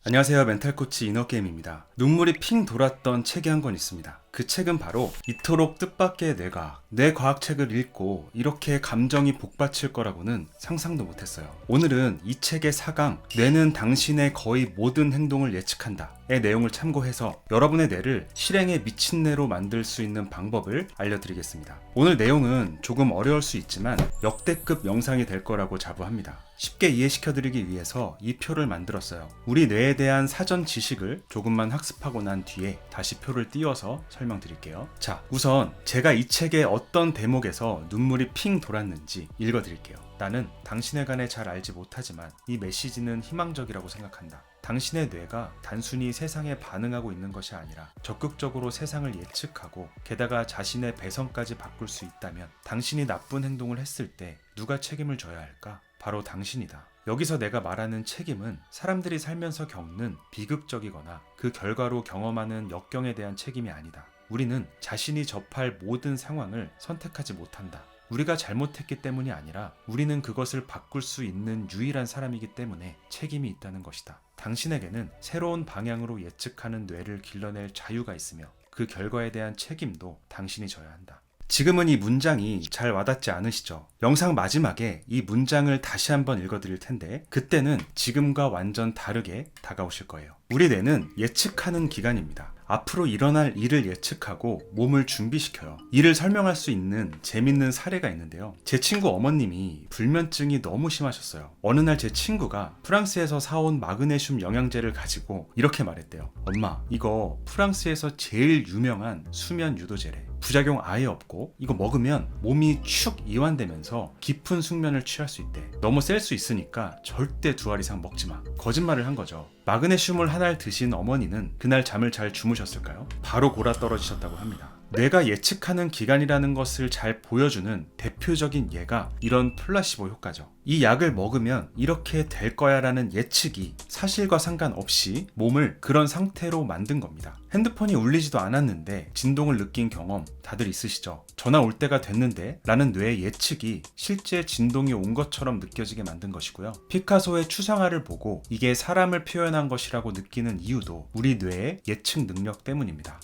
안녕하세요. 멘탈코치 이너게임입니다. 눈물이 핑 돌았던 책이 한 권 있습니다. 그 책은 바로 이토록 뜻밖의 뇌과학. 뇌과학책을 읽고 이렇게 감정이 복받칠 거라고는 상상도 못했어요. 오늘은 이 책의 4강 뇌는 당신의 거의 모든 행동을 예측한다 의 내용을 참고해서 여러분의 뇌를 실행에 미친 뇌로 만들 수 있는 방법을 알려드리겠습니다. 오늘 내용은 조금 어려울 수 있지만 역대급 영상이 될 거라고 자부합니다. 쉽게 이해시켜드리기 위해서 이 표를 만들었어요. 우리 뇌에 대한 사전 지식을 조금만 학습하고 난 뒤에 다시 표를 띄워서 설명드릴게요. 자, 우선 제가 이 책의 어떤 대목에서 눈물이 핑 돌았는지 읽어드릴게요. 나는 당신에 관해 잘 알지 못하지만 이 메시지는 희망적이라고 생각한다. 당신의 뇌가 단순히 세상에 반응하고 있는 것이 아니라 적극적으로 세상을 예측하고 게다가 자신의 배선까지 바꿀 수 있다면 당신이 나쁜 행동을 했을 때 누가 책임을 져야 할까? 바로 당신이다. 여기서 내가 말하는 책임은 사람들이 살면서 겪는 비극적이거나 그 결과로 경험하는 역경에 대한 책임이 아니다. 우리는 자신이 접할 모든 상황을 선택하지 못한다. 우리가 잘못했기 때문이 아니라 우리는 그것을 바꿀 수 있는 유일한 사람이기 때문에 책임이 있다는 것이다. 당신에게는 새로운 방향으로 예측하는 뇌를 길러낼 자유가 있으며 그 결과에 대한 책임도 당신이 져야 한다. 지금은 이 문장이 잘 와닿지 않으시죠? 영상 마지막에 이 문장을 다시 한번 읽어드릴 텐데 그때는 지금과 완전 다르게 다가오실 거예요. 우리 뇌는 예측하는 기관입니다. 앞으로 일어날 일을 예측하고 몸을 준비시켜요. 이를 설명할 수 있는 재밌는 사례가 있는데요. 제 친구 어머님이 불면증이 너무 심하셨어요. 어느 날 제 친구가 프랑스에서 사온 마그네슘 영양제를 가지고 이렇게 말했대요. 엄마, 이거 프랑스에서 제일 유명한 수면 유도제래. 부작용 아예 없고 이거 먹으면 몸이 축 이완되면서 깊은 숙면을 취할 수 있대. 너무 셀 수 있으니까 절대 2알 이상 먹지 마. 거짓말을 한 거죠. 마그네슘을 한 알 드신 어머니는 그날 잠을 잘 주무셨을까요? 바로 골아 떨어지셨다고 합니다. 뇌가 예측하는 기관이라는 것을 잘 보여주는 대표적인 예가 이런 플라시보 효과죠. 이 약을 먹으면 이렇게 될 거야 라는 예측이 사실과 상관없이 몸을 그런 상태로 만든 겁니다. 핸드폰이 울리지도 않았는데 진동을 느낀 경험 다들 있으시죠? 전화 올 때가 됐는데 라는 뇌의 예측이 실제 진동이 온 것처럼 느껴지게 만든 것이고요. 피카소의 추상화를 보고 이게 사람을 표현한 것이라고 느끼는 이유도 우리 뇌의 예측 능력 때문입니다.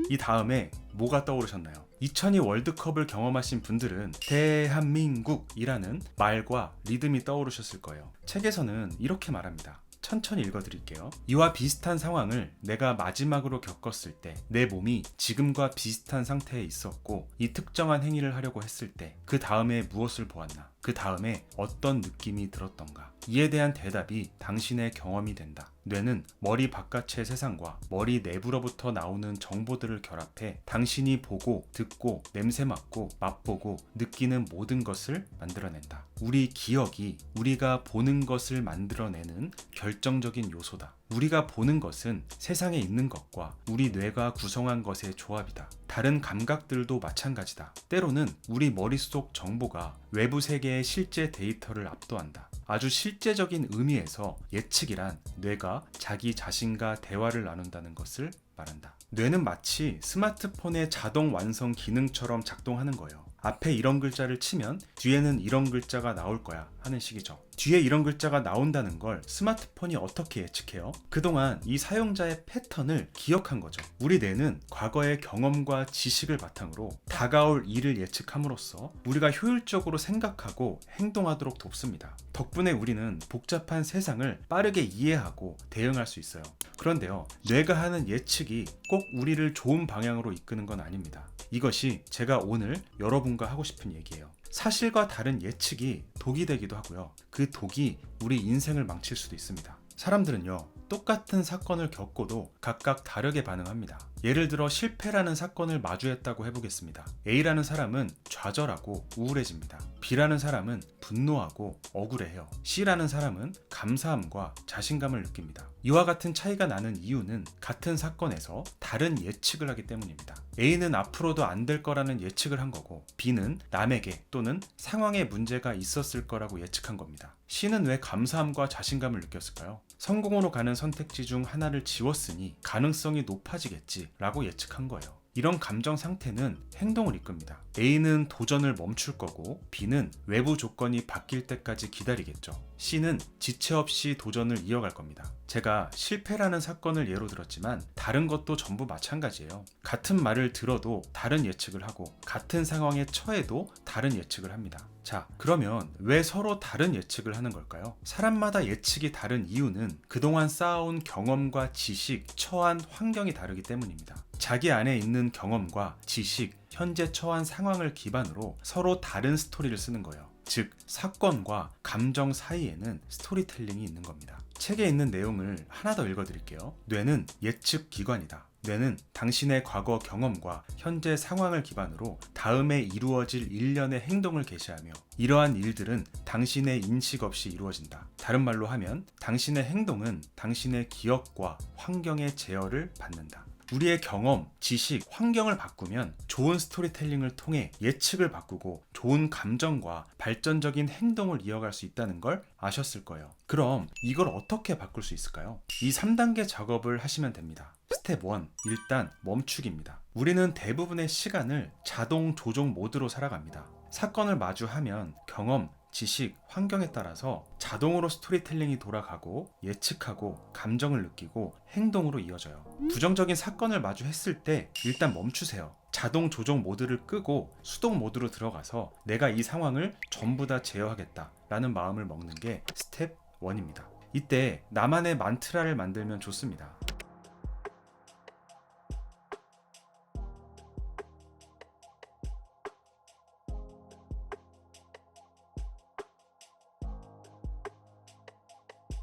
이 다음에 뭐가 떠오르셨나요? 2002 월드컵을 경험하신 분들은 대한민국이라는 말과 리듬이 떠오르셨을 거예요. 책에서는 이렇게 말합니다. 천천히 읽어드릴게요. 이와 비슷한 상황을 내가 마지막으로 겪었을 때 내 몸이 지금과 비슷한 상태에 있었고 이 특정한 행위를 하려고 했을 때 그 다음에 무엇을 보았나? 그 다음에 어떤 느낌이 들었던가? 이에 대한 대답이 당신의 경험이 된다. 뇌는 머리 바깥의 세상과 머리 내부로부터 나오는 정보들을 결합해 당신이 보고 듣고 냄새 맡고 맛보고 느끼는 모든 것을 만들어낸다. 우리 기억이 우리가 보는 것을 만들어내는 결정적인 요소다. 우리가 보는 것은 세상에 있는 것과 우리 뇌가 구성한 것의 조합이다. 다른 감각들도 마찬가지다. 때로는 우리 머릿속 정보가 외부 세계의 실제 데이터를 압도한다. 아주 실제적인 의미에서 예측이란 뇌가 자기 자신과 대화를 나눈다는 것을 말한다. 뇌는 마치 스마트폰의 자동 완성 기능처럼 작동하는 거예요. 앞에 이런 글자를 치면 뒤에는 이런 글자가 나올 거야 하는 식이죠. 뒤에 이런 글자가 나온다는 걸 스마트폰이 어떻게 예측해요? 그동안 이 사용자의 패턴을 기억한 거죠. 우리 뇌는 과거의 경험과 지식을 바탕으로 다가올 일을 예측함으로써 우리가 효율적으로 생각하고 행동하도록 돕습니다. 덕분에 우리는 복잡한 세상을 빠르게 이해하고 대응할 수 있어요. 그런데요, 뇌가 하는 예측이 꼭 우리를 좋은 방향으로 이끄는 건 아닙니다. 이것이 제가 오늘 여러분과 하고 싶은 얘기예요. 사실과 다른 예측이 독이 되기도 하고요. 그 독이 우리 인생을 망칠 수도 있습니다. 사람들은요, 똑같은 사건을 겪고도 각각 다르게 반응합니다. 예를 들어 실패라는 사건을 마주했다고 해보겠습니다. A라는 사람은 좌절하고 우울해집니다. B라는 사람은 분노하고 억울해해요. C라는 사람은 감사함과 자신감을 느낍니다. 이와 같은 차이가 나는 이유는 같은 사건에서 다른 예측을 하기 때문입니다. A는 앞으로도 안 될 거라는 예측을 한 거고 B는 남에게 또는 상황에 문제가 있었을 거라고 예측한 겁니다. C는 왜 감사함과 자신감을 느꼈을까요? 성공으로 가는 선택지 중 하나를 지웠으니 가능성이 높아지겠지 라고 예측한 거예요. 이런 감정 상태는 행동을 이끕니다. A는 도전을 멈출 거고 B는 외부 조건이 바뀔 때까지 기다리겠죠. C는 지체 없이 도전을 이어갈 겁니다. 제가 실패라는 사건을 예로 들었지만 다른 것도 전부 마찬가지예요. 같은 말을 들어도 다른 예측을 하고 같은 상황에 처해도 다른 예측을 합니다. 자, 그러면 왜 서로 다른 예측을 하는 걸까요? 사람마다 예측이 다른 이유는 그동안 쌓아온 경험과 지식, 처한 환경이 다르기 때문입니다. 자기 안에 있는 경험과 지식, 현재 처한 상황을 기반으로 서로 다른 스토리를 쓰는 거예요. 즉, 사건과 감정 사이에는 스토리텔링이 있는 겁니다. 책에 있는 내용을 하나 더 읽어드릴게요. 뇌는 예측 기관이다. 뇌는 당신의 과거 경험과 현재 상황을 기반으로 다음에 이루어질 일련의 행동을 개시하며 이러한 일들은 당신의 인식 없이 이루어진다. 다른 말로 하면 당신의 행동은 당신의 기억과 환경의 제어를 받는다. 우리의 경험, 지식, 환경을 바꾸면 좋은 스토리텔링을 통해 예측을 바꾸고 좋은 감정과 발전적인 행동을 이어갈 수 있다는 걸 아셨을 거예요. 그럼 이걸 어떻게 바꿀 수 있을까요? 이 3단계 작업을 하시면 됩니다. 스텝 1, 일단 멈추기입니다. 우리는 대부분의 시간을 자동 조종 모드로 살아갑니다. 사건을 마주하면 경험, 지식, 환경에 따라서 자동으로 스토리텔링이 돌아가고 예측하고 감정을 느끼고 행동으로 이어져요. 부정적인 사건을 마주했을 때 일단 멈추세요. 자동 조정 모드를 끄고 수동 모드로 들어가서 내가 이 상황을 전부 다 제어하겠다 라는 마음을 먹는 게 스텝 1입니다. 이때 나만의 만트라를 만들면 좋습니다.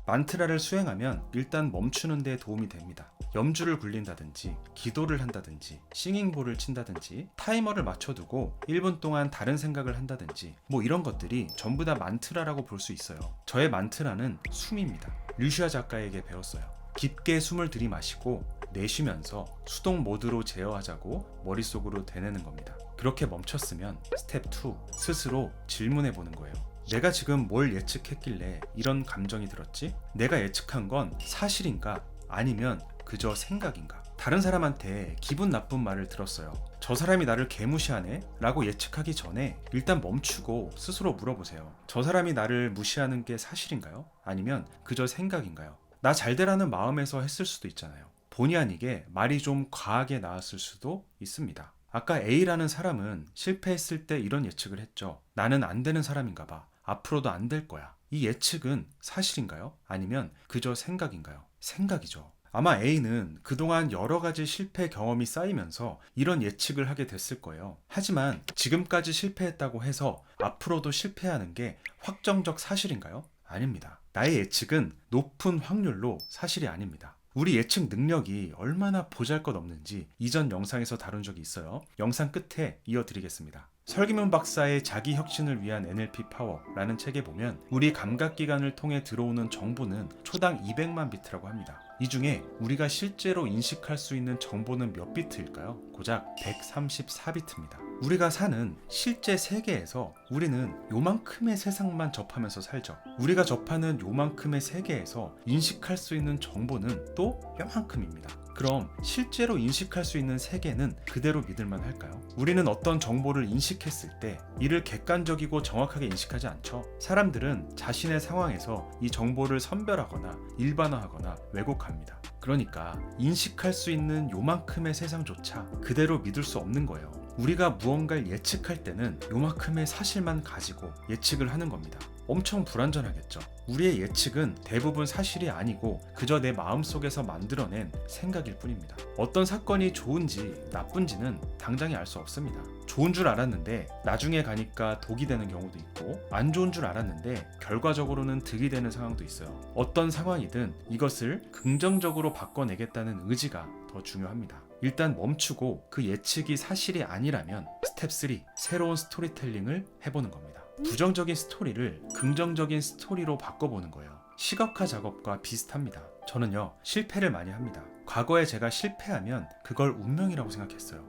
만트라를 수행하면 일단 멈추는 데 도움이 됩니다. 염주를 굴린다든지 기도를 한다든지 싱잉볼을 친다든지 타이머를 맞춰두고 1분 동안 다른 생각을 한다든지 이런 것들이 전부 다 만트라라고 볼 수 있어요. 저의 만트라는 숨입니다. 류시아 작가에게 배웠어요. 깊게 숨을 들이마시고 내쉬면서 수동 모드로 제어하자고 머릿속으로 되뇌는 겁니다. 그렇게 멈췄으면 스텝 2, 스스로 질문해 보는 거예요. 내가 지금 뭘 예측했길래 이런 감정이 들었지? 내가 예측한 건 사실인가? 아니면 그저 생각인가? 다른 사람한테 기분 나쁜 말을 들었어요. 저 사람이 나를 개무시하네? 라고 예측하기 전에 일단 멈추고 스스로 물어보세요. 저 사람이 나를 무시하는 게 사실인가요? 아니면 그저 생각인가요? 나 잘되라는 마음에서 했을 수도 있잖아요. 본의 아니게 말이 좀 과하게 나왔을 수도 있습니다. 아까 A라는 사람은 실패했을 때 이런 예측을 했죠. 나는 안 되는 사람인가 봐. 앞으로도 안 될 거야. 이 예측은 사실인가요? 아니면 그저 생각인가요? 생각이죠. 아마 A는 그동안 여러 가지 실패 경험이 쌓이면서 이런 예측을 하게 됐을 거예요. 하지만 지금까지 실패했다고 해서 앞으로도 실패하는 게 확정적 사실인가요? 아닙니다. 나의 예측은 높은 확률로 사실이 아닙니다. 우리 예측 능력이 얼마나 보잘것없는지 이전 영상에서 다룬 적이 있어요. 영상 끝에 이어드리겠습니다. 설기문 박사의 자기 혁신을 위한 NLP 파워라는 책에 보면 우리 감각기관을 통해 들어오는 정보는 초당 200만 비트라고 합니다. 이 중에 우리가 실제로 인식할 수 있는 정보는 몇 비트일까요? 고작 134비트입니다. 우리가 사는 실제 세계에서 우리는 요만큼의 세상만 접하면서 살죠. 우리가 접하는 요만큼의 세계에서 인식할 수 있는 정보는 또 요만큼입니다. 그럼 실제로 인식할 수 있는 세계는 그대로 믿을만 할까요? 우리는 어떤 정보를 인식했을 때 이를 객관적이고 정확하게 인식하지 않죠. 사람들은 자신의 상황에서 이 정보를 선별하거나 일반화하거나 왜곡합니다. 그러니까 인식할 수 있는 요만큼의 세상조차 그대로 믿을 수 없는 거예요. 우리가 무언가를 예측할 때는 요만큼의 사실만 가지고 예측을 하는 겁니다. 엄청 불완전하겠죠. 우리의 예측은 대부분 사실이 아니고 그저 내 마음속에서 만들어낸 생각일 뿐입니다. 어떤 사건이 좋은지 나쁜지는 당장에 알 수 없습니다. 좋은 줄 알았는데 나중에 가니까 독이 되는 경우도 있고 안 좋은 줄 알았는데 결과적으로는 득이 되는 상황도 있어요. 어떤 상황이든 이것을 긍정적으로 바꿔내겠다는 의지가 더 중요합니다. 일단 멈추고 그 예측이 사실이 아니라면 스텝 3, 새로운 스토리텔링을 해보는 겁니다. 부정적인 스토리를 긍정적인 스토리로 바꿔보는 거예요. 시각화 작업과 비슷합니다. 저는요, 실패를 많이 합니다. 과거에 제가 실패하면 그걸 운명이라고 생각했어요.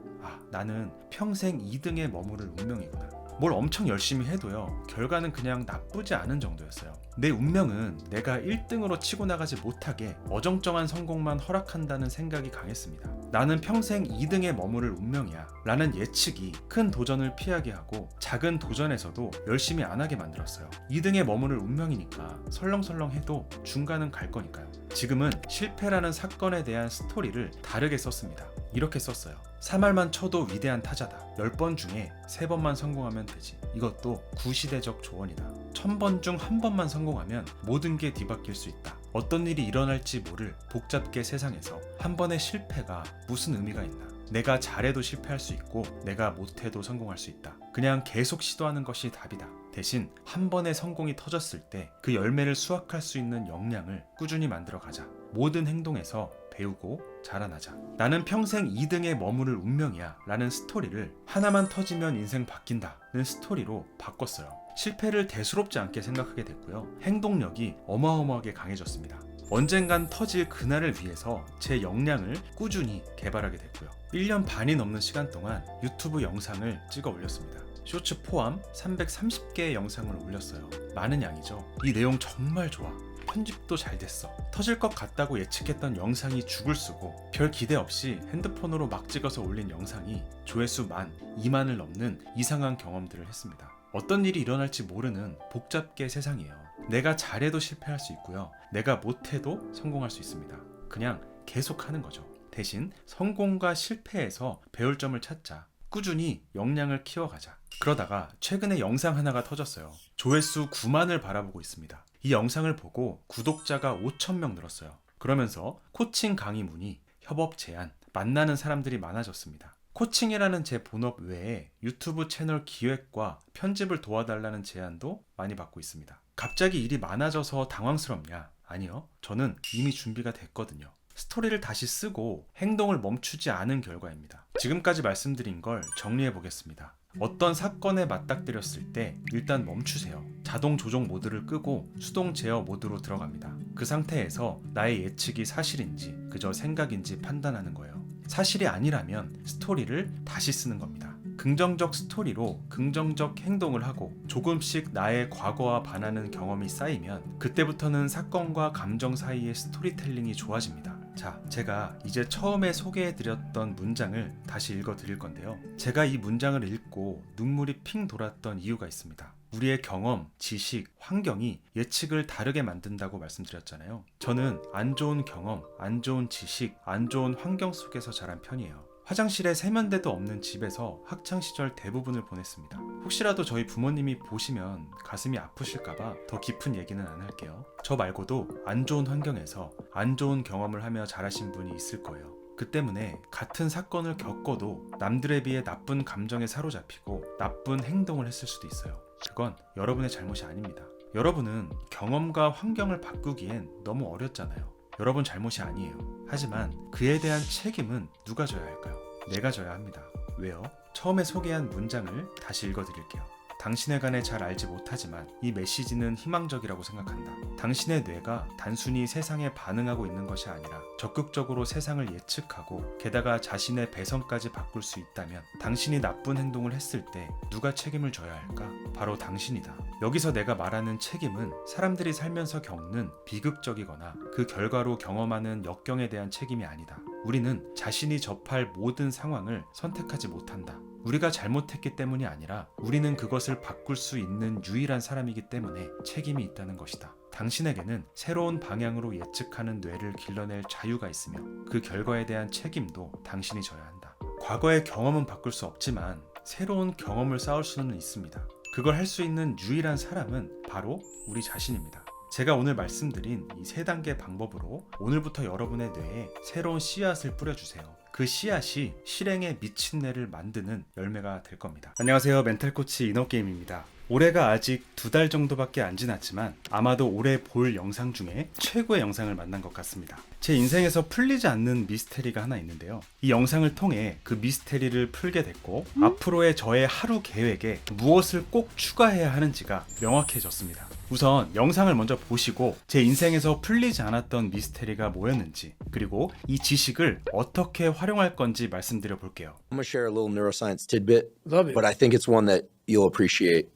나는 평생 2등에 머무를 운명이구나. 뭘 엄청 열심히 해도요, 결과는 그냥 나쁘지 않은 정도였어요. 내 운명은 내가 1등으로 치고 나가지 못하게 어정쩡한 성공만 허락한다는 생각이 강했습니다. 나는 평생 2등에 머무를 운명이야 라는 예측이 큰 도전을 피하게 하고 작은 도전에서도 열심히 안 하게 만들었어요. 2등에 머무를 운명이니까 설렁설렁 해도 중간은 갈 거니까요. 지금은 실패라는 사건에 대한 스토리를 다르게 썼습니다. 이렇게 썼어요. 3할만 쳐도 위대한 타자다. 10번 중에 3번만 성공하면 되지. 이것도 구시대적 조언이다. 1000번 중 1번만 성공하면 모든 게 뒤바뀔 수 있다. 어떤 일이 일어날지 모를 복잡게 세상에서 한 번의 실패가 무슨 의미가 있나. 내가 잘해도 실패할 수 있고 내가 못해도 성공할 수 있다. 그냥 계속 시도하는 것이 답이다. 대신 한 번의 성공이 터졌을 때 그 열매를 수확할 수 있는 역량을 꾸준히 만들어 가자. 모든 행동에서 배우고 자라나자. 나는 평생 2등에 머무를 운명이야 라는 스토리를 하나만 터지면 인생 바뀐다는 스토리로 바꿨어요. 실패를 대수롭지 않게 생각하게 됐고요. 행동력이 어마어마하게 강해졌습니다. 언젠간 터질 그날을 위해서 제 역량을 꾸준히 개발하게 됐고요. 1년 반이 넘는 시간 동안 유튜브 영상을 찍어 올렸습니다. 쇼츠 포함 330개의 영상을 올렸어요. 많은 양이죠. 이 내용 정말 좋아. 편집도 잘 됐어. 터질 것 같다고 예측했던 영상이 죽을 쓰고 별 기대 없이 핸드폰으로 막 찍어서 올린 영상이 조회수 2만을 넘는 이상한 경험들을 했습니다. 어떤 일이 일어날지 모르는 복잡게 세상이에요. 내가 잘해도 실패할 수 있고요. 내가 못해도 성공할 수 있습니다. 그냥 계속 하는 거죠. 대신 성공과 실패에서 배울 점을 찾자. 꾸준히 역량을 키워가자. 그러다가 최근에 영상 하나가 터졌어요. 조회수 9만을 바라보고 있습니다. 이 영상을 보고 구독자가 5,000명 늘었어요. 그러면서 코칭 강의 문의, 협업 제안, 만나는 사람들이 많아졌습니다. 코칭이라는 제 본업 외에 유튜브 채널 기획과 편집을 도와달라는 제안도 많이 받고 있습니다. 갑자기 일이 많아져서 당황스럽냐? 아니요. 저는 이미 준비가 됐거든요. 스토리를 다시 쓰고 행동을 멈추지 않은 결과입니다. 지금까지 말씀드린 걸 정리해 보겠습니다. 어떤 사건에 맞닥뜨렸을 때 일단 멈추세요. 자동 조종 모드를 끄고 수동 제어 모드로 들어갑니다. 그 상태에서 나의 예측이 사실인지 그저 생각인지 판단하는 거예요. 사실이 아니라면 스토리를 다시 쓰는 겁니다. 긍정적 스토리로 긍정적 행동을 하고 조금씩 나의 과거와 반하는 경험이 쌓이면 그때부터는 사건과 감정 사이의 스토리텔링이 좋아집니다. 자, 제가 이제 처음에 소개해드렸던 문장을 다시 읽어드릴 건데요. 제가 이 문장을 읽고 눈물이 핑 돌았던 이유가 있습니다. 우리의 경험, 지식, 환경이 예측을 다르게 만든다고 말씀드렸잖아요. 저는 안 좋은 경험, 안 좋은 지식, 안 좋은 환경 속에서 자란 편이에요. 화장실에 세면대도 없는 집에서 학창시절 대부분을 보냈습니다. 혹시라도 저희 부모님이 보시면 가슴이 아프실까봐 더 깊은 얘기는 안 할게요. 저 말고도 안 좋은 환경에서 안 좋은 경험을 하며 자라신 분이 있을 거예요. 그 때문에 같은 사건을 겪어도 남들에 비해 나쁜 감정에 사로잡히고 나쁜 행동을 했을 수도 있어요. 그건 여러분의 잘못이 아닙니다. 여러분은 경험과 환경을 바꾸기엔 너무 어렸잖아요. 여러분 잘못이 아니에요. 하지만 그에 대한 책임은 누가 져야 할까요? 내가 져야 합니다. 왜요? 처음에 소개한 문장을 다시 읽어드릴게요. 당신에 관해 잘 알지 못하지만 이 메시지는 희망적이라고 생각한다. 당신의 뇌가 단순히 세상에 반응하고 있는 것이 아니라 적극적으로 세상을 예측하고 게다가 자신의 배선까지 바꿀 수 있다면 당신이 나쁜 행동을 했을 때 누가 책임을 져야 할까? 바로 당신이다. 여기서 내가 말하는 책임은 사람들이 살면서 겪는 비극적이거나 그 결과로 경험하는 역경에 대한 책임이 아니다. 우리는 자신이 접할 모든 상황을 선택하지 못한다. 우리가 잘못했기 때문이 아니라 우리는 그것을 바꿀 수 있는 유일한 사람이기 때문에 책임이 있다는 것이다. 당신에게는 새로운 방향으로 예측하는 뇌를 길러낼 자유가 있으며 그 결과에 대한 책임도 당신이 져야 한다. 과거의 경험은 바꿀 수 없지만 새로운 경험을 쌓을 수는 있습니다. 그걸 할 수 있는 유일한 사람은 바로 우리 자신입니다. 제가 오늘 말씀드린 이 3단계 방법으로 오늘부터 여러분의 뇌에 새로운 씨앗을 뿌려주세요. 그 씨앗이 실행에 미친 뇌를 만드는 열매가 될 겁니다. 안녕하세요. 멘탈코치 이너게임입니다. 올해가 아직 2달 정도밖에 안 지났지만 아마도 올해 볼 영상 중에 최고의 영상을 만난 것 같습니다. 제 인생에서 풀리지 않는 미스테리가 하나 있는데요. 이 영상을 통해 그 미스테리를 풀게 됐고 앞으로의 저의 하루 계획에 무엇을 꼭 추가해야 하는지가 명확해졌습니다. 우선 영상을 먼저 보시고 제 인생에서 풀리지 않았던 미스테리가 뭐였는지, 그리고 이 지식을 어떻게 활용할 건지 말씀드려 볼게요. I'm gonna share a little neuroscience tidbit, Love it. but I think it's one that you'll appreciate.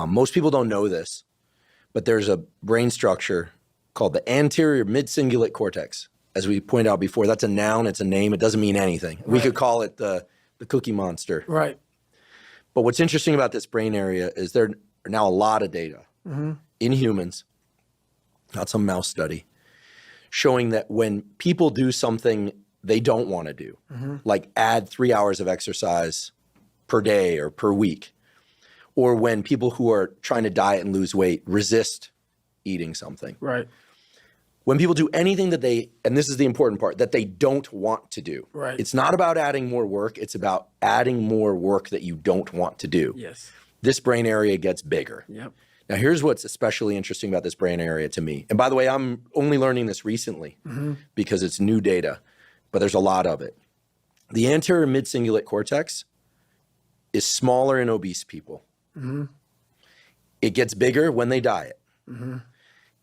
Most people don't know this, but there's a brain structure called the anterior mid-cingulate cortex. As we pointed out before, that's a noun, it's a name, it doesn't mean anything. We Right. could call it the cookie monster. Right. But what's interesting about this brain area is there are now a lot of data in humans, not some mouse study, showing that when people do something they don't want to do, like add 3 hours of exercise per day or per week, or when people who are trying to diet and lose weight resist eating something. Right. When people do anything that they, and this is the important part, that they don't want to do. Right. It's not about adding more work, it's about adding more work that you don't want to do. Yes. This brain area gets bigger. Yep. Now, here's what's especially interesting about this brain area to me. And by the way, I'm only learning this recently because it's new data, but there's a lot of it. The anterior mid-cingulate cortex is smaller in obese people. It gets bigger when they diet.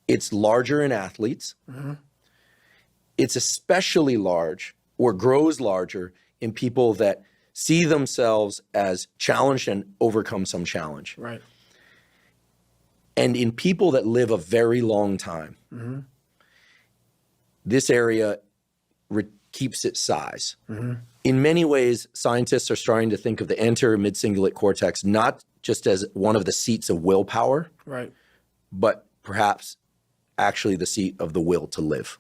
It's larger in athletes. It's especially large or grows larger in people that see themselves as challenged and overcome some challenge. Right. And in people that live a very long time, this area keeps its size. In many ways, scientists are starting to think of the anterior mid-cingulate cortex not just as one of the seats of willpower, Right. but perhaps actually the seat of the will to live.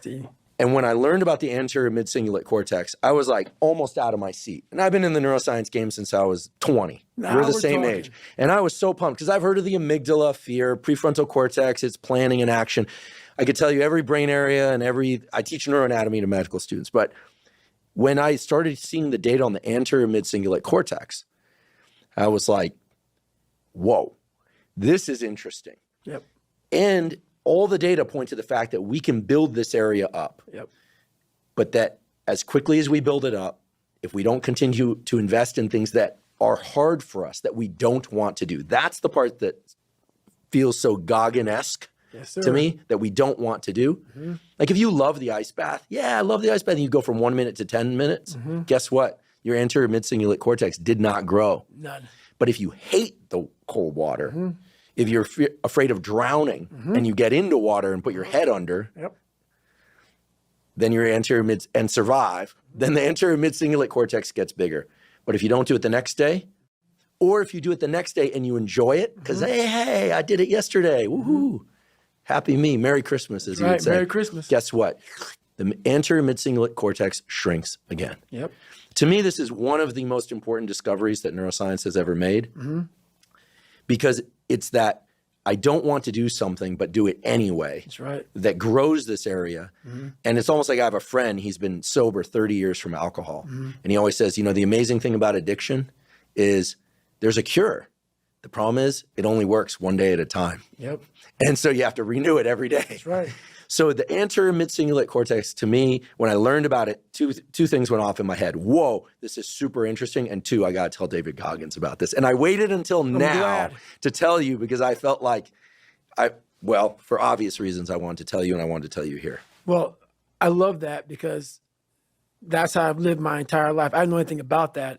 See. And when I learned about the anterior mid-cingulate cortex, I was like almost out of my seat. And I've been in the neuroscience game since I was 20. Now We're the we're same talking. age. And I was so pumped because I've heard of the amygdala, fear, prefrontal cortex, it's planning and action. I could tell you every brain area and I teach neuroanatomy to medical students. But when I started seeing the data on the anterior mid-cingulate cortex, I was like, whoa, this is interesting. Yep. And all the data point to the fact that we can build this area up, Yep. but that as quickly as we build it up, if we don't continue to invest in things that are hard for us, that we don't want to do, that's the part that feels so Goggin-esque Yes, sir. to me, that we don't want to do. Like if you love the ice bath, yeah, I love the ice bath, and you go from 1 minute to 10 minutes, guess what? Your anterior mid-cingulate cortex did not grow. None. But if you hate the cold water, if you're afraid of drowning and you get into water and put your head under, Yep. then your anterior mid and survive, then the anterior mid-cingulate cortex gets bigger. But if you don't do it the next day, or if you do it the next day and you enjoy it, because hey, I did it yesterday, woohoo, happy me, Merry Christmas, as you would Right. say. Merry Christmas. Guess what? The anterior mid-cingulate cortex shrinks again. Yep. To me, this is one of the most important discoveries that neuroscience has ever made, because it's that I don't want to do something, but do it anyway, That's right. that grows this area. And it's almost like I have a friend, he's been sober 30 years from alcohol. And he always says, you know, the amazing thing about addiction is there's a cure. The problem is it only works one day at a time. Yep. And so you have to renew it every day. That's right. So the anterior mid-cingulate cortex, to me, when I learned about it, two things went off in my head. Whoa, this is super interesting. And two, I got to tell David Goggins about this. And I waited until now glad. to tell you because I felt like well, for obvious reasons, I wanted to tell you and I wanted to tell you here. Well, I love that because that's how I've lived my entire life. I don't know anything about that.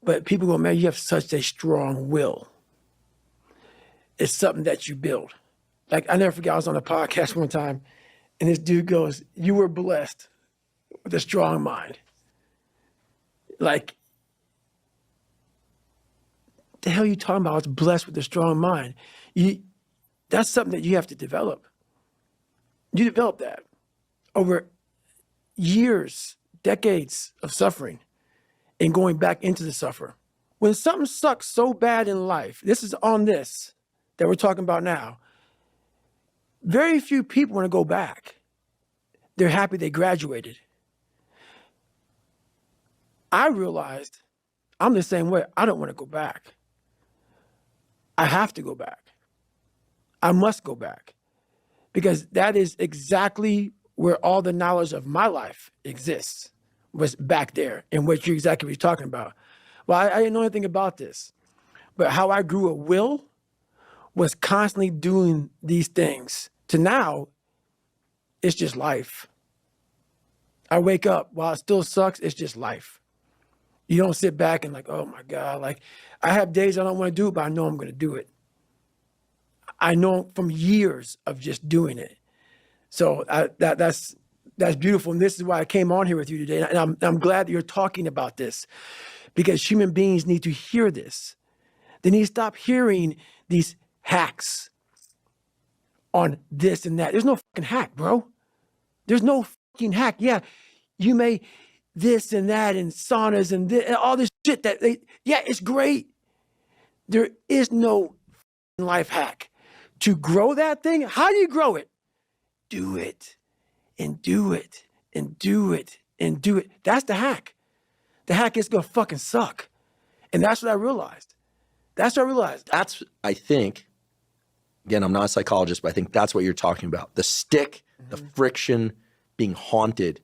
But people go, man, you have such a strong will. It's something that you build. Like, I never forget, I was on a podcast one time, and this dude goes, you were blessed with a strong mind. Like, the hell are you talking about? I was blessed with a strong mind. That's something that you have to develop. You develop that over years, decades of suffering and going back into the suffer. When something sucks so bad in life, this is on this that we're talking about now, very few people want to go back. They're happy they graduated. I realized I'm the same way. I don't want to go back. I have to go back. I must go back because that is exactly where all the knowledge of my life exists, was back there, and what you're talking about. Well, I didn't know anything about this, but how I grew a will was constantly doing these things to now it's just life. I wake up while it still sucks, it's just life. You don't sit back and like, oh my God, like I have days I don't want to do it, but I know I'm going to do it. I know from years of just doing it. So that's beautiful. And this is why I came on here with you today. And I'm glad that you're talking about this because human beings need to hear this. They need to stop hearing these hacks on this and that. There's no fucking hack, bro. There's no fucking hack. Yeah, you may this and that and saunas and, this, and all this shit yeah, it's great. There is no life hack. To grow that thing, how do you grow it? Do it and do it and do it and do it. That's the hack. The hack is gonna fucking suck. And that's what I realized. That's what I realized. That's, I think, again, I'm not a psychologist, but I think that's what you're talking about. The stick, the friction, being haunted.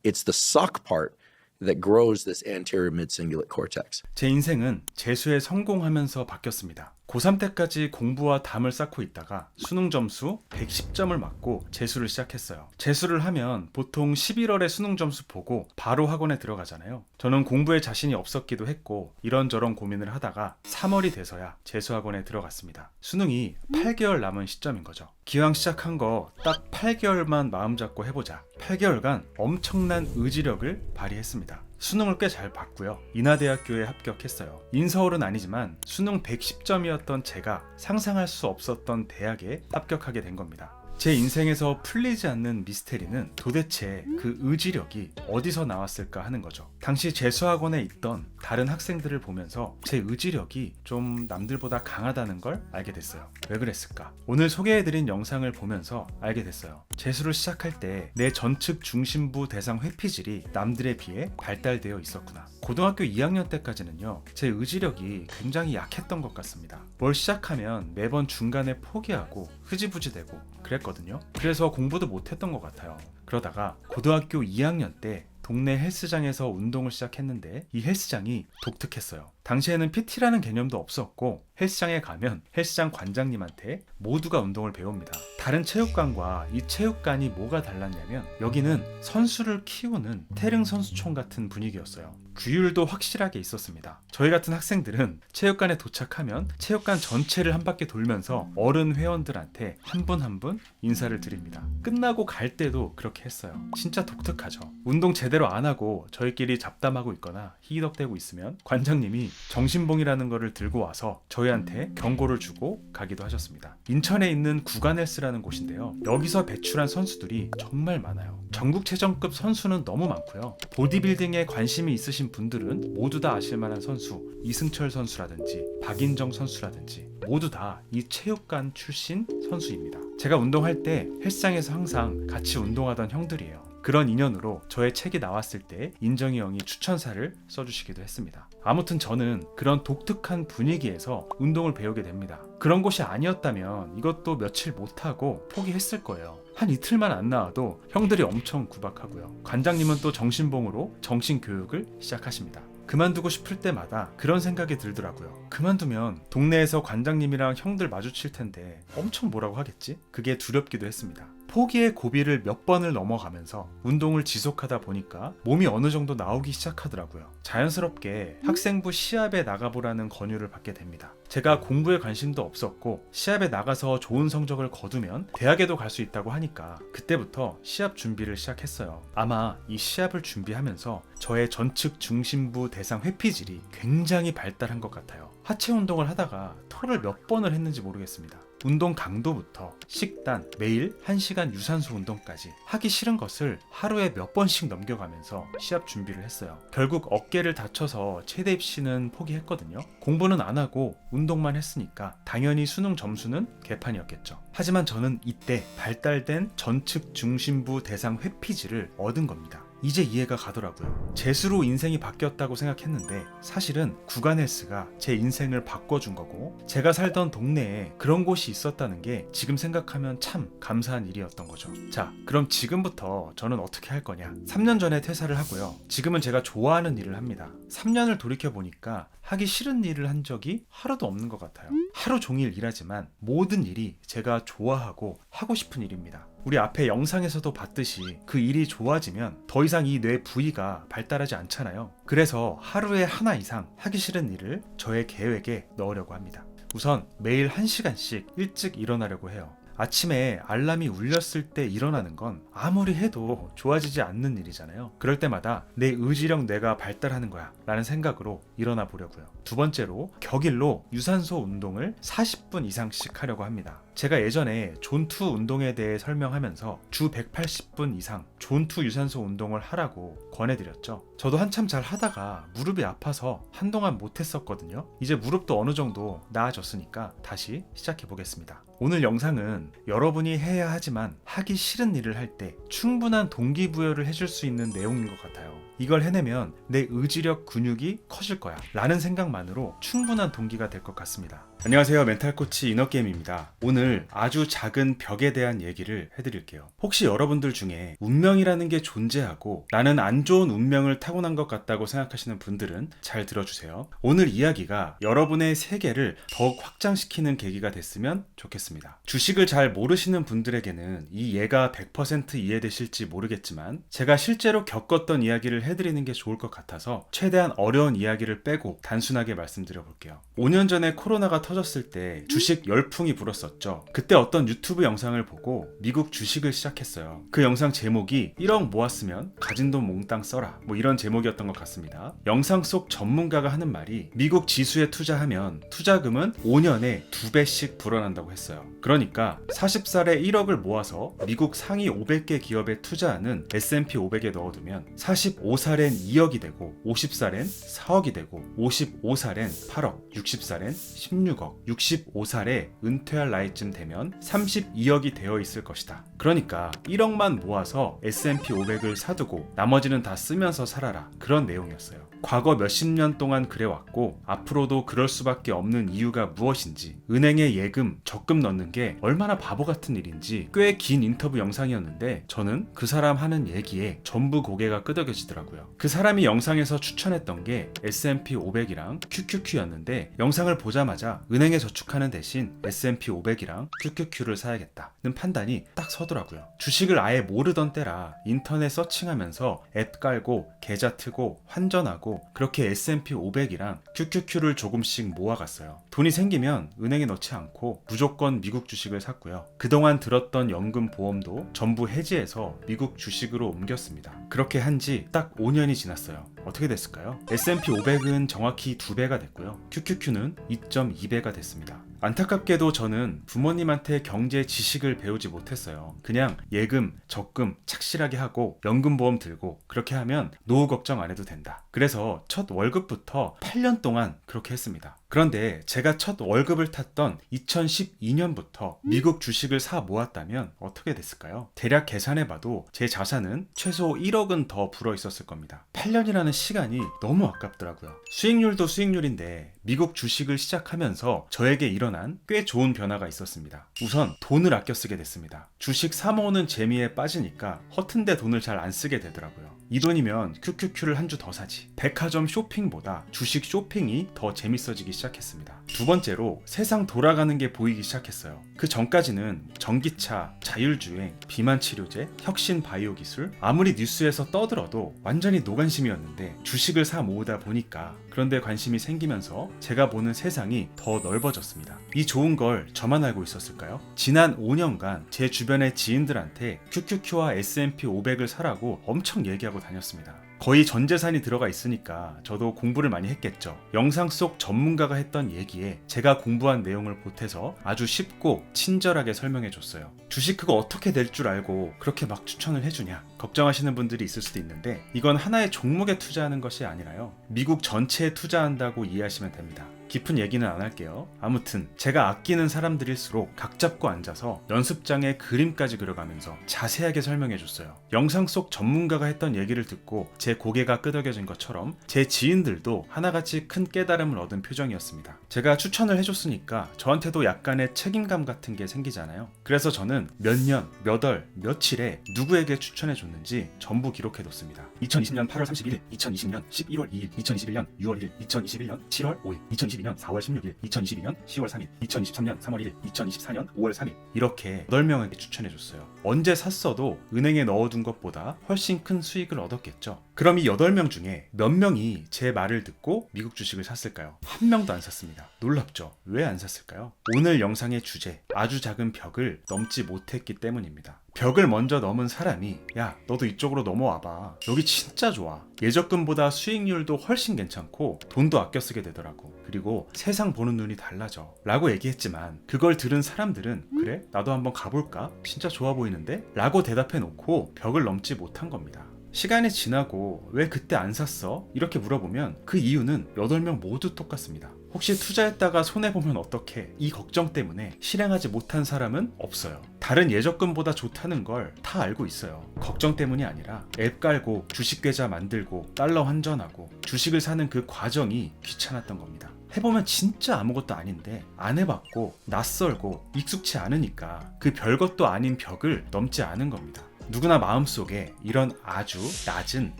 It's the suck part that grows this anterior mid-cingulate cortex. 제 인생은 재수에 성공하면서 바뀌었습니다. 고3 때까지 공부와 담을 쌓고 있다가 수능 점수 110점을 맞고 재수를 시작했어요. 재수를 하면 보통 11월에 수능 점수 보고 바로 학원에 들어가잖아요. 저는 공부에 자신이 없었기도 했고 이런저런 고민을 하다가 3월이 돼서야 재수학원에 들어갔습니다. 수능이 8개월 남은 시점인 거죠. 기왕 시작한 거 딱 8개월만 마음 잡고 해보자. 8개월간 엄청난 의지력을 발휘했습니다. 수능을 꽤 잘 봤고요. 인하대학교에 합격했어요. 인서울은 아니지만 수능 110점이었던 제가 상상할 수 없었던 대학에 합격하게 된 겁니다. 제 인생에서 풀리지 않는 미스테리는 도대체 그 의지력이 어디서 나왔을까 하는 거죠. 당시 재수학원에 있던 다른 학생들을 보면서 제 의지력이 좀 남들보다 강하다는 걸 알게 됐어요. 왜 그랬을까? 오늘 소개해드린 영상을 보면서 알게 됐어요. 재수를 시작할 때 내 전측 중심부 대상 회피질이 남들에 비해 발달되어 있었구나. 고등학교 2학년 때까지는요, 제 의지력이 굉장히 약했던 것 같습니다. 뭘 시작하면 매번 중간에 포기하고 흐지부지되고 그랬거든요. 그래서 공부도 못했던 것 같아요. 그러다가 고등학교 2학년 때 동네 헬스장에서 운동을 시작했는데 이 헬스장이 독특했어요. 당시에는 PT라는 개념도 없었고 헬스장에 가면 헬스장 관장님한테 모두가 운동을 배웁니다. 다른 체육관과 이 체육관이 뭐가 달랐냐면 여기는 선수를 키우는 태릉 선수촌 같은 분위기였어요. 규율도 확실하게 있었습니다. 저희 같은 학생들은 체육관에 도착하면 체육관 전체를 한 바퀴 돌면서 어른 회원들한테 한 분 한 분 인사를 드립니다. 끝나고 갈 때도 그렇게 했어요. 진짜 독특하죠. 운동 제대로 안 하고 저희끼리 잡담하고 있거나 희덕대고 있으면 관장님이 정신봉이라는 거를 들고 와서 저희한테 경고를 주고 가기도 하셨습니다. 인천에 있는 구간헬스라는 곳인데요. 여기서 배출한 선수들이 정말 많아요. 전국체전급 선수는 너무 많고요. 보디빌딩에 관심이 있으신 분들은 모두 다 아실 만한 선수, 이승철 선수라든지 박인정 선수라든지 모두 다 이 체육관 출신 선수입니다. 제가 운동할 때 헬스장에서 항상 같이 운동하던 형들이에요. 그런 인연으로 저의 책이 나왔을 때 인정이 형이 추천사를 써주시기도 했습니다. 아무튼 저는 그런 독특한 분위기에서 운동을 배우게 됩니다. 그런 곳이 아니었다면 이것도 며칠 못하고 포기했을 거예요. 한 이틀만 안 나와도 형들이 엄청 구박하고요. 관장님은 또 정신봉으로 정신교육을 시작하십니다. 그만두고 싶을 때마다 그런 생각이 들더라고요. 그만두면 동네에서 관장님이랑 형들 마주칠 텐데 엄청 뭐라고 하겠지? 그게 두렵기도 했습니다. 포기의 고비를 몇 번을 넘어가면서 운동을 지속하다 보니까 몸이 어느 정도 나오기 시작하더라고요. 자연스럽게 학생부 시합에 나가보라는 권유를 받게 됩니다. 제가 공부에 관심도 없었고 시합에 나가서 좋은 성적을 거두면 대학에도 갈 수 있다고 하니까 그때부터 시합 준비를 시작했어요. 아마 이 시합을 준비하면서 저의 전측 중심부 대상 회피질이 굉장히 발달한 것 같아요. 하체 운동을 하다가 토를 몇 번을 했는지 모르겠습니다. 운동 강도부터 식단, 매일 1시간 유산소 운동까지 하기 싫은 것을 하루에 몇 번씩 넘겨가면서 시합 준비를 했어요. 결국 어깨를 다쳐서 체대 입시는 포기했거든요. 공부는 안 하고 운동만 했으니까 당연히 수능 점수는 개판이었겠죠. 하지만 저는 이때 발달된 전측 중심부 대상 회피질을 얻은 겁니다. 이제 이해가 가더라고요. 재수로 인생이 바뀌었다고 생각했는데 사실은 구간헬스가 제 인생을 바꿔준 거고 제가 살던 동네에 그런 곳이 있었다는 게 지금 생각하면 참 감사한 일이었던 거죠. 자, 그럼 지금부터 저는 어떻게 할 거냐? 3년 전에 퇴사를 하고요. 지금은 제가 좋아하는 일을 합니다. 3년을 돌이켜보니까 하기 싫은 일을 한 적이 하루도 없는 것 같아요. 하루 종일 일하지만 모든 일이 제가 좋아하고 하고 싶은 일입니다. 우리 앞에 영상에서도 봤듯이 그 일이 좋아지면 더 이상 이 뇌 부위가 발달하지 않잖아요. 그래서 하루에 하나 이상 하기 싫은 일을 저의 계획에 넣으려고 합니다. 우선 매일 1시간씩 일찍 일어나려고 해요. 아침에 알람이 울렸을 때 일어나는 건 아무리 해도 좋아지지 않는 일이잖아요. 그럴 때마다 내 의지력 뇌가 발달하는 거야 라는 생각으로 일어나 보려고요. 두 번째로 격일로 유산소 운동을 40분 이상씩 하려고 합니다. 제가 예전에 존투 운동에 대해 설명하면서 주 180분 이상 존투 유산소 운동을 하라고 권해드렸죠. 저도 한참 잘 하다가 무릎이 아파서 한동안 못했었거든요. 이제 무릎도 어느 정도 나아졌으니까 다시 시작해 보겠습니다. 오늘 영상은 여러분이 해야 하지만 하기 싫은 일을 할 때 충분한 동기부여를 해줄 수 있는 내용인 것 같아요. 이걸 해내면 내 의지력 근육이 커질 거야 라는 생각만으로 충분한 동기가 될 것 같습니다. 안녕하세요, 멘탈코치 이너게임입니다. 오늘 아주 작은 벽에 대한 얘기를 해드릴게요. 혹시 여러분들 중에 운명이라는 게 존재하고 나는 안 좋은 운명을 타고난 것 같다고 생각하시는 분들은 잘 들어주세요. 오늘 이야기가 여러분의 세계를 더욱 확장시키는 계기가 됐으면 좋겠습니다. 주식을 잘 모르시는 분들에게는 이 예가 100% 이해되실지 모르겠지만 제가 실제로 겪었던 이야기를 해드리는 게 좋을 것 같아서 최대한 어려운 이야기를 빼고 단순하게 말씀드려 볼게요. 5년 전에 코로나가 터졌을 때 주식 열풍이 불었었죠. 그때 어떤 유튜브 영상을 보고 미국 주식을 시작했어요. 그 영상 제목이 1억 모았으면 가진 돈 몽땅 써라 뭐 이런 제목이었던 것 같습니다. 영상 속 전문가가 하는 말이 미국 지수에 투자하면 투자금은 5년에 2배씩 불어난다고 했어요. 그러니까 40살에 1억을 모아서 미국 상위 500개 기업에 투자하는 S&P 500에 넣어두면 45살엔 2억이 되고 50살엔 4억이 되고 55살엔 8억, 60살엔 16억, 65살에 은퇴할 나이쯤 되면 32억이 되어 있을 것이다. 그러니까 1억만 모아서 S&P 500을 사두고 나머지는 다 쓰면서 살아라. 그런 내용이었어요. 과거 몇십 년 동안 그래왔고 앞으로도 그럴 수밖에 없는 이유가 무엇인지, 은행에 예금, 적금 넣는 게 얼마나 바보 같은 일인지 꽤 긴 인터뷰 영상이었는데 저는 그 사람 하는 얘기에 전부 고개가 끄덕여지더라고요. 그 사람이 영상에서 추천했던 게 S&P 500이랑 QQQ였는데 영상을 보자마자 은행에 저축하는 대신 S&P 500이랑 QQQ를 사야겠다는 판단이 딱 서더라고요. 주식을 아예 모르던 때라 인터넷 서칭하면서 앱 깔고 계좌 트고 환전하고 그렇게 S&P 500이랑 QQQ를 조금씩 모아갔어요. 돈이 생기면 은행에 넣지 않고 무조건 미국 주식을 샀고요. 그동안 들었던 연금 보험도 전부 해지해서 미국 주식으로 옮겼습니다. 그렇게 한 지 딱 5년이 지났어요. 어떻게 됐을까요? S&P 500은 정확히 2배가 됐고요. QQQ는 2.2배가 됐습니다. 안타깝게도 저는 부모님한테 경제 지식을 배우지 못했어요. 그냥 예금, 적금 착실하게 하고 연금보험 들고 그렇게 하면 노후 걱정 안 해도 된다. 그래서 첫 월급부터 8년 동안 그렇게 했습니다. 그런데 제가 첫 월급을 탔던 2012년부터 미국 주식을 사 모았다면 어떻게 됐을까요? 대략 계산해봐도 제 자산은 최소 1억은 더 불어 있었을 겁니다. 8년이라는 시간이 너무 아깝더라고요. 수익률도 수익률인데 미국 주식을 시작하면서 저에게 일어난 꽤 좋은 변화가 있었습니다. 우선 돈을 아껴 쓰게 됐습니다. 주식 사 모으는 재미에 빠지니까 허튼데 돈을 잘 안 쓰게 되더라고요. 이 돈이면 QQQ를 한 주 더 사지. 백화점 쇼핑보다 주식 쇼핑이 더 재밌어지기 시작했습니다. 두 번째로 세상 돌아가는 게 보이기 시작했어요. 그 전까지는 전기차, 자율주행, 비만 치료제, 혁신 바이오 기술 아무리 뉴스에서 떠들어도 완전히 노관심이었는데 주식을 사 모으다 보니까 그런데 관심이 생기면서 제가 보는 세상이 더 넓어졌습니다. 이 좋은 걸 저만 알고 있었을까요? 지난 5년간 제 주변의 지인들한테 QQQ와 S&P 500을 사라고 엄청 얘기하고 다녔습니다. 거의 전 재산이 들어가 있으니까 저도 공부를 많이 했겠죠. 영상 속 전문가가 했던 얘기에 제가 공부한 내용을 보태서 아주 쉽고 친절하게 설명해 줬어요. 주식 그거 어떻게 될 줄 알고 그렇게 막 추천을 해주냐 걱정하시는 분들이 있을 수도 있는데 이건 하나의 종목에 투자하는 것이 아니라요. 미국 전체에 투자한다고 이해하시면 됩니다. 깊은 얘기는 안 할게요. 아무튼 제가 아끼는 사람들일수록 각 잡고 앉아서 연습장에 그림까지 그려가면서 자세하게 설명해줬어요. 영상 속 전문가가 했던 얘기를 듣고 제 고개가 끄덕여진 것처럼 제 지인들도 하나같이 큰 깨달음을 얻은 표정이었습니다. 제가 추천을 해줬으니까 저한테도 약간의 책임감 같은 게 생기잖아요. 그래서 저는 몇 년, 몇 월, 며칠에 누구에게 추천해줬는지 전부 기록해뒀습니다. 2020년 8월 30일, 2020년 11월 2일, 2021년 6월 1일, 2021년 7월 5일, 2022년 4월 16일, 2022년 10월 3일, 2023년 3월 1일, 2024년 5월 3일 이렇게 8명에게 추천해줬어요. 언제 샀어도 은행에 넣어둔 것보다 훨씬 큰 수익을 얻었겠죠. 그럼 이 8명 중에 몇 명이 제 말을 듣고 미국 주식을 샀을까요? 한 명도 안 샀습니다. 놀랍죠? 왜 안 샀을까요? 오늘 영상의 주제, 아주 작은 벽을 넘지 못했기 때문입니다. 벽을 먼저 넘은 사람이 야 너도 이쪽으로 넘어와봐, 여기 진짜 좋아, 예적금보다 수익률도 훨씬 괜찮고 돈도 아껴 쓰게 되더라고, 그리고 세상 보는 눈이 달라져 라고 얘기했지만 그걸 들은 사람들은 그래? 나도 한번 가볼까? 진짜 좋아 보이는데? 라고 대답해 놓고 벽을 넘지 못한 겁니다. 시간이 지나고 왜 그때 안 샀어? 이렇게 물어보면 그 이유는 8명 모두 똑같습니다. 혹시 투자했다가 손해보면 어떡해? 이 걱정 때문에 실행하지 못한 사람은 없어요. 다른 예적금보다 좋다는 걸 다 알고 있어요. 걱정 때문이 아니라 앱 깔고 주식 계좌 만들고 달러 환전하고 주식을 사는 그 과정이 귀찮았던 겁니다. 해보면 진짜 아무것도 아닌데 안 해봤고 낯설고 익숙치 않으니까 그 별것도 아닌 벽을 넘지 않은 겁니다. 누구나 마음속에 이런 아주 낮은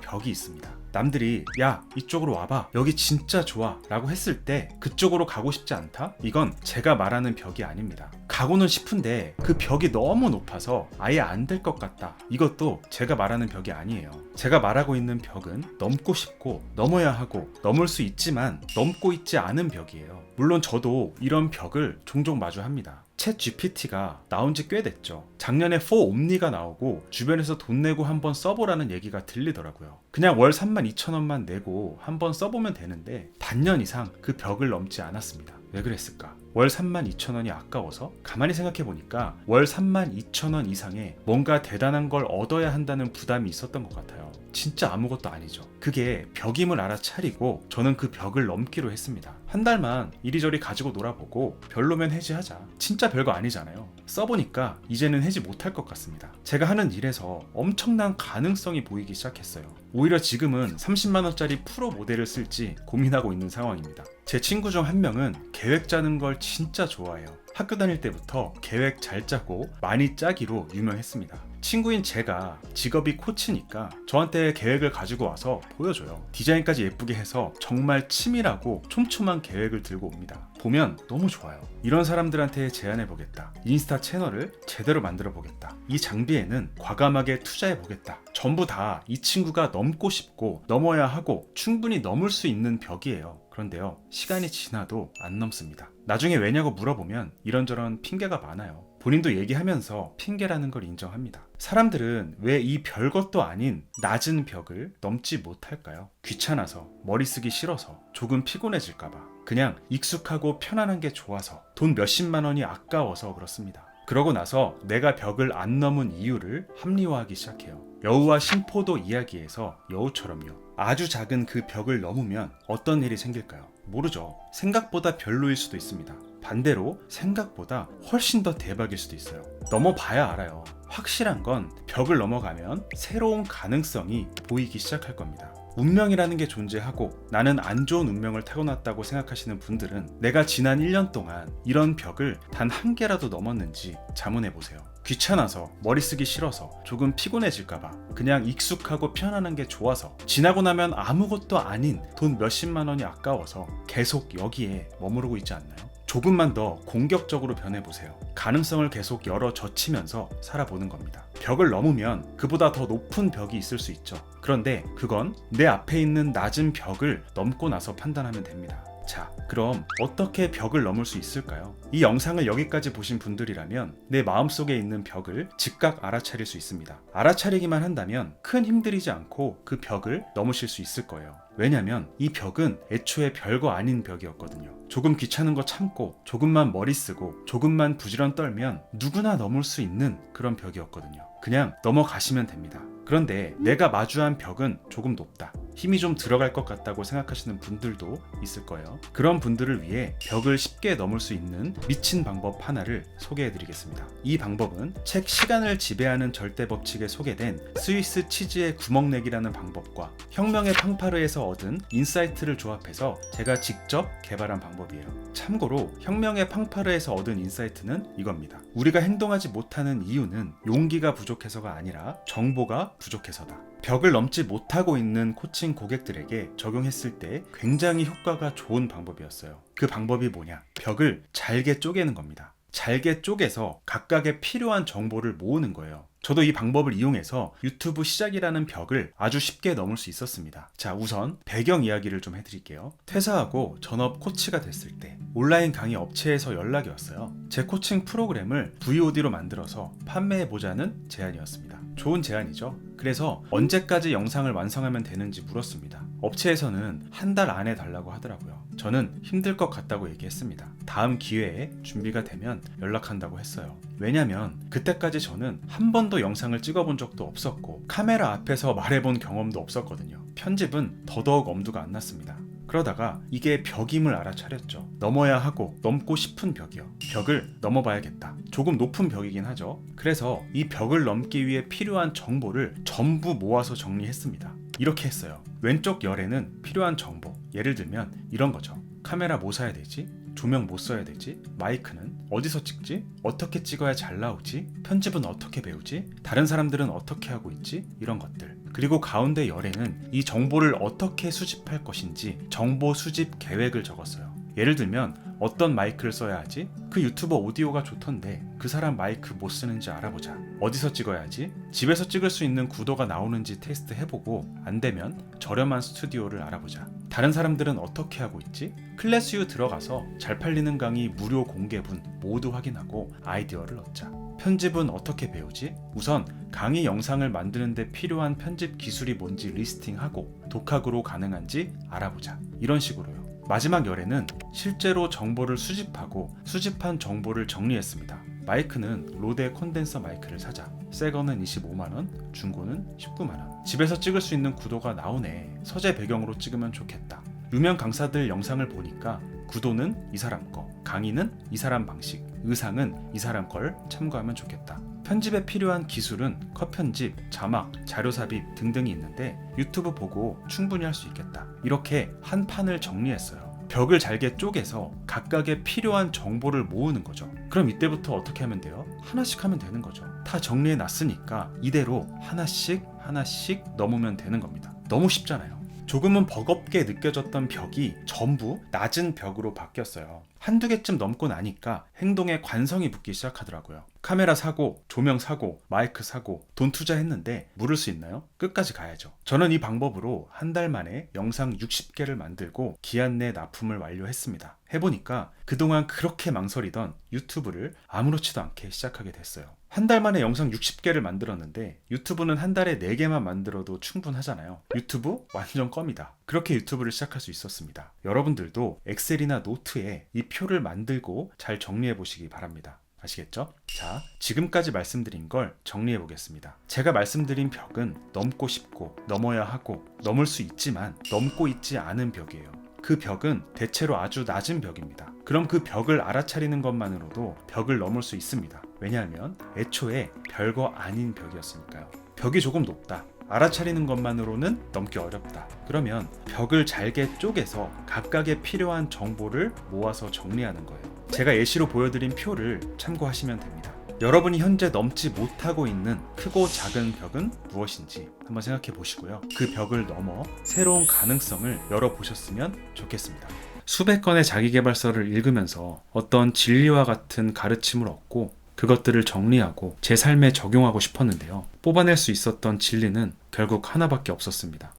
벽이 있습니다. 남들이 야 이쪽으로 와봐, 여기 진짜 좋아 라고 했을 때 그쪽으로 가고 싶지 않다? 이건 제가 말하는 벽이 아닙니다. 가고는 싶은데 그 벽이 너무 높아서 아예 안 될 것 같다, 이것도 제가 말하는 벽이 아니에요. 제가 말하고 있는 벽은 넘고 싶고 넘어야 하고 넘을 수 있지만 넘고 있지 않은 벽이에요. 물론 저도 이런 벽을 종종 마주합니다. 챗 GPT가 나온 지 꽤 됐죠. 작년에 4옴니가 나오고 주변에서 돈 내고 한번 써보라는 얘기가 들리더라고요. 그냥 월 32,000원만 내고 한번 써보면 되는데 반년 이상 그 벽을 넘지 않았습니다. 왜 그랬을까? 월 32,000원이 아까워서? 가만히 생각해보니까 월 32,000원 이상의 뭔가 대단한 걸 얻어야 한다는 부담이 있었던 것 같아요. 진짜 아무것도 아니죠. 그게 벽임을 알아차리고 저는 그 벽을 넘기로 했습니다. 한 달만 이리저리 가지고 놀아보고 별로면 해지하자. 진짜 별거 아니잖아요. 써보니까 이제는 해지 못할 것 같습니다. 제가 하는 일에서 엄청난 가능성이 보이기 시작했어요. 오히려 지금은 30만원짜리 프로 모델을 쓸지 고민하고 있는 상황입니다. 제 친구 중 한 명은 계획 짜는 걸 진짜 좋아해요. 학교 다닐 때부터 계획 잘 짜고 많이 짜기로 유명했습니다. 친구인 제가 직업이 코치니까 저한테 계획을 가지고 와서 보여줘요. 디자인까지 예쁘게 해서 정말 치밀하고 촘촘한 계획을 들고 옵니다. 보면 너무 좋아요. 이런 사람들한테 제안해보겠다. 인스타 채널을 제대로 만들어보겠다. 이 장비에는 과감하게 투자해보겠다. 전부 다 이 친구가 넘고 싶고 넘어야 하고 충분히 넘을 수 있는 벽이에요. 그런데요, 시간이 지나도 안 넘습니다. 나중에 왜냐고 물어보면 이런저런 핑계가 많아요. 본인도 얘기하면서 핑계라는 걸 인정합니다. 사람들은 왜 이 별것도 아닌 낮은 벽을 넘지 못할까요? 귀찮아서, 머리 쓰기 싫어서, 조금 피곤해질까봐, 그냥 익숙하고 편안한 게 좋아서, 돈 몇십만 원이 아까워서 그렇습니다. 그러고 나서 내가 벽을 안 넘은 이유를 합리화하기 시작해요. 여우와 심포도 이야기에서 여우처럼요. 아주 작은 그 벽을 넘으면 어떤 일이 생길까요? 모르죠. 생각보다 별로일 수도 있습니다. 반대로 생각보다 훨씬 더 대박일 수도 있어요. 넘어봐야 알아요. 확실한 건 벽을 넘어가면 새로운 가능성이 보이기 시작할 겁니다. 운명이라는 게 존재하고 나는 안 좋은 운명을 타고났다고 생각하시는 분들은 내가 지난 1년 동안 이런 벽을 단 한 개라도 넘었는지 자문해보세요. 귀찮아서, 머리 쓰기 싫어서, 조금 피곤해질까봐, 그냥 익숙하고 편안한 게 좋아서, 지나고 나면 아무것도 아닌 돈 몇십만 원이 아까워서 계속 여기에 머무르고 있지 않나요? 조금만 더 공격적으로 변해보세요. 가능성을 계속 열어 젖히면서 살아보는 겁니다. 벽을 넘으면 그보다 더 높은 벽이 있을 수 있죠. 그런데 그건 내 앞에 있는 낮은 벽을 넘고 나서 판단하면 됩니다. 자, 그럼 어떻게 벽을 넘을 수 있을까요? 이 영상을 여기까지 보신 분들이라면 내 마음속에 있는 벽을 즉각 알아차릴 수 있습니다. 알아차리기만 한다면 큰 힘 들이지 않고 그 벽을 넘으실 수 있을 거예요. 왜냐면 이 벽은 애초에 별거 아닌 벽이었거든요. 조금 귀찮은 거 참고 조금만 머리 쓰고 조금만 부지런 떨면 누구나 넘을 수 있는 그런 벽이었거든요. 그냥 넘어가시면 됩니다. 그런데 내가 마주한 벽은 조금 높다. 힘이 좀 들어갈 것 같다고 생각하시는 분들도 있을 거예요. 그런 분들을 위해 벽을 쉽게 넘을 수 있는 미친 방법 하나를 소개해 드리겠습니다. 이 방법은 책 시간을 지배하는 절대 법칙에 소개된 스위스 치즈의 구멍내기라는 방법과 혁명의 팡파르에서 얻은 인사이트를 조합해서 제가 직접 개발한 방법이에요. 참고로 혁명의 팡파르에서 얻은 인사이트는 이겁니다. 우리가 행동하지 못하는 이유는 용기가 부족해서가 아니라 정보가 부족해서다. 벽을 넘지 못하고 있는 코칭 고객들에게 적용했을 때 굉장히 효과가 좋은 방법이었어요. 그 방법이 뭐냐? 벽을 잘게 쪼개는 겁니다. 잘게 쪼개서 각각의 필요한 정보를 모으는 거예요. 저도 이 방법을 이용해서 유튜브 시작이라는 벽을 아주 쉽게 넘을 수 있었습니다. 자, 우선 배경 이야기를 좀 해드릴게요. 퇴사하고 전업 코치가 됐을 때 온라인 강의 업체에서 연락이 왔어요. 제 코칭 프로그램을 VOD로 만들어서 판매해보자는 제안이었습니다. 좋은 제안이죠. 그래서 언제까지 영상을 완성하면 되는지 물었습니다. 업체에서는 한 달 안에 달라고 하더라고요. 저는 힘들 것 같다고 얘기했습니다. 다음 기회에 준비가 되면 연락한다고 했어요. 왜냐면 그때까지 저는 한 번도 영상을 찍어본 적도 없었고 카메라 앞에서 말해본 경험도 없었거든요. 편집은 더더욱 엄두가 안 났습니다. 그러다가 이게 벽임을 알아차렸죠. 넘어야 하고 넘고 싶은 벽이요. 벽을 넘어봐야겠다. 조금 높은 벽이긴 하죠. 그래서 이 벽을 넘기 위해 필요한 정보를 전부 모아서 정리했습니다. 이렇게 했어요. 왼쪽 열에는 필요한 정보, 예를 들면 이런 거죠. 카메라 뭐 사야 되지? 조명 뭐 써야 되지? 마이크는 어디서 찍지? 어떻게 찍어야 잘 나오지? 편집은 어떻게 배우지? 다른 사람들은 어떻게 하고 있지? 이런 것들. 그리고 가운데 열에는 이 정보를 어떻게 수집할 것인지 정보 수집 계획을 적었어요. 예를 들면 어떤 마이크를 써야 하지? 그 유튜버 오디오가 좋던데 그 사람 마이크 뭐 쓰는지 알아보자. 어디서 찍어야 하지? 집에서 찍을 수 있는 구도가 나오는지 테스트 해보고 안 되면 저렴한 스튜디오를 알아보자. 다른 사람들은 어떻게 하고 있지? 클래스유 들어가서 잘 팔리는 강의 무료 공개분 모두 확인하고 아이디어를 얻자. 편집은 어떻게 배우지? 우선 강의 영상을 만드는데 필요한 편집 기술이 뭔지 리스팅하고 독학으로 가능한지 알아보자. 이런 식으로요. 마지막 열에는 실제로 정보를 수집하고 수집한 정보를 정리했습니다. 마이크는 로데 콘덴서 마이크를 사자. 새 거는 25만원, 중고는 19만원. 집에서 찍을 수 있는 구도가 나오네. 서재 배경으로 찍으면 좋겠다. 유명 강사들 영상을 보니까 구도는 이 사람 거, 강의는 이 사람 방식, 의상은 이 사람 걸 참고하면 좋겠다. 편집에 필요한 기술은 컷 편집, 자막, 자료 삽입 등등이 있는데 유튜브 보고 충분히 할 수 있겠다. 이렇게 한 판을 정리했어요. 벽을 잘게 쪼개서 각각의 필요한 정보를 모으는 거죠. 그럼 이때부터 어떻게 하면 돼요? 하나씩 하면 되는 거죠. 다 정리해 놨으니까 이대로 하나씩 넘으면 되는 겁니다. 너무 쉽잖아요. 조금은 버겁게 느껴졌던 벽이 전부 낮은 벽으로 바뀌었어요. 한두 개쯤 넘고 나니까 행동에 관성이 붙기 시작하더라고요. 카메라 사고, 조명 사고, 마이크 사고, 돈 투자했는데 물을 수 있나요? 끝까지 가야죠. 저는 이 방법으로 한 달 만에 영상 60개를 만들고 기한 내 납품을 완료했습니다. 해보니까 그동안 그렇게 망설이던 유튜브를 아무렇지도 않게 시작하게 됐어요. 한 달 만에 영상 60개를 만들었는데 유튜브는 한 달에 4개만 만들어도 충분하잖아요. 유튜브 완전 껌이다. 그렇게 유튜브를 시작할 수 있었습니다. 여러분들도 엑셀이나 노트에 이 표를 만들고 잘 정리해 보시기 바랍니다. 아시겠죠? 자, 지금까지 말씀드린 걸 정리해 보겠습니다. 제가 말씀드린 벽은 넘고 싶고 넘어야 하고 넘을 수 있지만 넘고 있지 않은 벽이에요. 그 벽은 대체로 아주 낮은 벽입니다. 그럼 그 벽을 알아차리는 것만으로도 벽을 넘을 수 있습니다. 왜냐하면 애초에 별거 아닌 벽이었으니까요. 벽이 조금 높다. 알아차리는 것만으로는 넘기 어렵다. 그러면 벽을 잘게 쪼개서 각각의 필요한 정보를 모아서 정리하는 거예요. 제가 예시로 보여드린 표를 참고하시면 됩니다. 여러분이 현재 넘지 못하고 있는 크고 작은 벽은 무엇인지 한번 생각해 보시고요. 그 벽을 넘어 새로운 가능성을 열어보셨으면 좋겠습니다. 수백 건의 자기계발서를 읽으면서 어떤 진리와 같은 가르침을 얻고 그것들을 정리하고 제 삶에 적용하고 싶었는데요. 뽑아낼 수 있었던 진리는 결국 하나밖에 없었습니다.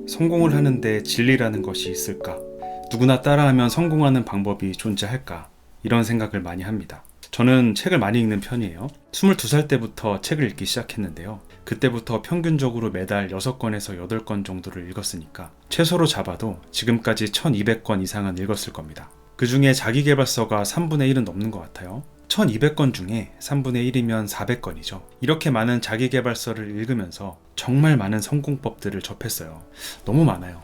성공을 하는데 진리라는 것이 있을까? 누구나 따라하면 성공하는 방법이 존재할까? 이런 생각을 많이 합니다. 저는 책을 많이 읽는 편이에요. 22살 때부터 책을 읽기 시작했는데요. 그때부터 평균적으로 매달 6권에서 8권 정도를 읽었으니까 최소로 잡아도 지금까지 1200권 이상은 읽었을 겁니다. 그 중에 자기계발서가 3분의 1은 넘는 것 같아요. 1200건 중에 3분의 1이면 400건이죠. 이렇게 많은 자기계발서를 읽으면서 정말 많은 성공법들을 접했어요. 너무 많아요.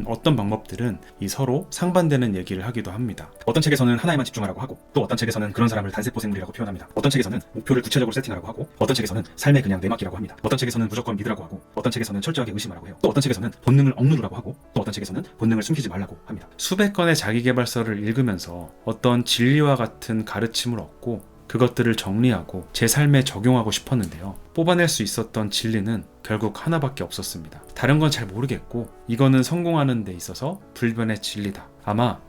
어떤 방법들은 이 서로 상반되는 얘기를 하기도 합니다. 어떤 책에서는 하나에만 집중하라고 하고, 또 어떤 책에서는 그런 사람을 단세포생물이라고 표현합니다. 어떤 책에서는 목표를 구체적으로 세팅하라고 하고, 어떤 책에서는 삶에 그냥 내맡기라고 합니다. 어떤 책에서는 무조건 믿으라고 하고, 어떤 책에서는 철저하게 의심하라고 해요. 또 어떤 책에서는 본능을 억누르라고 하고, 또 어떤 책에서는 본능을 숨기지 말라고 합니다. 수백 건의 자기계발서를 읽으면서 어떤 진리와 같은 가르침을 얻고 그것들을 정리하고 제 삶에 적용하고 싶었는데요. 뽑아낼 수 있었던 진리는 결국 하나밖에 없었습니다. 다른 건 잘 모르겠고, 이거는 성공하는 데 있어서 불변의 진리다. 아마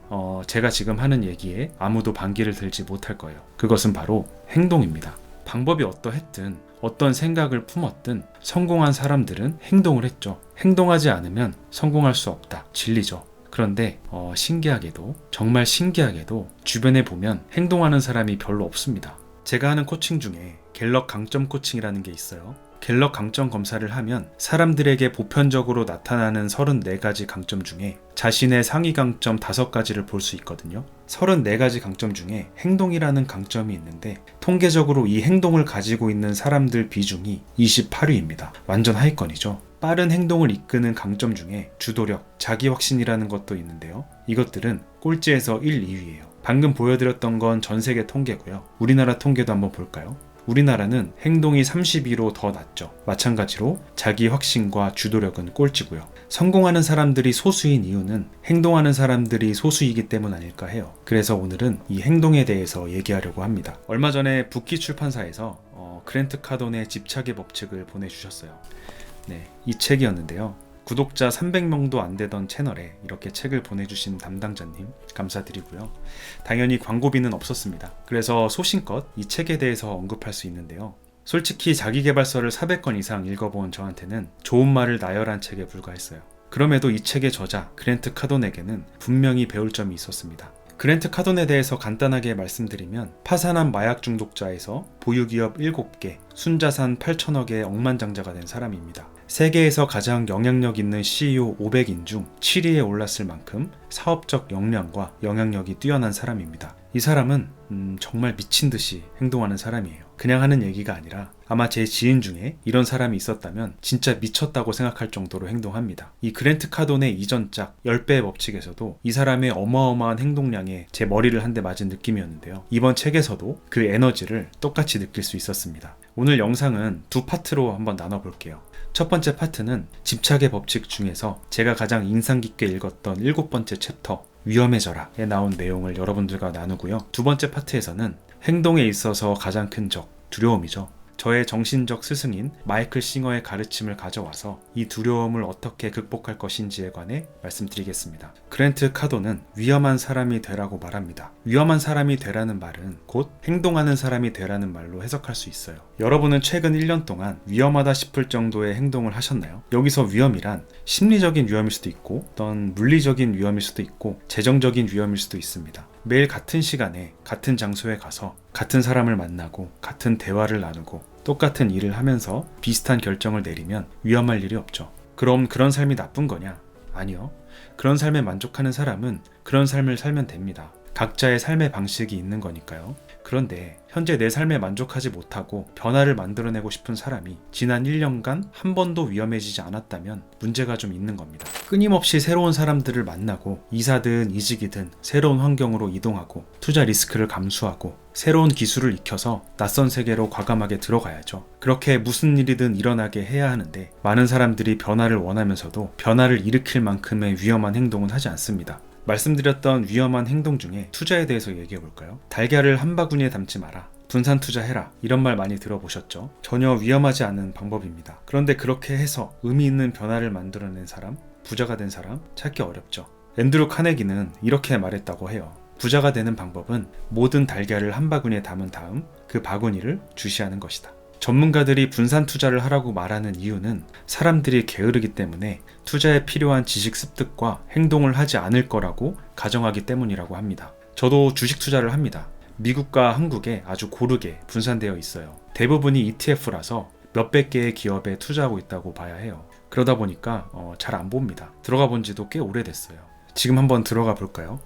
제가 지금 하는 얘기에 아무도 반기를 들지 못할 거예요. 그것은 바로 행동입니다. 방법이 어떠했든 어떤 생각을 품었든 성공한 사람들은 행동을 했죠. 행동하지 않으면 성공할 수 없다. 진리죠. 그런데 신기하게도, 정말 신기하게도 주변에 보면 행동하는 사람이 별로 없습니다. 제가 하는 코칭 중에 갤럽 강점 코칭이라는 게 있어요. 갤럽 강점 검사를 하면 사람들에게 보편적으로 나타나는 34가지 강점 중에 자신의 상위 강점 5가지를 볼 수 있거든요. 34가지 강점 중에 행동이라는 강점이 있는데, 통계적으로 이 행동을 가지고 있는 사람들 비중이 28위입니다. 완전 하위권이죠. 빠른 행동을 이끄는 강점 중에 주도력, 자기확신이라는 것도 있는데요. 이것들은 꼴찌에서 1, 2위예요. 방금 보여드렸던 건 전 세계 통계고요. 우리나라 통계도 한번 볼까요? 우리나라는 행동이 32로 더 낮죠. 마찬가지로 자기 확신과 주도력은 꼴찌고요. 성공하는 사람들이 소수인 이유는 행동하는 사람들이 소수이기 때문 아닐까 해요. 그래서 오늘은 이 행동에 대해서 얘기하려고 합니다. 얼마 전에 북키 출판사에서 그랜트 카돈의 집착의 법칙을 보내주셨어요. 네, 이 책이었는데요. 구독자 300명도 안 되던 채널에 이렇게 책을 보내주신 담당자님 감사드리고요. 당연히 광고비는 없었습니다. 그래서 소신껏 이 책에 대해서 언급할 수 있는데요. 솔직히 자기계발서를 400건 이상 읽어본 저한테는 좋은 말을 나열한 책에 불과했어요. 그럼에도 이 책의 저자 그랜트 카돈에게는 분명히 배울 점이 있었습니다. 그랜트 카돈에 대해서 간단하게 말씀드리면, 파산한 마약 중독자에서 보유기업 7개, 순자산 8천억의 억만장자가 된 사람입니다. 세계에서 가장 영향력 있는 CEO 500인 중 7위에 올랐을 만큼 사업적 역량과 영향력이 뛰어난 사람입니다. 이 사람은 정말 미친 듯이 행동하는 사람이에요. 그냥 하는 얘기가 아니라 아마 제 지인 중에 이런 사람이 있었다면 진짜 미쳤다고 생각할 정도로 행동합니다. 이 그랜트 카돈의 이전작 10배의 법칙에서도 이 사람의 어마어마한 행동량에 제 머리를 한 대 맞은 느낌이었는데요. 이번 책에서도 그 에너지를 똑같이 느낄 수 있었습니다. 오늘 영상은 두 파트로 한번 나눠볼게요. 첫 번째 파트는 집착의 법칙 중에서 제가 가장 인상 깊게 읽었던 7번째 챕터 위험해져라에 나온 내용을 여러분들과 나누고요. 두 번째 파트에서는 행동에 있어서 가장 큰 적, 두려움이죠. 저의 정신적 스승인 마이클 싱어의 가르침을 가져와서 이 두려움을 어떻게 극복할 것인지에 관해 말씀드리겠습니다. 그랜트 카돈은 위험한 사람이 되라고 말합니다. 위험한 사람이 되라는 말은 곧 행동하는 사람이 되라는 말로 해석할 수 있어요. 여러분은 최근 1년 동안 위험하다 싶을 정도의 행동을 하셨나요? 여기서 위험이란 심리적인 위험일 수도 있고, 어떤 물리적인 위험일 수도 있고, 재정적인 위험일 수도 있습니다. 매일 같은 시간에 같은 장소에 가서 같은 사람을 만나고 같은 대화를 나누고 똑같은 일을 하면서 비슷한 결정을 내리면 위험할 일이 없죠. 그럼 그런 삶이 나쁜 거냐? 아니요. 그런 삶에 만족하는 사람은 그런 삶을 살면 됩니다. 각자의 삶의 방식이 있는 거니까요. 그런데 현재 내 삶에 만족하지 못하고 변화를 만들어내고 싶은 사람이 지난 1년간 한 번도 위험해지지 않았다면 문제가 좀 있는 겁니다. 끊임없이 새로운 사람들을 만나고 이사든 이직이든 새로운 환경으로 이동하고 투자 리스크를 감수하고 새로운 기술을 익혀서 낯선 세계로 과감하게 들어가야죠. 그렇게 무슨 일이든 일어나게 해야 하는데, 많은 사람들이 변화를 원하면서도 변화를 일으킬 만큼의 위험한 행동은 하지 않습니다. 말씀드렸던 위험한 행동 중에 투자에 대해서 얘기해 볼까요? 달걀을 한 바구니에 담지 마라. 분산 투자해라. 이런 말 많이 들어보셨죠? 전혀 위험하지 않은 방법입니다. 그런데 그렇게 해서 의미 있는 변화를 만들어낸 사람, 부자가 된 사람 찾기 어렵죠. 앤드류 카네기는 이렇게 말했다고 해요. 부자가 되는 방법은 모든 달걀을 한 바구니에 담은 다음 그 바구니를 주시하는 것이다. 전문가들이 분산 투자를 하라고 말하는 이유는 사람들이 게으르기 때문에 투자에 필요한 지식 습득과 행동을 하지 않을 거라고 가정하기 때문이라고 합니다. 저도 주식 투자를 합니다. 미국과 한국에 아주 고르게 분산되어 있어요. 대부분이 ETF라서 몇백 개의 기업에 투자하고 있다고 봐야 해요. 그러다 보니까 잘 안 봅니다. 들어가 본 지도 꽤 오래됐어요. 지금 한번 들어가 볼까요?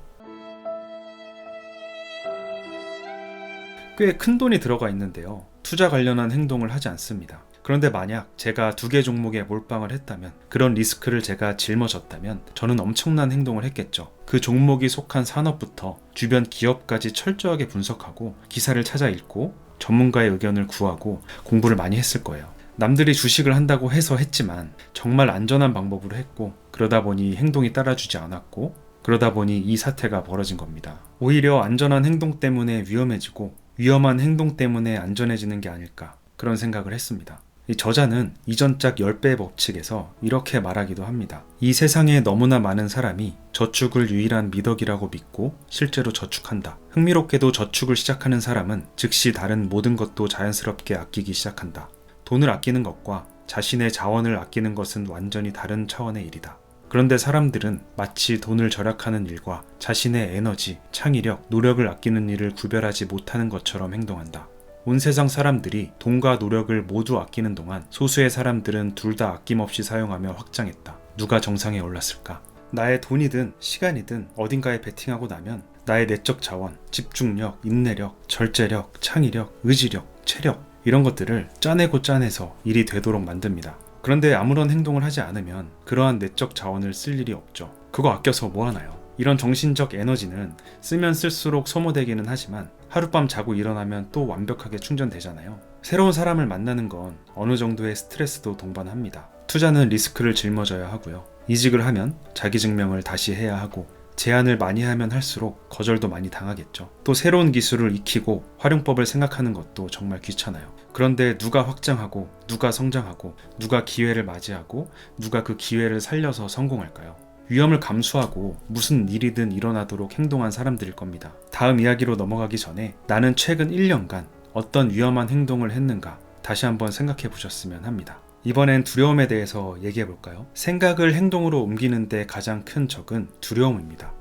꽤 큰 돈이 들어가 있는데요. 투자 관련한 행동을 하지 않습니다. 그런데 만약 제가 2개 종목에 몰빵을 했다면, 그런 리스크를 제가 짊어졌다면 저는 엄청난 행동을 했겠죠. 그 종목이 속한 산업부터 주변 기업까지 철저하게 분석하고 기사를 찾아 읽고 전문가의 의견을 구하고 공부를 많이 했을 거예요. 남들이 주식을 한다고 해서 했지만 정말 안전한 방법으로 했고, 그러다 보니 행동이 따라주지 않았고, 그러다 보니 이 사태가 벌어진 겁니다. 오히려 안전한 행동 때문에 위험해지고 위험한 행동 때문에 안전해지는 게 아닐까, 그런 생각을 했습니다. 이 저자는 이전작 10배 법칙에서 이렇게 말하기도 합니다. 이 세상에 너무나 많은 사람이 저축을 유일한 미덕이라고 믿고 실제로 저축한다. 흥미롭게도 저축을 시작하는 사람은 즉시 다른 모든 것도 자연스럽게 아끼기 시작한다. 돈을 아끼는 것과 자신의 자원을 아끼는 것은 완전히 다른 차원의 일이다. 그런데 사람들은 마치 돈을 절약하는 일과 자신의 에너지, 창의력, 노력을 아끼는 일을 구별하지 못하는 것처럼 행동한다. 온 세상 사람들이 돈과 노력을 모두 아끼는 동안 소수의 사람들은 둘 다 아낌없이 사용하며 확장했다. 누가 정상에 올랐을까? 나의 돈이든 시간이든 어딘가에 베팅하고 나면 나의 내적 자원, 집중력, 인내력, 절제력, 창의력, 의지력, 체력, 이런 것들을 짜내고 짜내서 일이 되도록 만듭니다. 그런데 아무런 행동을 하지 않으면 그러한 내적 자원을 쓸 일이 없죠. 그거 아껴서 뭐 하나요? 이런 정신적 에너지는 쓰면 쓸수록 소모되기는 하지만 하룻밤 자고 일어나면 또 완벽하게 충전되잖아요. 새로운 사람을 만나는 건 어느 정도의 스트레스도 동반합니다. 투자는 리스크를 짊어져야 하고요. 이직을 하면 자기증명을 다시 해야 하고, 제안을 많이 하면 할수록 거절도 많이 당하겠죠. 또 새로운 기술을 익히고 활용법을 생각하는 것도 정말 귀찮아요. 그런데 누가 확장하고, 누가 성장하고, 누가 기회를 맞이하고, 누가 그 기회를 살려서 성공할까요? 위험을 감수하고 무슨 일이든 일어나도록 행동한 사람들일 겁니다. 다음 이야기로 넘어가기 전에 나는 최근 1년간 어떤 위험한 행동을 했는가 다시 한번 생각해 보셨으면 합니다. 이번엔 두려움에 대해서 얘기해 볼까요? 생각을 행동으로 옮기는데 가장 큰 적은 두려움입니다.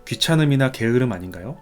귀찮음이나 게으름 아닌가요?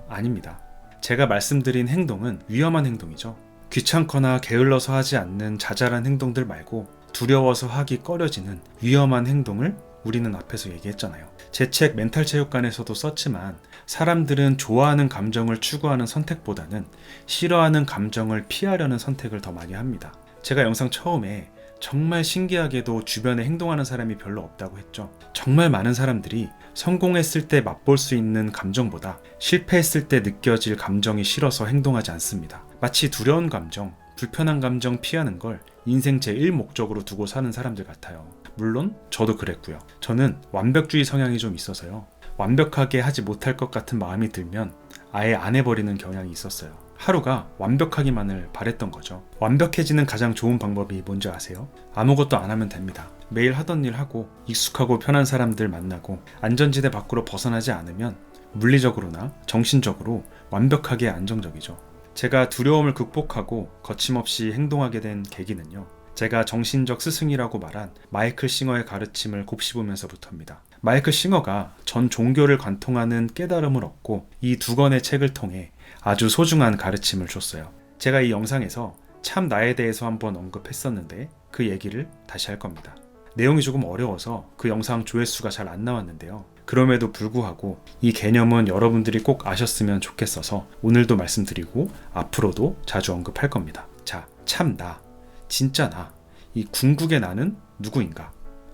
아닙니다. 제가 말씀드린 행동은 위험한 행동이죠. 귀찮거나 게을러서 하지 않는 자잘한 행동들 말고 두려워서 하기 꺼려지는 위험한 행동을 우리는 앞에서 얘기했잖아요. 제 책 멘탈체육관에서도 썼지만 사람들은 좋아하는 감정을 추구하는 선택보다는 싫어하는 감정을 피하려는 선택을 더 많이 합니다. 제가 영상 처음에 정말 신기하게도 주변에 행동하는 사람이 별로 없다고 했죠. 정말 많은 사람들이 성공했을 때 맛볼 수 있는 감정보다 실패했을 때 느껴질 감정이 싫어서 행동하지 않습니다. 마치 두려운 감정, 불편한 감정 피하는 걸 인생 제1목적으로 두고 사는 사람들 같아요. 물론 저도 그랬고요. 저는 완벽주의 성향이 좀 있어서요. 완벽하게 하지 못할 것 같은 마음이 들면 아예 안 해버리는 경향이 있었어요. 하루가 완벽하기만을 바랬던 거죠. 완벽해지는 가장 좋은 방법이 뭔지 아세요? 아무것도 안 하면 됩니다. 매일 하던 일 하고 익숙하고 편한 사람들 만나고 안전지대 밖으로 벗어나지 않으면 물리적으로나 정신적으로 완벽하게 안정적이죠. 제가 두려움을 극복하고 거침없이 행동하게 된 계기는요. 제가 정신적 스승이라고 말한 마이클 싱어의 가르침을 곱씹으면서부터입니다. 마이클 싱어가 전 종교를 관통하는 깨달음을 얻고 이 2권의 책을 통해 아주 소중한 가르침을 줬어요. 제가 이 영상에서 참 나에 대해서 한번 언급했었는데 그 얘기를 다시 할 겁니다. 내용이 조금 어려워서 그 영상 조회수가 잘 안 나왔는데요. 그럼에도 불구하고 이 개념은 여러분들이 꼭 아셨으면 좋겠어서 오늘도 말씀드리고 앞으로도 자주 언급할 겁니다. 자, 참 나, 진짜 나, 이 궁극의 나는 누구인가?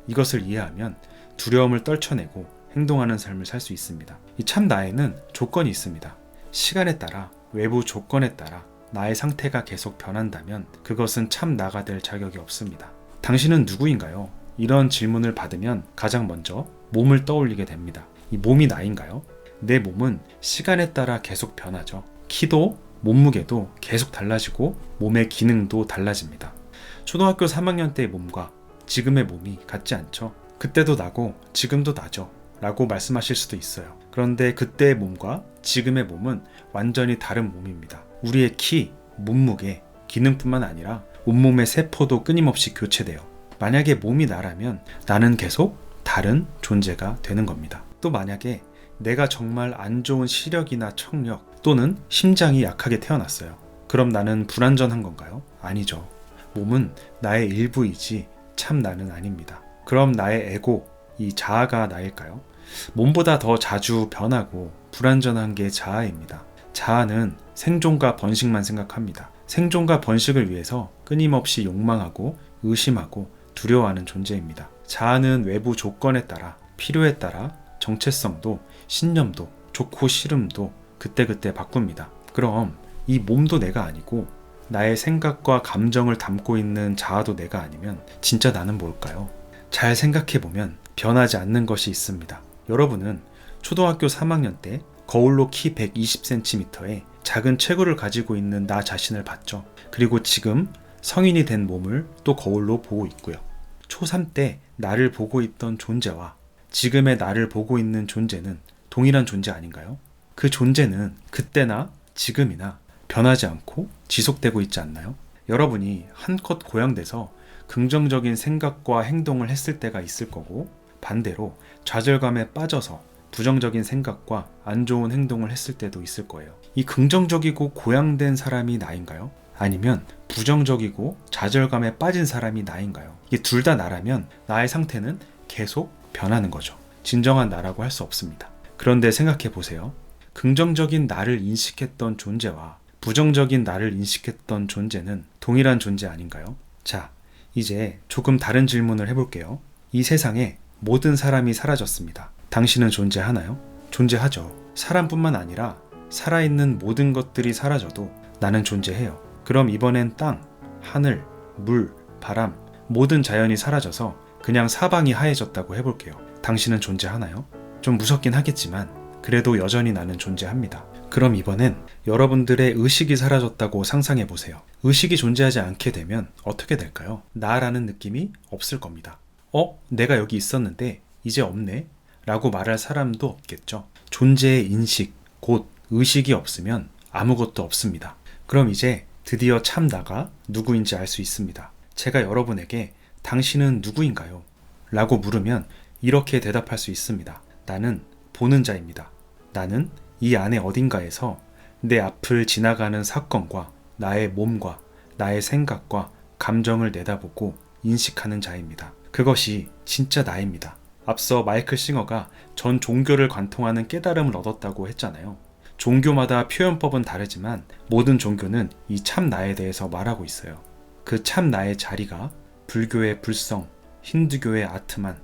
이것을 이해하면 두려움을 떨쳐내고 행동하는 삶을 살 수 있습니다. 이 참 나에는 조건이 있습니다. 시간에 따라, 외부 조건에 따라 나의 상태가 계속 변한다면 그것은 참 나가 될 자격이 없습니다. 당신은 누구인가요? 이런 질문을 받으면 가장 먼저 몸을 떠올리게 됩니다. 이 몸이 나인가요? 내 몸은 시간에 따라 계속 변하죠. 키도 몸무게도 계속 달라지고 몸의 기능도 달라집니다. 초등학교 3학년 때의 몸과 지금의 몸이 같지 않죠. 그때도 나고 지금도 나죠 라고 말씀하실 수도 있어요. 그런데 그때의 몸과 지금의 몸은 완전히 다른 몸입니다. 우리의 키, 몸무게, 기능뿐만 아니라 온몸의 세포도 끊임없이 교체돼요. 만약에 몸이 나라면 나는 계속 다른 존재가 되는 겁니다. 또 만약에 내가 정말 안 좋은 시력이나 청력 또는 심장이 약하게 태어났어요. 그럼 나는 불완전한 건가요? 아니죠. 몸은 나의 일부이지 참 나는 아닙니다. 그럼 나의 에고, 이 자아가 나일까요? 몸보다 더 자주 변하고 불완전한 게 자아입니다. 자아는 생존과 번식만 생각합니다. 생존과 번식을 위해서 끊임없이 욕망하고 의심하고 두려워하는 존재입니다. 자아는 외부 조건에 따라, 필요에 따라 정체성도 신념도 좋고 싫음도 그때그때 바꿉니다. 그럼 이 몸도 내가 아니고 나의 생각과 감정을 담고 있는 자아도 내가 아니면 진짜 나는 뭘까요? 잘 생각해보면 변하지 않는 것이 있습니다. 여러분은 초등학교 3학년 때 거울로 키 120cm의 작은 체구를 가지고 있는 나 자신을 봤죠. 그리고 지금 성인이 된 몸을 또 거울로 보고 있고요. 초3 때 나를 보고 있던 존재와 지금의 나를 보고 있는 존재는 동일한 존재 아닌가요? 그 존재는 그때나 지금이나 변하지 않고 지속되고 있지 않나요? 여러분이 한껏 고양돼서 긍정적인 생각과 행동을 했을 때가 있을 거고, 반대로 좌절감에 빠져서 부정적인 생각과 안 좋은 행동을 했을 때도 있을 거예요. 이 긍정적이고 고양된 사람이 나인가요? 아니면 부정적이고 좌절감에 빠진 사람이 나인가요? 이게 둘 다 나라면 나의 상태는 계속 변하는 거죠. 진정한 나라고 할 수 없습니다. 그런데 생각해 보세요. 긍정적인 나를 인식했던 존재와 부정적인 나를 인식했던 존재는 동일한 존재 아닌가요? 자, 이제 조금 다른 질문을 해볼게요. 이 세상에 모든 사람이 사라졌습니다. 당신은 존재하나요? 존재하죠. 사람뿐만 아니라 살아있는 모든 것들이 사라져도 나는 존재해요. 그럼 이번엔 땅, 하늘, 물, 바람, 모든 자연이 사라져서 그냥 사방이 하얘졌다고 해볼게요. 당신은 존재하나요? 좀 무섭긴 하겠지만 그래도 여전히 나는 존재합니다. 그럼 이번엔 여러분들의 의식이 사라졌다고 상상해보세요. 의식이 존재하지 않게 되면 어떻게 될까요? 나라는 느낌이 없을 겁니다. 내가 여기 있었는데 이제 없네? 라고 말할 사람도 없겠죠. 존재의 인식, 곧 의식이 없으면 아무것도 없습니다. 그럼 이제 드디어 참 나가 누구인지 알 수 있습니다. 제가 여러분에게 당신은 누구인가요? 라고 물으면 이렇게 대답할 수 있습니다. 나는 보는 자입니다. 나는 이 안에 어딘가에서 내 앞을 지나가는 사건과 나의 몸과 나의 생각과 감정을 내다보고 인식하는 자입니다. 그것이 진짜 나입니다. 앞서 마이클 싱어가 전 종교를 관통하는 깨달음을 얻었다고 했잖아요. 종교마다 표현법은 다르지만 모든 종교는 이 참 나에 대해서 말하고 있어요. 그 참 나의 자리가 불교의 불성, 힌두교의 아트만,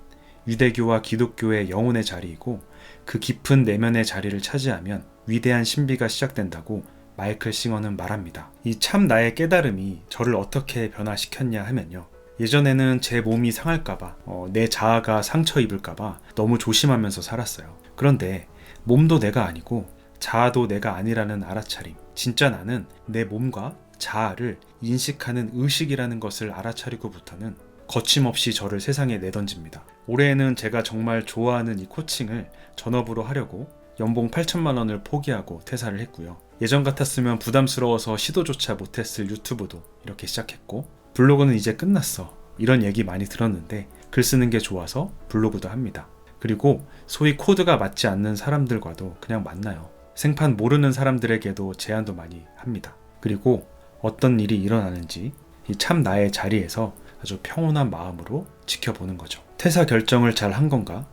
유대교와 기독교의 영혼의 자리이고 그 깊은 내면의 자리를 차지하면 위대한 신비가 시작된다고 마이클 싱어는 말합니다. 이 참 나의 깨달음이 저를 어떻게 변화시켰냐 하면요. 예전에는 제 몸이 상할까봐, 내 자아가 상처 입을까봐 너무 조심하면서 살았어요. 그런데 몸도 내가 아니고 자아도 내가 아니라는 알아차림, 진짜 나는 내 몸과 자아를 인식하는 의식이라는 것을 알아차리고부터는 거침없이 저를 세상에 내던집니다. 올해에는 제가 정말 좋아하는 이 코칭을 전업으로 하려고 연봉 8천만 원을 포기하고 퇴사를 했고요. 예전 같았으면 부담스러워서 시도조차 못했을 유튜브도 이렇게 시작했고, 블로그는 이제 끝났어, 이런 얘기 많이 들었는데 글 쓰는 게 좋아서 블로그도 합니다. 그리고 소위 코드가 맞지 않는 사람들과도 그냥 만나요. 생판 모르는 사람들에게도 제안도 많이 합니다. 그리고 어떤 일이 일어나는지 이 참 나의 자리에서 아주 평온한 마음으로 지켜보는 거죠. 퇴사 결정을 잘 한 건가?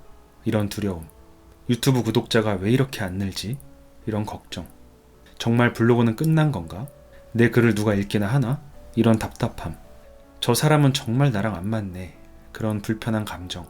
이런 두려움. 유튜브 구독자가 왜 이렇게 안 늘지? 이런 걱정. 정말 블로그는 끝난 건가? 내 글을 누가 읽기나 하나? 이런 답답함. 저 사람은 정말 나랑 안 맞네. 그런 불편한 감정.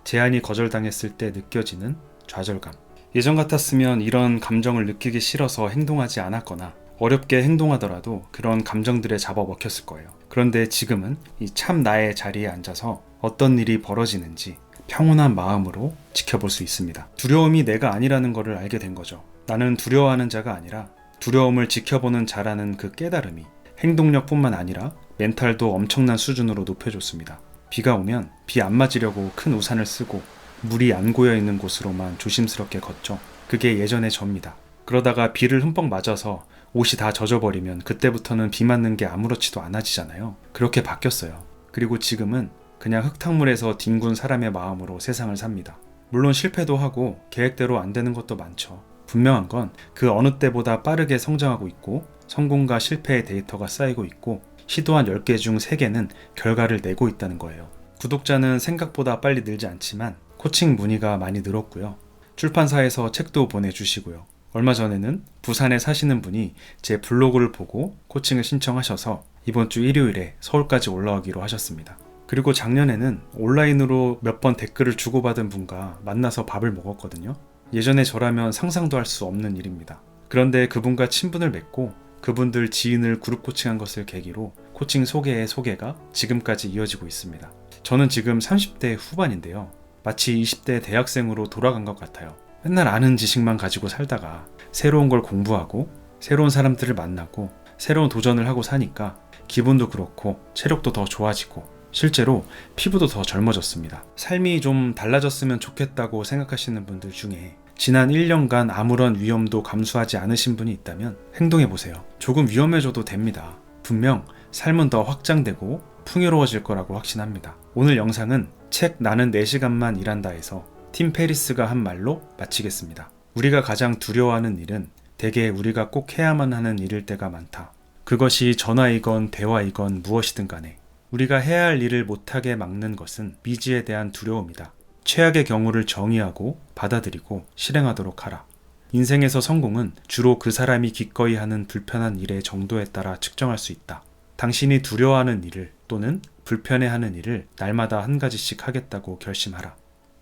제안이 거절당했을 때 느껴지는 좌절감. 예전 같았으면 이런 감정을 느끼기 싫어서 행동하지 않았거나 어렵게 행동하더라도 그런 감정들에 잡아먹혔을 거예요. 그런데 지금은 이 참 나의 자리에 앉아서 어떤 일이 벌어지는지 평온한 마음으로 지켜볼 수 있습니다. 두려움이 내가 아니라는 것을 알게 된 거죠. 나는 두려워하는 자가 아니라 두려움을 지켜보는 자라는 그 깨달음이 행동력뿐만 아니라 멘탈도 엄청난 수준으로 높여줬습니다. 비가 오면 비 안 맞으려고 큰 우산을 쓰고 물이 안 고여 있는 곳으로만 조심스럽게 걷죠. 그게 예전의 저입니다. 그러다가 비를 흠뻑 맞아서 옷이 다 젖어버리면 그때부터는 비 맞는 게 아무렇지도 않아지잖아요. 그렇게 바뀌었어요. 그리고 지금은 그냥 흙탕물에서 뒹군 사람의 마음으로 세상을 삽니다. 물론 실패도 하고 계획대로 안 되는 것도 많죠. 분명한 건 그 어느 때보다 빠르게 성장하고 있고 성공과 실패의 데이터가 쌓이고 있고 시도한 10개 중 3개는 결과를 내고 있다는 거예요. 구독자는 생각보다 빨리 늘지 않지만 코칭 문의가 많이 늘었고요. 출판사에서 책도 보내주시고요. 얼마 전에는 부산에 사시는 분이 제 블로그를 보고 코칭을 신청하셔서 이번 주 일요일에 서울까지 올라오기로 하셨습니다. 그리고 작년에는 온라인으로 몇 번 댓글을 주고받은 분과 만나서 밥을 먹었거든요. 예전에 저라면 상상도 할 수 없는 일입니다. 그런데 그분과 친분을 맺고 그분들 지인을 그룹 코칭한 것을 계기로 코칭 소개의 소개가 지금까지 이어지고 있습니다. 저는 지금 30대 후반인데요. 마치 20대 대학생으로 돌아간 것 같아요. 맨날 아는 지식만 가지고 살다가 새로운 걸 공부하고 새로운 사람들을 만나고 새로운 도전을 하고 사니까 기분도 그렇고 체력도 더 좋아지고 실제로 피부도 더 젊어졌습니다. 삶이 좀 달라졌으면 좋겠다고 생각하시는 분들 중에 지난 1년간 아무런 위험도 감수하지 않으신 분이 있다면 행동해보세요. 조금 위험해져도 됩니다. 분명 삶은 더 확장되고 풍요로워질 거라고 확신합니다. 오늘 영상은 책 나는 4시간만 일한다에서 팀 페리스가 한 말로 마치겠습니다. 우리가 가장 두려워하는 일은 대개 우리가 꼭 해야만 하는 일일 때가 많다. 그것이 전화이건 대화이건 무엇이든 간에 우리가 해야 할 일을 못하게 막는 것은 미지에 대한 두려움이다. 최악의 경우를 정의하고 받아들이고 실행하도록 하라. 인생에서 성공은 주로 그 사람이 기꺼이 하는 불편한 일의 정도에 따라 측정할 수 있다. 당신이 두려워하는 일을 또는 불편해하는 일을 날마다 한 가지씩 하겠다고 결심하라.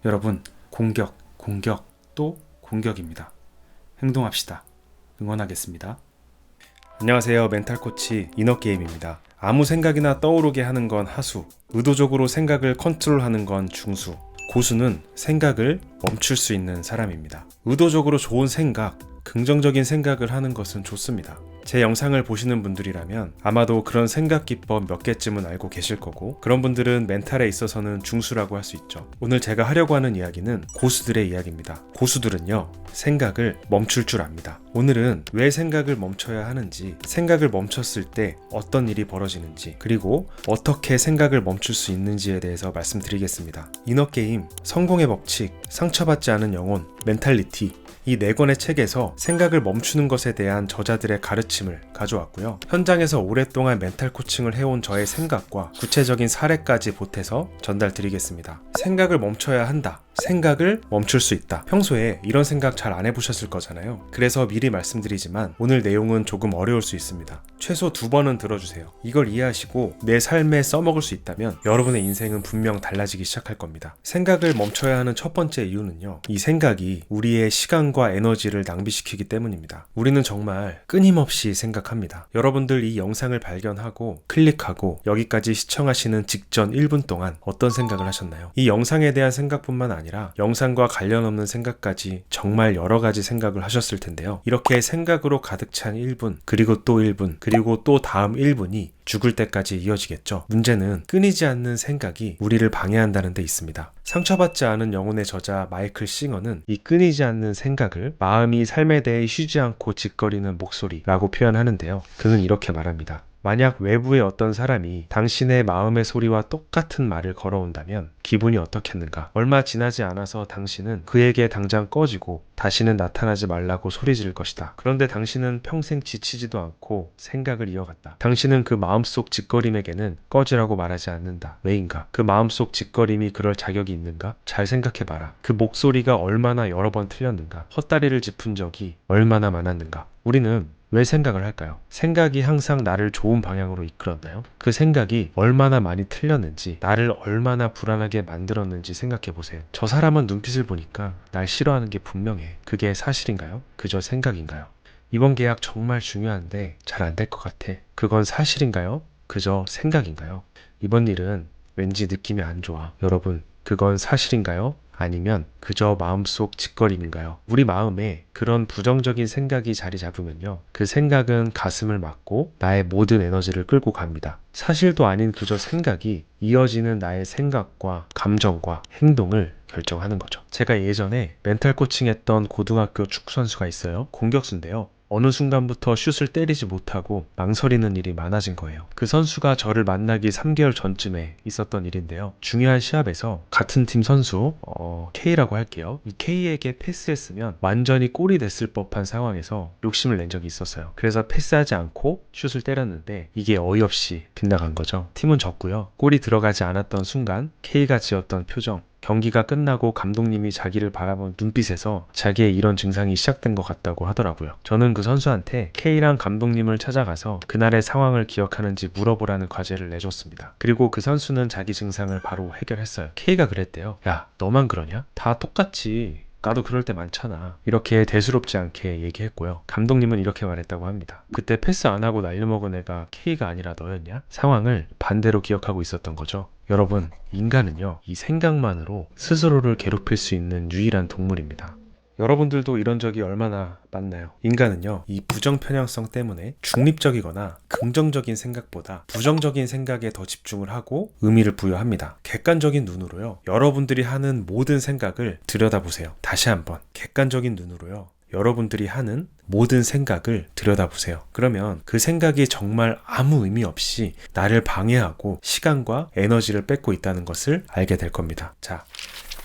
여러분, 공격, 또 공격입니다. 행동합시다. 응원하겠습니다. 안녕하세요. 멘탈 코치 이너게임입니다. 아무 생각이나 떠오르게 하는 건 하수, 의도적으로 생각을 컨트롤하는 건 중수, 고수는 생각을 멈출 수 있는 사람입니다. 의도적으로 좋은 생각, 긍정적인 생각을 하는 것은 좋습니다. 제 영상을 보시는 분들이라면 아마도 그런 생각 기법 몇 개쯤은 알고 계실 거고, 그런 분들은 멘탈에 있어서는 중수라고 할 수 있죠. 오늘 제가 하려고 하는 이야기는 고수들의 이야기입니다. 고수들은요, 생각을 멈출 줄 압니다. 오늘은 왜 생각을 멈춰야 하는지, 생각을 멈췄을 때 어떤 일이 벌어지는지, 그리고 어떻게 생각을 멈출 수 있는지에 대해서 말씀드리겠습니다. 이너게임, 성공의 법칙, 상처받지 않은 영혼, 멘탈리티, 이 4권의 책에서 생각을 멈추는 것에 대한 저자들의 가르침을 가져왔고요. 현장에서 오랫동안 멘탈 코칭을 해온 저의 생각과 구체적인 사례까지 보태서 전달드리겠습니다. 생각을 멈춰야 한다. 생각을 멈출 수 있다. 평소에 이런 생각 잘 안 해보셨을 거잖아요. 그래서 미리 말씀드리지만 오늘 내용은 조금 어려울 수 있습니다. 최소 2번은 들어주세요. 이걸 이해하시고 내 삶에 써먹을 수 있다면 여러분의 인생은 분명 달라지기 시작할 겁니다. 생각을 멈춰야 하는 첫 번째 이유는요, 이 생각이 우리의 시간과 에너지를 낭비시키기 때문입니다. 우리는 정말 끊임없이 생각합니다. 여러분들 이 영상을 발견하고 클릭하고 여기까지 시청하시는 직전 1분 동안 어떤 생각을 하셨나요? 이 영상에 대한 생각뿐만 아니라 영상과 관련 없는 생각까지 정말 여러 가지 생각을 하셨을 텐데요. 이렇게 생각으로 가득 찬 1분, 그리고 또 1분, 그리고 또 다음 1분이 죽을 때까지 이어지겠죠. 문제는 끊이지 않는 생각이 우리를 방해한다는 데 있습니다. 상처받지 않은 영혼의 저자 마이클 싱어는 이 끊이지 않는 생각을 마음이 삶에 대해 쉬지 않고 짓거리는 목소리라고 표현하는데요. 그는 이렇게 말합니다. 만약 외부의 어떤 사람이 당신의 마음의 소리와 똑같은 말을 걸어온다면 기분이 어떻겠는가? 얼마 지나지 않아서 당신은 그에게 당장 꺼지고 다시는 나타나지 말라고 소리 지를 것이다. 그런데 당신은 평생 지치지도 않고 생각을 이어갔다. 당신은 그 마음속 짓거림에게는 꺼지라고 말하지 않는다. 왜인가? 그 마음속 짓거림이 그럴 자격이 있는가? 잘 생각해봐라. 그 목소리가 얼마나 여러 번 틀렸는가? 헛다리를 짚은 적이 얼마나 많았는가? 우리는 왜 생각을 할까요? 생각이 항상 나를 좋은 방향으로 이끌었나요? 그 생각이 얼마나 많이 틀렸는지, 나를 얼마나 불안하게 만들었는지 생각해보세요. 저 사람은 눈빛을 보니까 날 싫어하는 게 분명해. 그게 사실인가요? 그저 생각인가요? 이번 계약 정말 중요한데 잘 안 될 것 같아. 그건 사실인가요? 그저 생각인가요? 이번 일은 왠지 느낌이 안 좋아. 여러분, 그건 사실인가요? 아니면 그저 마음속 짓거림인가요? 우리 마음에 그런 부정적인 생각이 자리 잡으면요, 그 생각은 가슴을 막고 나의 모든 에너지를 끌고 갑니다. 사실도 아닌 그저 생각이 이어지는 나의 생각과 감정과 행동을 결정하는 거죠. 제가 예전에 멘탈 코칭했던 고등학교 축구 선수가 있어요. 공격수인데요. 어느 순간부터 슛을 때리지 못하고 망설이는 일이 많아진 거예요. 그 선수가 저를 만나기 3개월 전쯤에 있었던 일인데요. 중요한 시합에서 같은 팀 선수, K라고 할게요. 이 K에게 패스했으면 완전히 골이 됐을 법한 상황에서 욕심을 낸 적이 있었어요. 그래서 패스하지 않고 슛을 때렸는데 이게 어이없이 빗나간 거죠. 팀은 졌고요. 골이 들어가지 않았던 순간 K가 지었던 표정, 경기가 끝나고 감독님이 자기를 바라본 눈빛에서 자기의 이런 증상이 시작된 것 같다고 하더라고요. 저는 그 선수한테 K랑 감독님을 찾아가서 그날의 상황을 기억하는지 물어보라는 과제를 내줬습니다. 그리고 그 선수는 자기 증상을 바로 해결했어요. K가 그랬대요. 야, 너만 그러냐? 다 똑같지. 나도 그럴 때 많잖아. 이렇게 대수롭지 않게 얘기했고요. 감독님은 이렇게 말했다고 합니다. 그때 패스 안 하고 날려먹은 애가 K가 아니라 너였냐? 상황을 반대로 기억하고 있었던 거죠. 여러분, 인간은요, 이 생각만으로 스스로를 괴롭힐 수 있는 유일한 동물입니다. 여러분들도 이런 적이 얼마나 많나요? 인간은요, 이 부정편향성 때문에 중립적이거나 긍정적인 생각보다 부정적인 생각에 더 집중을 하고 의미를 부여합니다. 객관적인 눈으로요, 여러분들이 하는 모든 생각을 들여다보세요. 다시 한번, 객관적인 눈으로요, 여러분들이 하는 모든 생각을 들여다보세요. 그러면 그 생각이 정말 아무 의미 없이 나를 방해하고 시간과 에너지를 뺏고 있다는 것을 알게 될 겁니다. 자,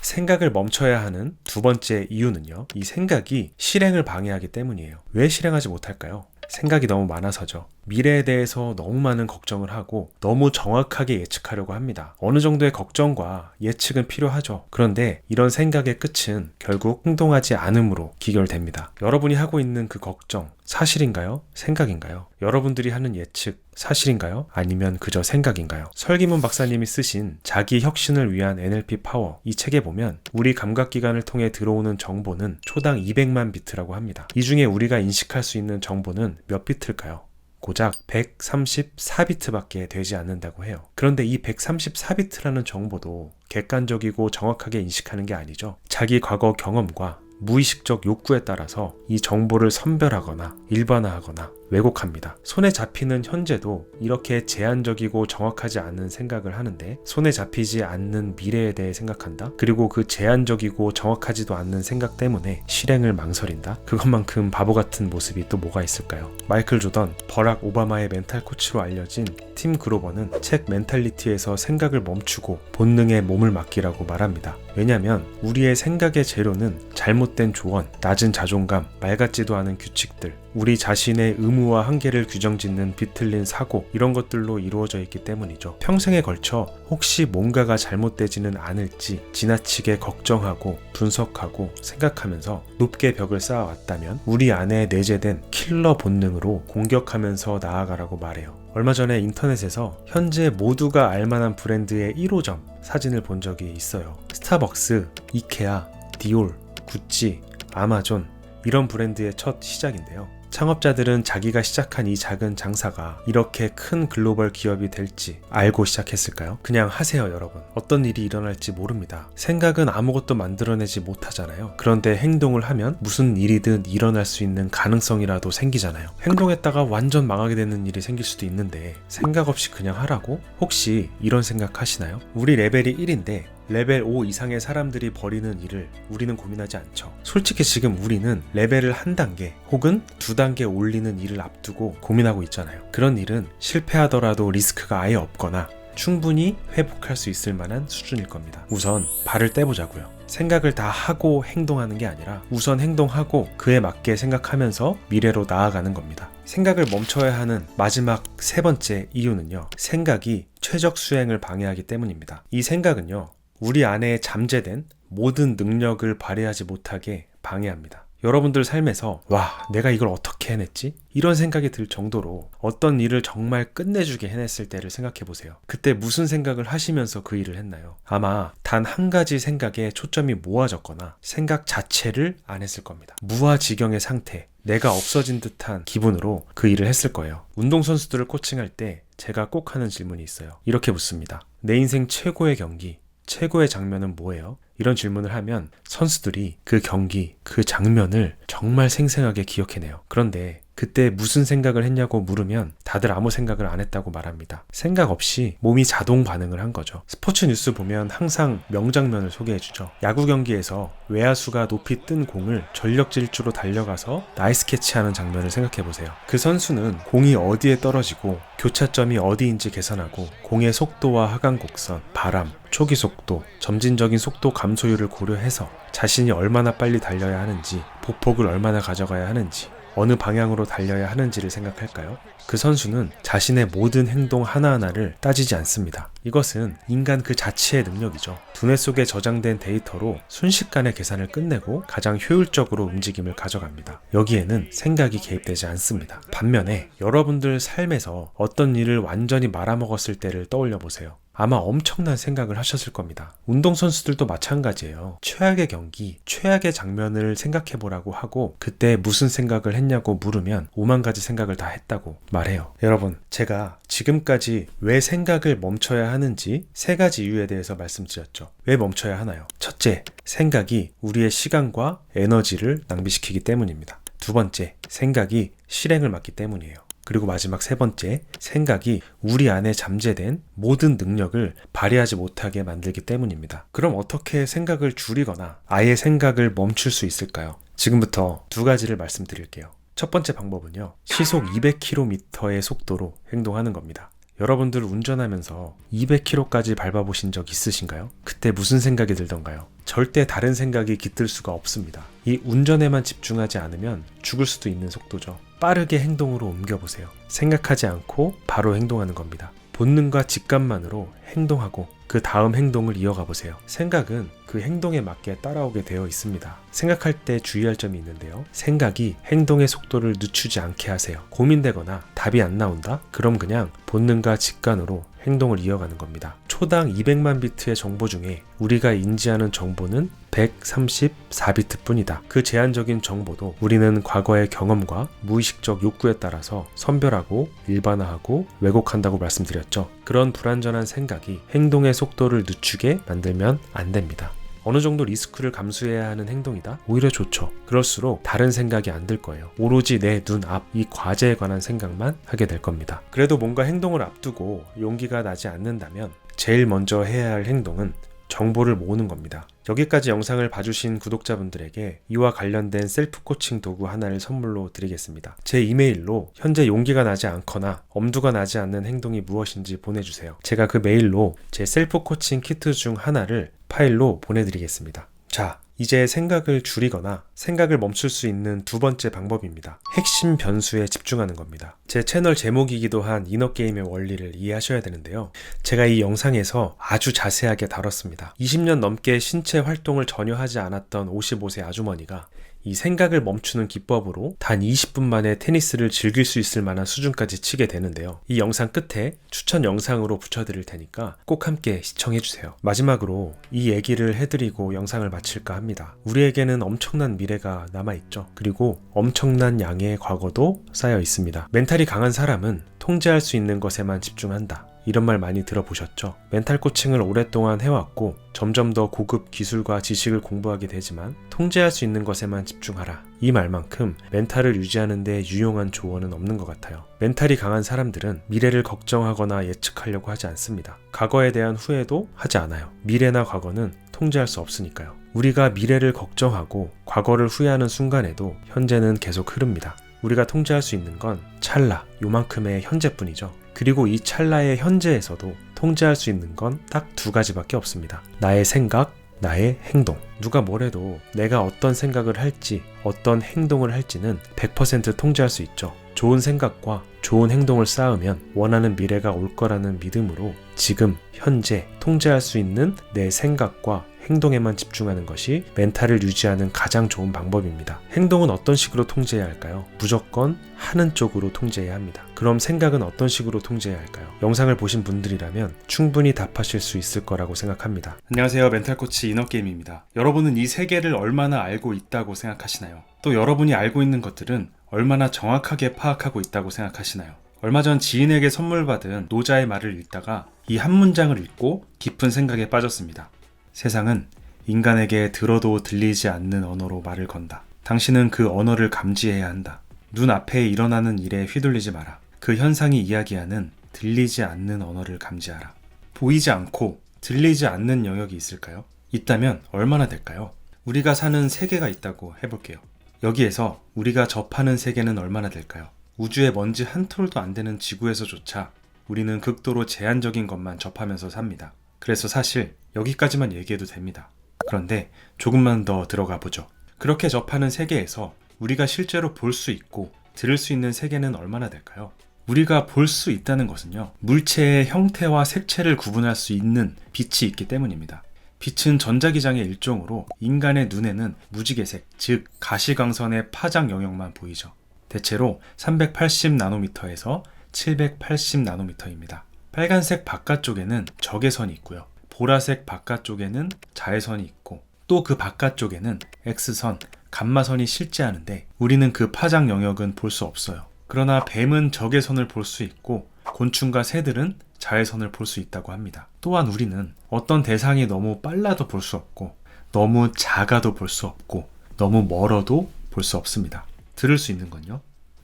생각을 멈춰야 하는 두 번째 이유는요, 이 생각이 실행을 방해하기 때문이에요. 왜 실행하지 못할까요? 생각이 너무 많아서죠. 미래에 대해서 너무 많은 걱정을 하고 너무 정확하게 예측하려고 합니다. 어느 정도의 걱정과 예측은 필요하죠. 그런데 이런 생각의 끝은 결국 행동하지 않음으로 기결됩니다. 여러분이 하고 있는 그 걱정, 사실인가요? 생각인가요? 여러분들이 하는 예측, 사실인가요? 아니면 그저 생각인가요? 설기문 박사님이 쓰신 자기 혁신을 위한 NLP 파워, 이 책에 보면 우리 감각기관을 통해 들어오는 정보는 초당 200만 비트라고 합니다. 이 중에 우리가 인식할 수 있는 정보는 몇 비트일까요? 고작 134비트밖에 되지 않는다고 해요. 그런데 이 134비트라는 정보도 객관적이고 정확하게 인식하는 게 아니죠. 자기 과거 경험과 무의식적 욕구에 따라서 이 정보를 선별하거나 일반화하거나 왜곡합니다. 손에 잡히는 현재도 이렇게 제한적이고 정확하지 않은 생각을 하는데, 손에 잡히지 않는 미래에 대해 생각한다? 그리고 그 제한적이고 정확하지도 않는 생각 때문에 실행을 망설인다? 그것만큼 바보 같은 모습이 또 뭐가 있을까요? 마이클 조던, 버락 오바마의 멘탈 코치로 알려진 팀 그로버는 책 멘탈리티에서 생각을 멈추고 본능에 몸을 맡기라고 말합니다. 왜냐하면 우리의 생각의 재료는 잘못된 조언, 낮은 자존감, 말 같지도 않은 규칙들, 우리 자신의 의무와 한계를 규정짓는 비틀린 사고, 이런 것들로 이루어져 있기 때문이죠. 평생에 걸쳐 혹시 뭔가가 잘못되지는 않을지 지나치게 걱정하고 분석하고 생각하면서 높게 벽을 쌓아왔다면 우리 안에 내재된 킬러 본능으로 공격하면서 나아가라고 말해요. 얼마 전에 인터넷에서 현재 모두가 알만한 브랜드의 1호점 사진을 본 적이 있어요. 스타벅스, 이케아, 디올, 구찌, 아마존, 이런 브랜드의 첫 시작인데요. 창업자들은 자기가 시작한 이 작은 장사가 이렇게 큰 글로벌 기업이 될지 알고 시작했을까요? 그냥 하세요, 여러분. 어떤 일이 일어날지 모릅니다. 생각은 아무것도 만들어내지 못하잖아요. 그런데 행동을 하면 무슨 일이든 일어날 수 있는 가능성이라도 생기잖아요. 행동했다가 완전 망하게 되는 일이 생길 수도 있는데 생각 없이 그냥 하라고? 혹시 이런 생각 하시나요? 우리 레벨이 1인데 레벨 5 이상의 사람들이 벌이는 일을 우리는 고민하지 않죠. 솔직히 지금 우리는 레벨을 한 단계 혹은 두 단계 올리는 일을 앞두고 고민하고 있잖아요. 그런 일은 실패하더라도 리스크가 아예 없거나 충분히 회복할 수 있을 만한 수준일 겁니다. 우선 발을 떼보자고요. 생각을 다 하고 행동하는 게 아니라 우선 행동하고 그에 맞게 생각하면서 미래로 나아가는 겁니다. 생각을 멈춰야 하는 마지막 세 번째 이유는요, 생각이 최적 수행을 방해하기 때문입니다. 이 생각은요, 우리 안에 잠재된 모든 능력을 발휘하지 못하게 방해합니다. 여러분들 삶에서 와, 내가 이걸 어떻게 해냈지? 이런 생각이 들 정도로 어떤 일을 정말 끝내주게 해냈을 때를 생각해 보세요. 그때 무슨 생각을 하시면서 그 일을 했나요? 아마 단 한 가지 생각에 초점이 모아졌거나 생각 자체를 안 했을 겁니다. 무아지경의 상태, 내가 없어진 듯한 기분으로 그 일을 했을 거예요. 운동선수들을 코칭할 때 제가 꼭 하는 질문이 있어요. 이렇게 묻습니다. 내 인생 최고의 경기, 최고의 장면은 뭐예요? 이런 질문을 하면 선수들이 그 경기, 그 장면을 정말 생생하게 기억해내요. 그런데 그때 무슨 생각을 했냐고 물으면 다들 아무 생각을 안 했다고 말합니다. 생각 없이 몸이 자동 반응을 한 거죠. 스포츠 뉴스 보면 항상 명장면을 소개해주죠. 야구 경기에서 외야수가 높이 뜬 공을 전력 질주로 달려가서 나이스 캐치하는 장면을 생각해보세요. 그 선수는 공이 어디에 떨어지고 교차점이 어디인지 계산하고 공의 속도와 하강 곡선, 바람, 초기 속도, 점진적인 속도 감소율을 고려해서 자신이 얼마나 빨리 달려야 하는지, 보폭을 얼마나 가져가야 하는지, 어느 방향으로 달려야 하는지를 생각할까요? 그 선수는 자신의 모든 행동 하나하나를 따지지 않습니다. 이것은 인간 그 자체의 능력이죠. 두뇌 속에 저장된 데이터로 순식간에 계산을 끝내고 가장 효율적으로 움직임을 가져갑니다. 여기에는 생각이 개입되지 않습니다. 반면에 여러분들 삶에서 어떤 일을 완전히 말아먹었을 때를 떠올려 보세요. 아마 엄청난 생각을 하셨을 겁니다. 운동선수들도 마찬가지예요. 최악의 경기, 최악의 장면을 생각해보라고 하고 그때 무슨 생각을 했냐고 물으면 5만 가지 생각을 다 했다고 말해요. 여러분, 제가 지금까지 왜 생각을 멈춰야 하는지 3가지 이유에 대해서 말씀드렸죠. 왜 멈춰야 하나요? 첫째, 생각이 우리의 시간과 에너지를 낭비시키기 때문입니다. 두 번째, 생각이 실행을 막기 때문이에요. 그리고 마지막 3번째, 생각이 우리 안에 잠재된 모든 능력을 발휘하지 못하게 만들기 때문입니다. 그럼 어떻게 생각을 줄이거나 아예 생각을 멈출 수 있을까요? 지금부터 2가지를 말씀드릴게요. 첫 번째 방법은요, 시속 200km의 속도로 행동하는 겁니다. 여러분들 운전하면서 200km까지 밟아보신 적 있으신가요? 그때 무슨 생각이 들던가요? 절대 다른 생각이 깃들 수가 없습니다. 이 운전에만 집중하지 않으면 죽을 수도 있는 속도죠. 빠르게 행동으로 옮겨보세요. 생각하지 않고 바로 행동하는 겁니다. 본능과 직감만으로 행동하고 그 다음 행동을 이어가 보세요. 생각은 그 행동에 맞게 따라오게 되어 있습니다. 생각할 때 주의할 점이 있는데요. 생각이 행동의 속도를 늦추지 않게 하세요. 고민되거나 답이 안 나온다? 그럼 그냥 본능과 직관으로 행동을 이어가는 겁니다. 초당 200만 비트의 정보 중에 우리가 인지하는 정보는 134비트 뿐이다. 그 제한적인 정보도 우리는 과거의 경험과 무의식적 욕구에 따라서 선별하고 일반화하고 왜곡한다고 말씀드렸죠. 그런 불완전한 생각이 행동의 속도를 늦추게 만들면 안 됩니다. 어느 정도 리스크를 감수해야 하는 행동이다? 오히려 좋죠. 그럴수록 다른 생각이 안 들 거예요. 오로지 내 눈앞 이 과제에 관한 생각만 하게 될 겁니다. 그래도 뭔가 행동을 앞두고 용기가 나지 않는다면 제일 먼저 해야 할 행동은 정보를 모으는 겁니다. 여기까지 영상을 봐주신 구독자분들에게 이와 관련된 셀프 코칭 도구 하나를 선물로 드리겠습니다. 제 이메일로 현재 용기가 나지 않거나 엄두가 나지 않는 행동이 무엇인지 보내주세요. 제가 그 메일로 제 셀프 코칭 키트 중 하나를 파일로 보내드리겠습니다. 자, 이제 생각을 줄이거나 생각을 멈출 수 있는 2번째 방법입니다. 핵심 변수에 집중하는 겁니다. 제 채널 제목이기도 한 이너게임의 원리를 이해하셔야 되는데요. 제가 이 영상에서 아주 자세하게 다뤘습니다. 20년 넘게 신체 활동을 전혀 하지 않았던 55세 아주머니가 이 생각을 멈추는 기법으로 단 20분 만에 테니스를 즐길 수 있을 만한 수준까지 치게 되는데요. 이 영상 끝에 추천 영상으로 붙여드릴 테니까 꼭 함께 시청해주세요. 마지막으로 이 얘기를 해드리고 영상을 마칠까 합니다. 우리에게는 엄청난 미래가 남아있죠. 그리고 엄청난 양의 과거도 쌓여 있습니다. 멘탈이 강한 사람은 통제할 수 있는 것에만 집중한다. 이런 말 많이 들어보셨죠? 멘탈 코칭을 오랫동안 해왔고 점점 더 고급 기술과 지식을 공부하게 되지만 통제할 수 있는 것에만 집중하라. 이 말만큼 멘탈을 유지하는 데 유용한 조언은 없는 것 같아요. 멘탈이 강한 사람들은 미래를 걱정하거나 예측하려고 하지 않습니다. 과거에 대한 후회도 하지 않아요. 미래나 과거는 통제할 수 없으니까요. 우리가 미래를 걱정하고 과거를 후회하는 순간에도 현재는 계속 흐릅니다. 우리가 통제할 수 있는 건 찰나, 요만큼의 현재뿐이죠. 그리고 이 찰나의 현재에서도 통제할 수 있는 건 딱 2가지밖에 없습니다. 나의 생각, 나의 행동. 누가 뭐래도 내가 어떤 생각을 할지, 어떤 행동을 할지는 100% 통제할 수 있죠. 좋은 생각과 좋은 행동을 쌓으면 원하는 미래가 올 거라는 믿음으로 지금, 현재 통제할 수 있는 내 생각과 행동에만 집중하는 것이 멘탈을 유지하는 가장 좋은 방법입니다. 행동은 어떤 식으로 통제해야 할까요? 무조건 하는 쪽으로 통제해야 합니다. 그럼 생각은 어떤 식으로 통제해야 할까요? 영상을 보신 분들이라면 충분히 답하실 수 있을 거라고 생각합니다. 안녕하세요. 멘탈 코치 이너게임입니다. 여러분은 이 세계를 얼마나 알고 있다고 생각하시나요? 또 여러분이 알고 있는 것들은 얼마나 정확하게 파악하고 있다고 생각하시나요? 얼마 전 지인에게 선물 받은 노자의 말을 읽다가 이 한 문장을 읽고 깊은 생각에 빠졌습니다. 세상은 인간에게 들어도 들리지 않는 언어로 말을 건다. 당신은 그 언어를 감지해야 한다. 눈앞에 일어나는 일에 휘둘리지 마라. 그 현상이 이야기하는 들리지 않는 언어를 감지하라. 보이지 않고 들리지 않는 영역이 있을까요? 있다면 얼마나 될까요? 우리가 사는 세계가 있다고 해볼게요. 여기에서 우리가 접하는 세계는 얼마나 될까요? 우주의 먼지 한 톨도 안 되는 지구에서조차 우리는 극도로 제한적인 것만 접하면서 삽니다. 그래서 사실 여기까지만 얘기해도 됩니다. 그런데 조금만 더 들어가 보죠. 그렇게 접하는 세계에서 우리가 실제로 볼 수 있고 들을 수 있는 세계는 얼마나 될까요? 우리가 볼 수 있다는 것은요, 물체의 형태와 색채를 구분할 수 있는 빛이 있기 때문입니다. 빛은 전자기장의 일종으로 인간의 눈에는 무지개색, 즉 가시광선의 파장 영역만 보이죠. 대체로 380나노미터에서 780나노미터입니다. 빨간색 바깥쪽에는 적외선이 있고요. 보라색 바깥쪽에는 자외선이 있고, 또 그 바깥쪽에는 X선, 감마선이 실제하는데 우리는 그 파장 영역은 볼 수 없어요. 그러나 뱀은 적외선을 볼 수 있고 곤충과 새들은 자외선을 볼 수 있다고 합니다. 또한 우리는 어떤 대상이 너무 빨라도 볼 수 없고, 너무 작아도 볼 수 없고, 너무 멀어도 볼 수 없습니다. 들을 수 있는 건요,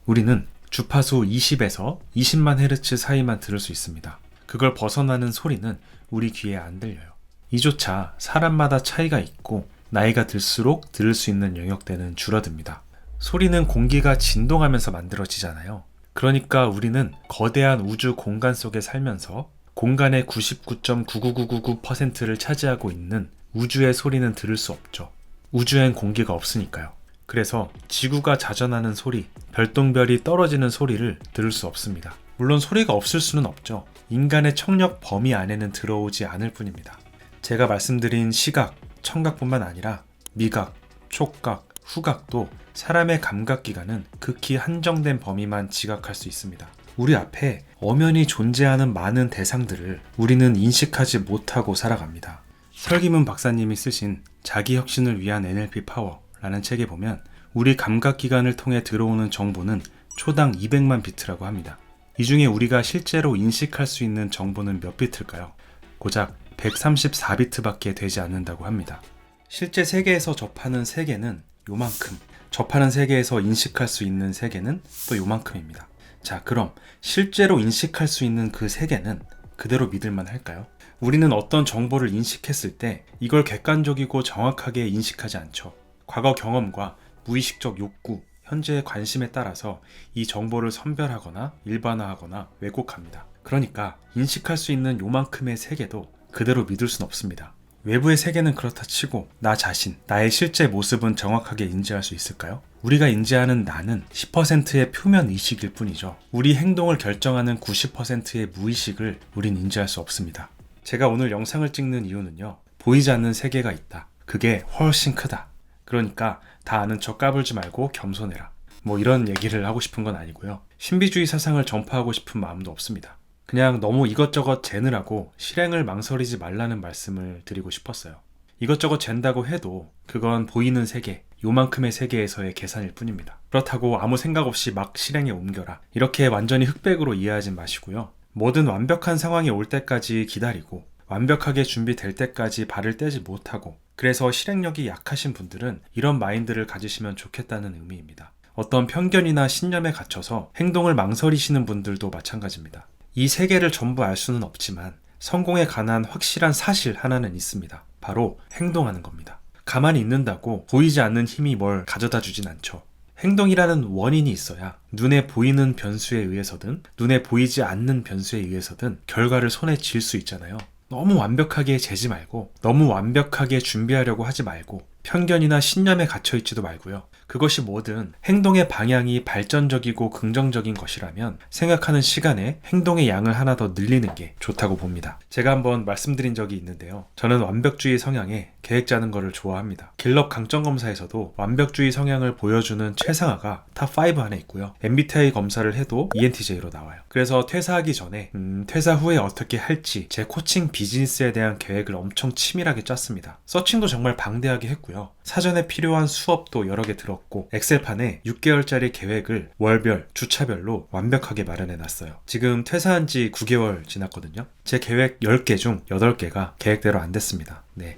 우리는 주파수 20에서 20만 헤르츠 사이만 들을 수 있습니다. 그걸 벗어나는 소리는 우리 귀에 안 들려요. 이조차 사람마다 차이가 있고 나이가 들수록 들을 수 있는 영역대는 줄어듭니다. 소리는 공기가 진동하면서 만들어지잖아요. 그러니까 우리는 거대한 우주 공간 속에 살면서 공간의 99.99999%를 차지하고 있는 우주의 소리는 들을 수 없죠. 우주엔 공기가 없으니까요. 그래서 지구가 자전하는 소리, 별똥별이 떨어지는 소리를 들을 수 없습니다. 물론 소리가 없을 수는 없죠. 인간의 청력 범위 안에는 들어오지 않을 뿐입니다. 제가 말씀드린 시각, 청각뿐만 아니라 미각, 촉각, 후각도 사람의 감각기관은 극히 한정된 범위만 지각할 수 있습니다. 우리 앞에 엄연히 존재하는 많은 대상들을 우리는 인식하지 못하고 살아갑니다. 설기문 박사님이 쓰신 자기 혁신을 위한 NLP 파워라는 책에 보면 우리 감각기관을 통해 들어오는 정보는 초당 200만 비트라고 합니다. 이 중에 우리가 실제로 인식할 수 있는 정보는 몇 비트일까요? 고작 134비트밖에 되지 않는다고 합니다. 실제 세계에서 접하는 세계는 요만큼, 접하는 세계에서 인식할 수 있는 세계는 또 요만큼입니다. 자, 그럼 실제로 인식할 수 있는 그 세계는 그대로 믿을만 할까요? 우리는 어떤 정보를 인식했을 때 이걸 객관적이고 정확하게 인식하지 않죠. 과거 경험과 무의식적 욕구, 현재의 관심에 따라서 이 정보를 선별하거나 일반화하거나 왜곡합니다. 그러니까 인식할 수 있는 요만큼의 세계도 그대로 믿을 순 없습니다. 외부의 세계는 그렇다 치고 나 자신, 나의 실제 모습은 정확하게 인지할 수 있을까요? 우리가 인지하는 나는 10%의 표면 의식일 뿐이죠. 우리 행동을 결정하는 90%의 무의식을 우린 인지할 수 없습니다. 제가 오늘 영상을 찍는 이유는요, 보이지 않는 세계가 있다. 그게 훨씬 크다. 그러니까 다 아는 척 까불지 말고 겸손해라. 뭐 이런 얘기를 하고 싶은 건 아니고요. 신비주의 사상을 전파하고 싶은 마음도 없습니다. 그냥 너무 이것저것 재느라고 실행을 망설이지 말라는 말씀을 드리고 싶었어요. 이것저것 잰다고 해도 그건 보이는 세계, 요만큼의 세계에서의 계산일 뿐입니다. 그렇다고 아무 생각 없이 막 실행에 옮겨라. 이렇게 완전히 흑백으로 이해하지 마시고요. 뭐든 완벽한 상황이 올 때까지 기다리고 완벽하게 준비될 때까지 발을 떼지 못하고, 그래서 실행력이 약하신 분들은 이런 마인드를 가지시면 좋겠다는 의미입니다. 어떤 편견이나 신념에 갇혀서 행동을 망설이시는 분들도 마찬가지입니다. 이 세계를 전부 알 수는 없지만 성공에 관한 확실한 사실 하나는 있습니다. 바로 행동하는 겁니다. 가만히 있는다고 보이지 않는 힘이 뭘 가져다 주진 않죠. 행동이라는 원인이 있어야 눈에 보이는 변수에 의해서든 눈에 보이지 않는 변수에 의해서든 결과를 손에 쥘 수 있잖아요. 너무 완벽하게 재지 말고, 너무 완벽하게 준비하려고 하지 말고, 편견이나 신념에 갇혀있지도 말고요. 그것이 뭐든 행동의 방향이 발전적이고 긍정적인 것이라면 생각하는 시간에 행동의 양을 하나 더 늘리는 게 좋다고 봅니다. 제가 한번 말씀드린 적이 있는데요. 저는 완벽주의 성향에 계획 짜는 거를 좋아합니다. 갤럽 강점 검사에서도 완벽주의 성향을 보여주는 최상화가 탑5 안에 있고요. MBTI 검사를 해도 ENTJ로 나와요. 그래서 퇴사하기 전에 퇴사 후에 어떻게 할지 제 코칭 비즈니스에 대한 계획을 엄청 치밀하게 짰습니다. 서칭도 정말 방대하게 했고요. 사전에 필요한 수업도 여러 개 들었고, 엑셀판에 6개월짜리 계획을 월별, 주차별로 완벽하게 마련해 놨어요. 지금 퇴사한 지 9개월 지났거든요. 제 계획 10개 중 8개가 계획대로 안 됐습니다. 네,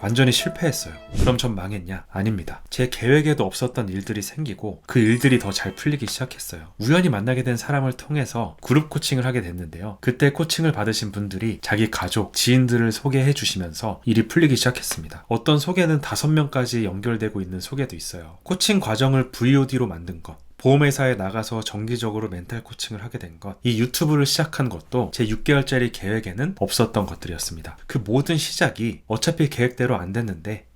완전히 실패했어요. 그럼 전 망했냐? 아닙니다. 제 계획에도 없었던 일들이 생기고 그 일들이 더 잘 풀리기 시작했어요. 우연히 만나게 된 사람을 통해서 그룹 코칭을 하게 됐는데요. 그때 코칭을 받으신 분들이 자기 가족, 지인들을 소개해 주시면서 일이 풀리기 시작했습니다. 어떤 소개는 5명까지 연결되고 있는 소개도 있어요. 코칭 과정을 VOD로 만든 것, 보험회사에 나가서 정기적으로 멘탈 코칭을 하게 된 것, 이 유튜브를 시작한 것도 제 6개월짜리 계획에는 없었던 것들이었습니다. 그 모든 시작이 어차피 계획대로 안 됐는데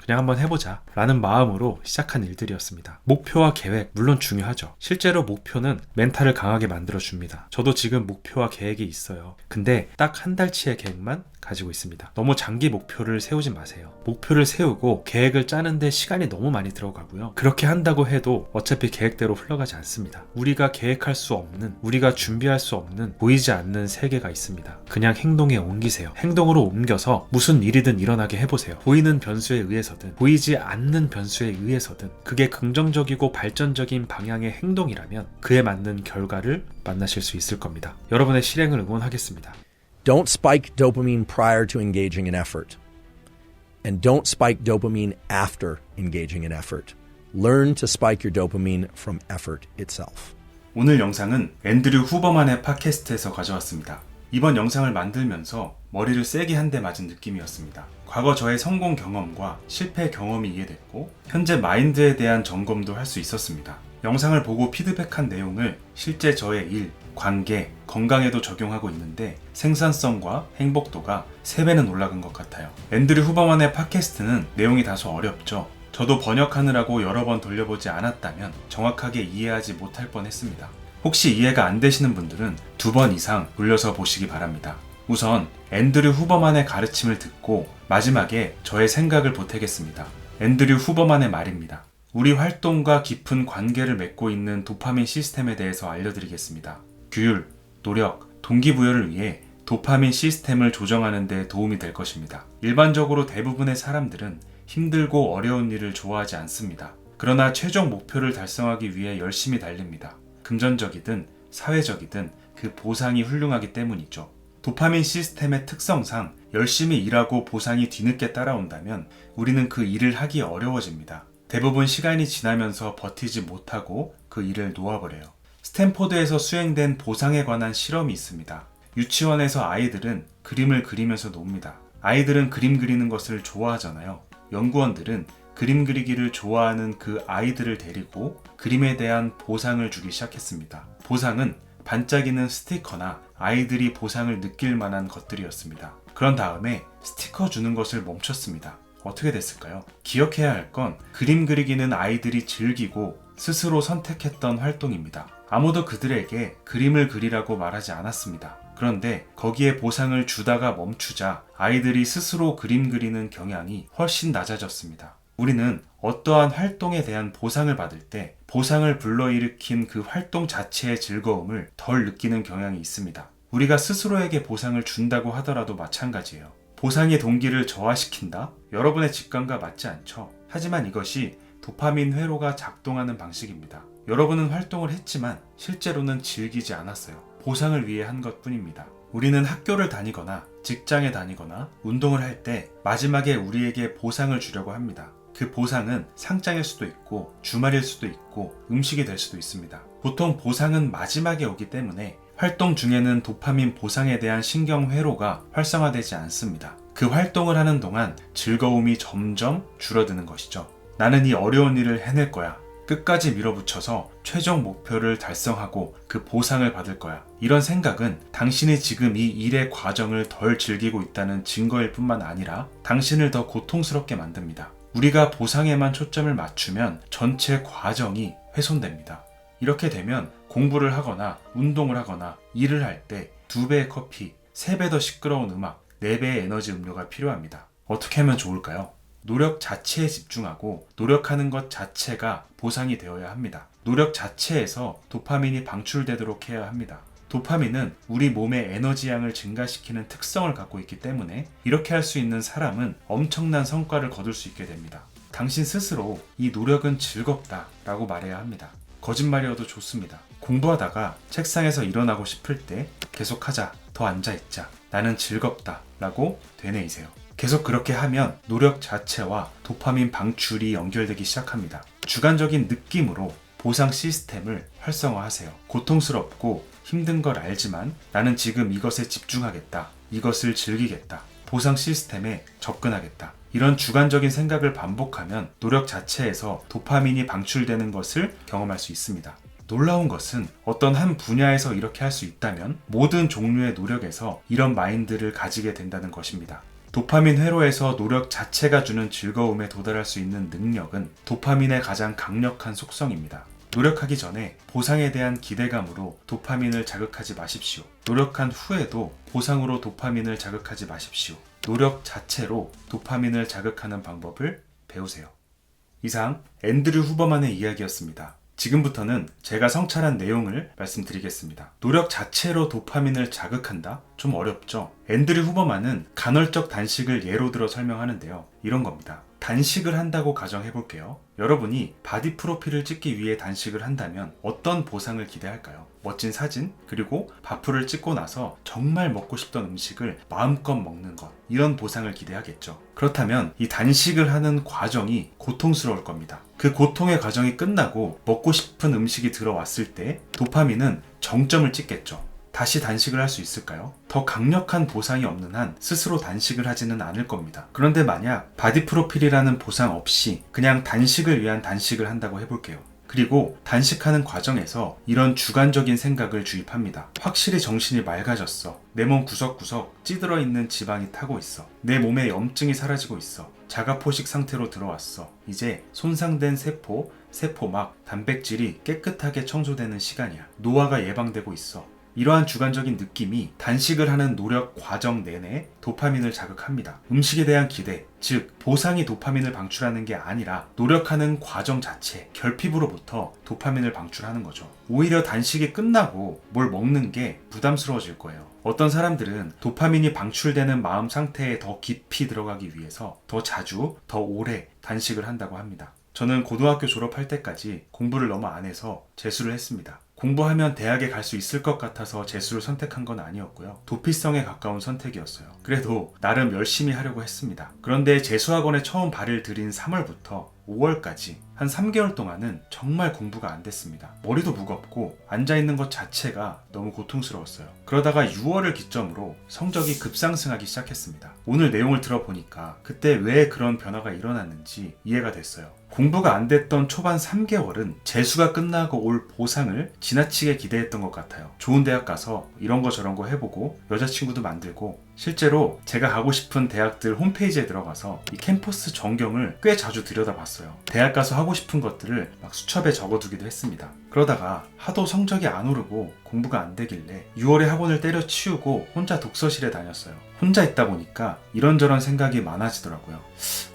그냥 한번 해보자 라는 마음으로 시작한 일들이었습니다. 목표와 계획 물론 중요하죠. 실제로 목표는 멘탈을 강하게 만들어줍니다. 저도 지금 목표와 계획이 있어요. 근데 딱 한 달치의 계획만 가지고 있습니다. 너무 장기 목표를 세우지 마세요. 목표를 세우고 계획을 짜는데 시간이 너무 많이 들어가고요. 그렇게 한다고 해도 어차피 계획대로 흘러가지 않습니다. 우리가 계획할 수 없는, 우리가 준비할 수 없는, 보이지 않는 세계가 있습니다. 그냥 행동에 옮기세요. 행동으로 옮겨서 무슨 일이든 일어나게 해보세요. 보이는 변수에 의해서든 보이지 않는 변수에 의해서든 그게 긍정적이고 발전적인 방향의 행동이라면 그에 맞는 결과를 만나실 수 있을 겁니다. 여러분의 실행을 응원하겠습니다. Don't spike dopamine prior to engaging in effort. And don't spike dopamine after engaging in effort. Learn to spike your dopamine from effort itself. 오늘 영상은 앤드류 후버만의 팟캐스트에서 가져왔습니다. 이번 영상을 만들면서 머리를 세게 한 대 맞은 느낌이었습니다. 과거 저의 성공 경험과 실패 경험이 이해됐고 현재 마인드에 대한 점검도 할 수 있었습니다. 영상을 보고 피드백한 내용을 실제 저의 일, 관계, 건강에도 적용하고 있는데 생산성과 행복도가 3배는 올라간 것 같아요. 앤드류 후버만의 팟캐스트는 내용이 다소 어렵죠. 저도 번역하느라고 여러 번 돌려보지 않았다면 정확하게 이해하지 못할 뻔했습니다. 혹시 이해가 안 되시는 분들은 2번 이상 돌려서 보시기 바랍니다. 우선 앤드류 후버만의 가르침을 듣고 마지막에 저의 생각을 보태겠습니다. 앤드류 후버만의 말입니다. 우리 활동과 깊은 관계를 맺고 있는 도파민 시스템에 대해서 알려드리겠습니다. 규율, 노력, 동기부여를 위해 도파민 시스템을 조정하는 데 도움이 될 것입니다. 일반적으로 대부분의 사람들은 힘들고 어려운 일을 좋아하지 않습니다. 그러나 최종 목표를 달성하기 위해 열심히 달립니다. 금전적이든 사회적이든 그 보상이 훌륭하기 때문이죠. 도파민 시스템의 특성상 열심히 일하고 보상이 뒤늦게 따라온다면 우리는 그 일을 하기 어려워집니다. 대부분 시간이 지나면서 버티지 못하고 그 일을 놓아버려요. 스탠포드에서 수행된 보상에 관한 실험이 있습니다. 유치원에서 아이들은 그림을 그리면서 놉니다. 아이들은 그림 그리는 것을 좋아하잖아요. 연구원들은 그림 그리기를 좋아하는 그 아이들을 데리고 그림에 대한 보상을 주기 시작했습니다. 보상은 반짝이는 스티커나 아이들이 보상을 느낄 만한 것들이었습니다. 그런 다음에 스티커 주는 것을 멈췄습니다. 어떻게 됐을까요? 기억해야 할 건 그림 그리기는 아이들이 즐기고 스스로 선택했던 활동입니다. 아무도 그들에게 그림을 그리라고 말하지 않았습니다. 그런데 거기에 보상을 주다가 멈추자 아이들이 스스로 그림 그리는 경향이 훨씬 낮아졌습니다. 우리는 어떠한 활동에 대한 보상을 받을 때 보상을 불러일으킨 그 활동 자체의 즐거움을 덜 느끼는 경향이 있습니다. 우리가 스스로에게 보상을 준다고 하더라도 마찬가지예요. 보상의 동기를 저하시킨다? 여러분의 직감과 맞지 않죠. 하지만 이것이 도파민 회로가 작동하는 방식입니다. 여러분은 활동을 했지만 실제로는 즐기지 않았어요. 보상을 위해 한 것뿐입니다. 우리는 학교를 다니거나 직장에 다니거나 운동을 할 때 마지막에 우리에게 보상을 주려고 합니다. 그 보상은 상장일 수도 있고 주말일 수도 있고 음식이 될 수도 있습니다. 보통 보상은 마지막에 오기 때문에 활동 중에는 도파민 보상에 대한 신경 회로가 활성화되지 않습니다. 그 활동을 하는 동안 즐거움이 점점 줄어드는 것이죠. 나는 이 어려운 일을 해낼 거야. 끝까지 밀어붙여서 최종 목표를 달성하고 그 보상을 받을 거야. 이런 생각은 당신이 지금 이 일의 과정을 덜 즐기고 있다는 증거일 뿐만 아니라 당신을 더 고통스럽게 만듭니다. 우리가 보상에만 초점을 맞추면 전체 과정이 훼손됩니다. 이렇게 되면 공부를 하거나 운동을 하거나 일을 할 때 2배의 커피, 3배 더 시끄러운 음악, 4배의 에너지 음료가 필요합니다. 어떻게 하면 좋을까요? 노력 자체에 집중하고 노력하는 것 자체가 보상이 되어야 합니다. 노력 자체에서 도파민이 방출되도록 해야 합니다. 도파민은 우리 몸의 에너지 양을 증가시키는 특성을 갖고 있기 때문에 이렇게 할 수 있는 사람은 엄청난 성과를 거둘 수 있게 됩니다. 당신 스스로 이 노력은 즐겁다 라고 말해야 합니다. 거짓말이어도 좋습니다. 공부하다가 책상에서 일어나고 싶을 때 계속하자, 더 앉아있자, 나는 즐겁다 라고 되뇌이세요. 계속 그렇게 하면 노력 자체와 도파민 방출이 연결되기 시작합니다. 주관적인 느낌으로 보상 시스템을 활성화하세요. 고통스럽고 힘든 걸 알지만 나는 지금 이것에 집중하겠다. 이것을 즐기겠다. 보상 시스템에 접근하겠다. 이런 주관적인 생각을 반복하면 노력 자체에서 도파민이 방출되는 것을 경험할 수 있습니다. 놀라운 것은 어떤 한 분야에서 이렇게 할 수 있다면 모든 종류의 노력에서 이런 마인드를 가지게 된다는 것입니다. 도파민 회로에서 노력 자체가 주는 즐거움에 도달할 수 있는 능력은 도파민의 가장 강력한 속성입니다. 노력하기 전에 보상에 대한 기대감으로 도파민을 자극하지 마십시오. 노력한 후에도 보상으로 도파민을 자극하지 마십시오. 노력 자체로 도파민을 자극하는 방법을 배우세요. 이상 앤드류 후버만의 이야기였습니다. 지금부터는 제가 성찰한 내용을 말씀드리겠습니다. 노력 자체로 도파민을 자극한다? 좀 어렵죠? 앤드류 후버만은 간헐적 단식을 예로 들어 설명하는데요. 이런 겁니다. 단식을 한다고 가정해볼게요. 여러분이 바디 프로필을 찍기 위해 단식을 한다면 어떤 보상을 기대할까요? 멋진 사진, 그리고 바프를 찍고 나서 정말 먹고 싶던 음식을 마음껏 먹는 것, 이런 보상을 기대하겠죠. 그렇다면 이 단식을 하는 과정이 고통스러울 겁니다. 그 고통의 과정이 끝나고 먹고 싶은 음식이 들어왔을 때 도파민은 정점을 찍겠죠. 다시 단식을 할 수 있을까요? 더 강력한 보상이 없는 한 스스로 단식을 하지는 않을 겁니다. 그런데 만약 바디 프로필이라는 보상 없이 그냥 단식을 위한 단식을 한다고 해볼게요. 그리고 단식하는 과정에서 이런 주관적인 생각을 주입합니다. 확실히 정신이 맑아졌어. 내 몸 구석구석 찌들어 있는 지방이 타고 있어. 내 몸에 염증이 사라지고 있어. 자가포식 상태로 들어왔어. 이제 손상된 세포, 세포막, 단백질이 깨끗하게 청소되는 시간이야. 노화가 예방되고 있어. 이러한 주관적인 느낌이 단식을 하는 노력 과정 내내 도파민을 자극합니다. 음식에 대한 기대, 즉 보상이 도파민을 방출하는 게 아니라 노력하는 과정 자체, 결핍으로부터 도파민을 방출하는 거죠. 오히려 단식이 끝나고 뭘 먹는 게 부담스러워질 거예요. 어떤 사람들은 도파민이 방출되는 마음 상태에 더 깊이 들어가기 위해서 더 자주, 더 오래 단식을 한다고 합니다. 저는 고등학교 졸업할 때까지 공부를 너무 안 해서 재수를 했습니다. 공부하면 대학에 갈 수 있을 것 같아서 재수를 선택한 건 아니었고요. 도피성에 가까운 선택이었어요. 그래도 나름 열심히 하려고 했습니다. 그런데 재수학원에 처음 발을 들인 3월부터 5월까지 한 3개월 동안은 정말 공부가 안 됐습니다. 머리도 무겁고 앉아있는 것 자체가 너무 고통스러웠어요. 그러다가 6월을 기점으로 성적이 급상승하기 시작했습니다. 오늘 내용을 들어보니까 그때 왜 그런 변화가 일어났는지 이해가 됐어요. 공부가 안 됐던 초반 3개월은 재수가 끝나고 올 보상을 지나치게 기대했던 것 같아요. 좋은 대학 가서 이런 거 저런 거 해보고 여자친구도 만들고, 실제로 제가 가고 싶은 대학들 홈페이지에 들어가서 이 캠퍼스 전경을 꽤 자주 들여다봤어요. 대학 가서 하고 싶은 것들을 막 수첩에 적어두기도 했습니다. 그러다가 하도 성적이 안 오르고 공부가 안 되길래 6월에 학원을 때려치우고 혼자 독서실에 다녔어요. 혼자 있다 보니까 이런저런 생각이 많아지더라고요.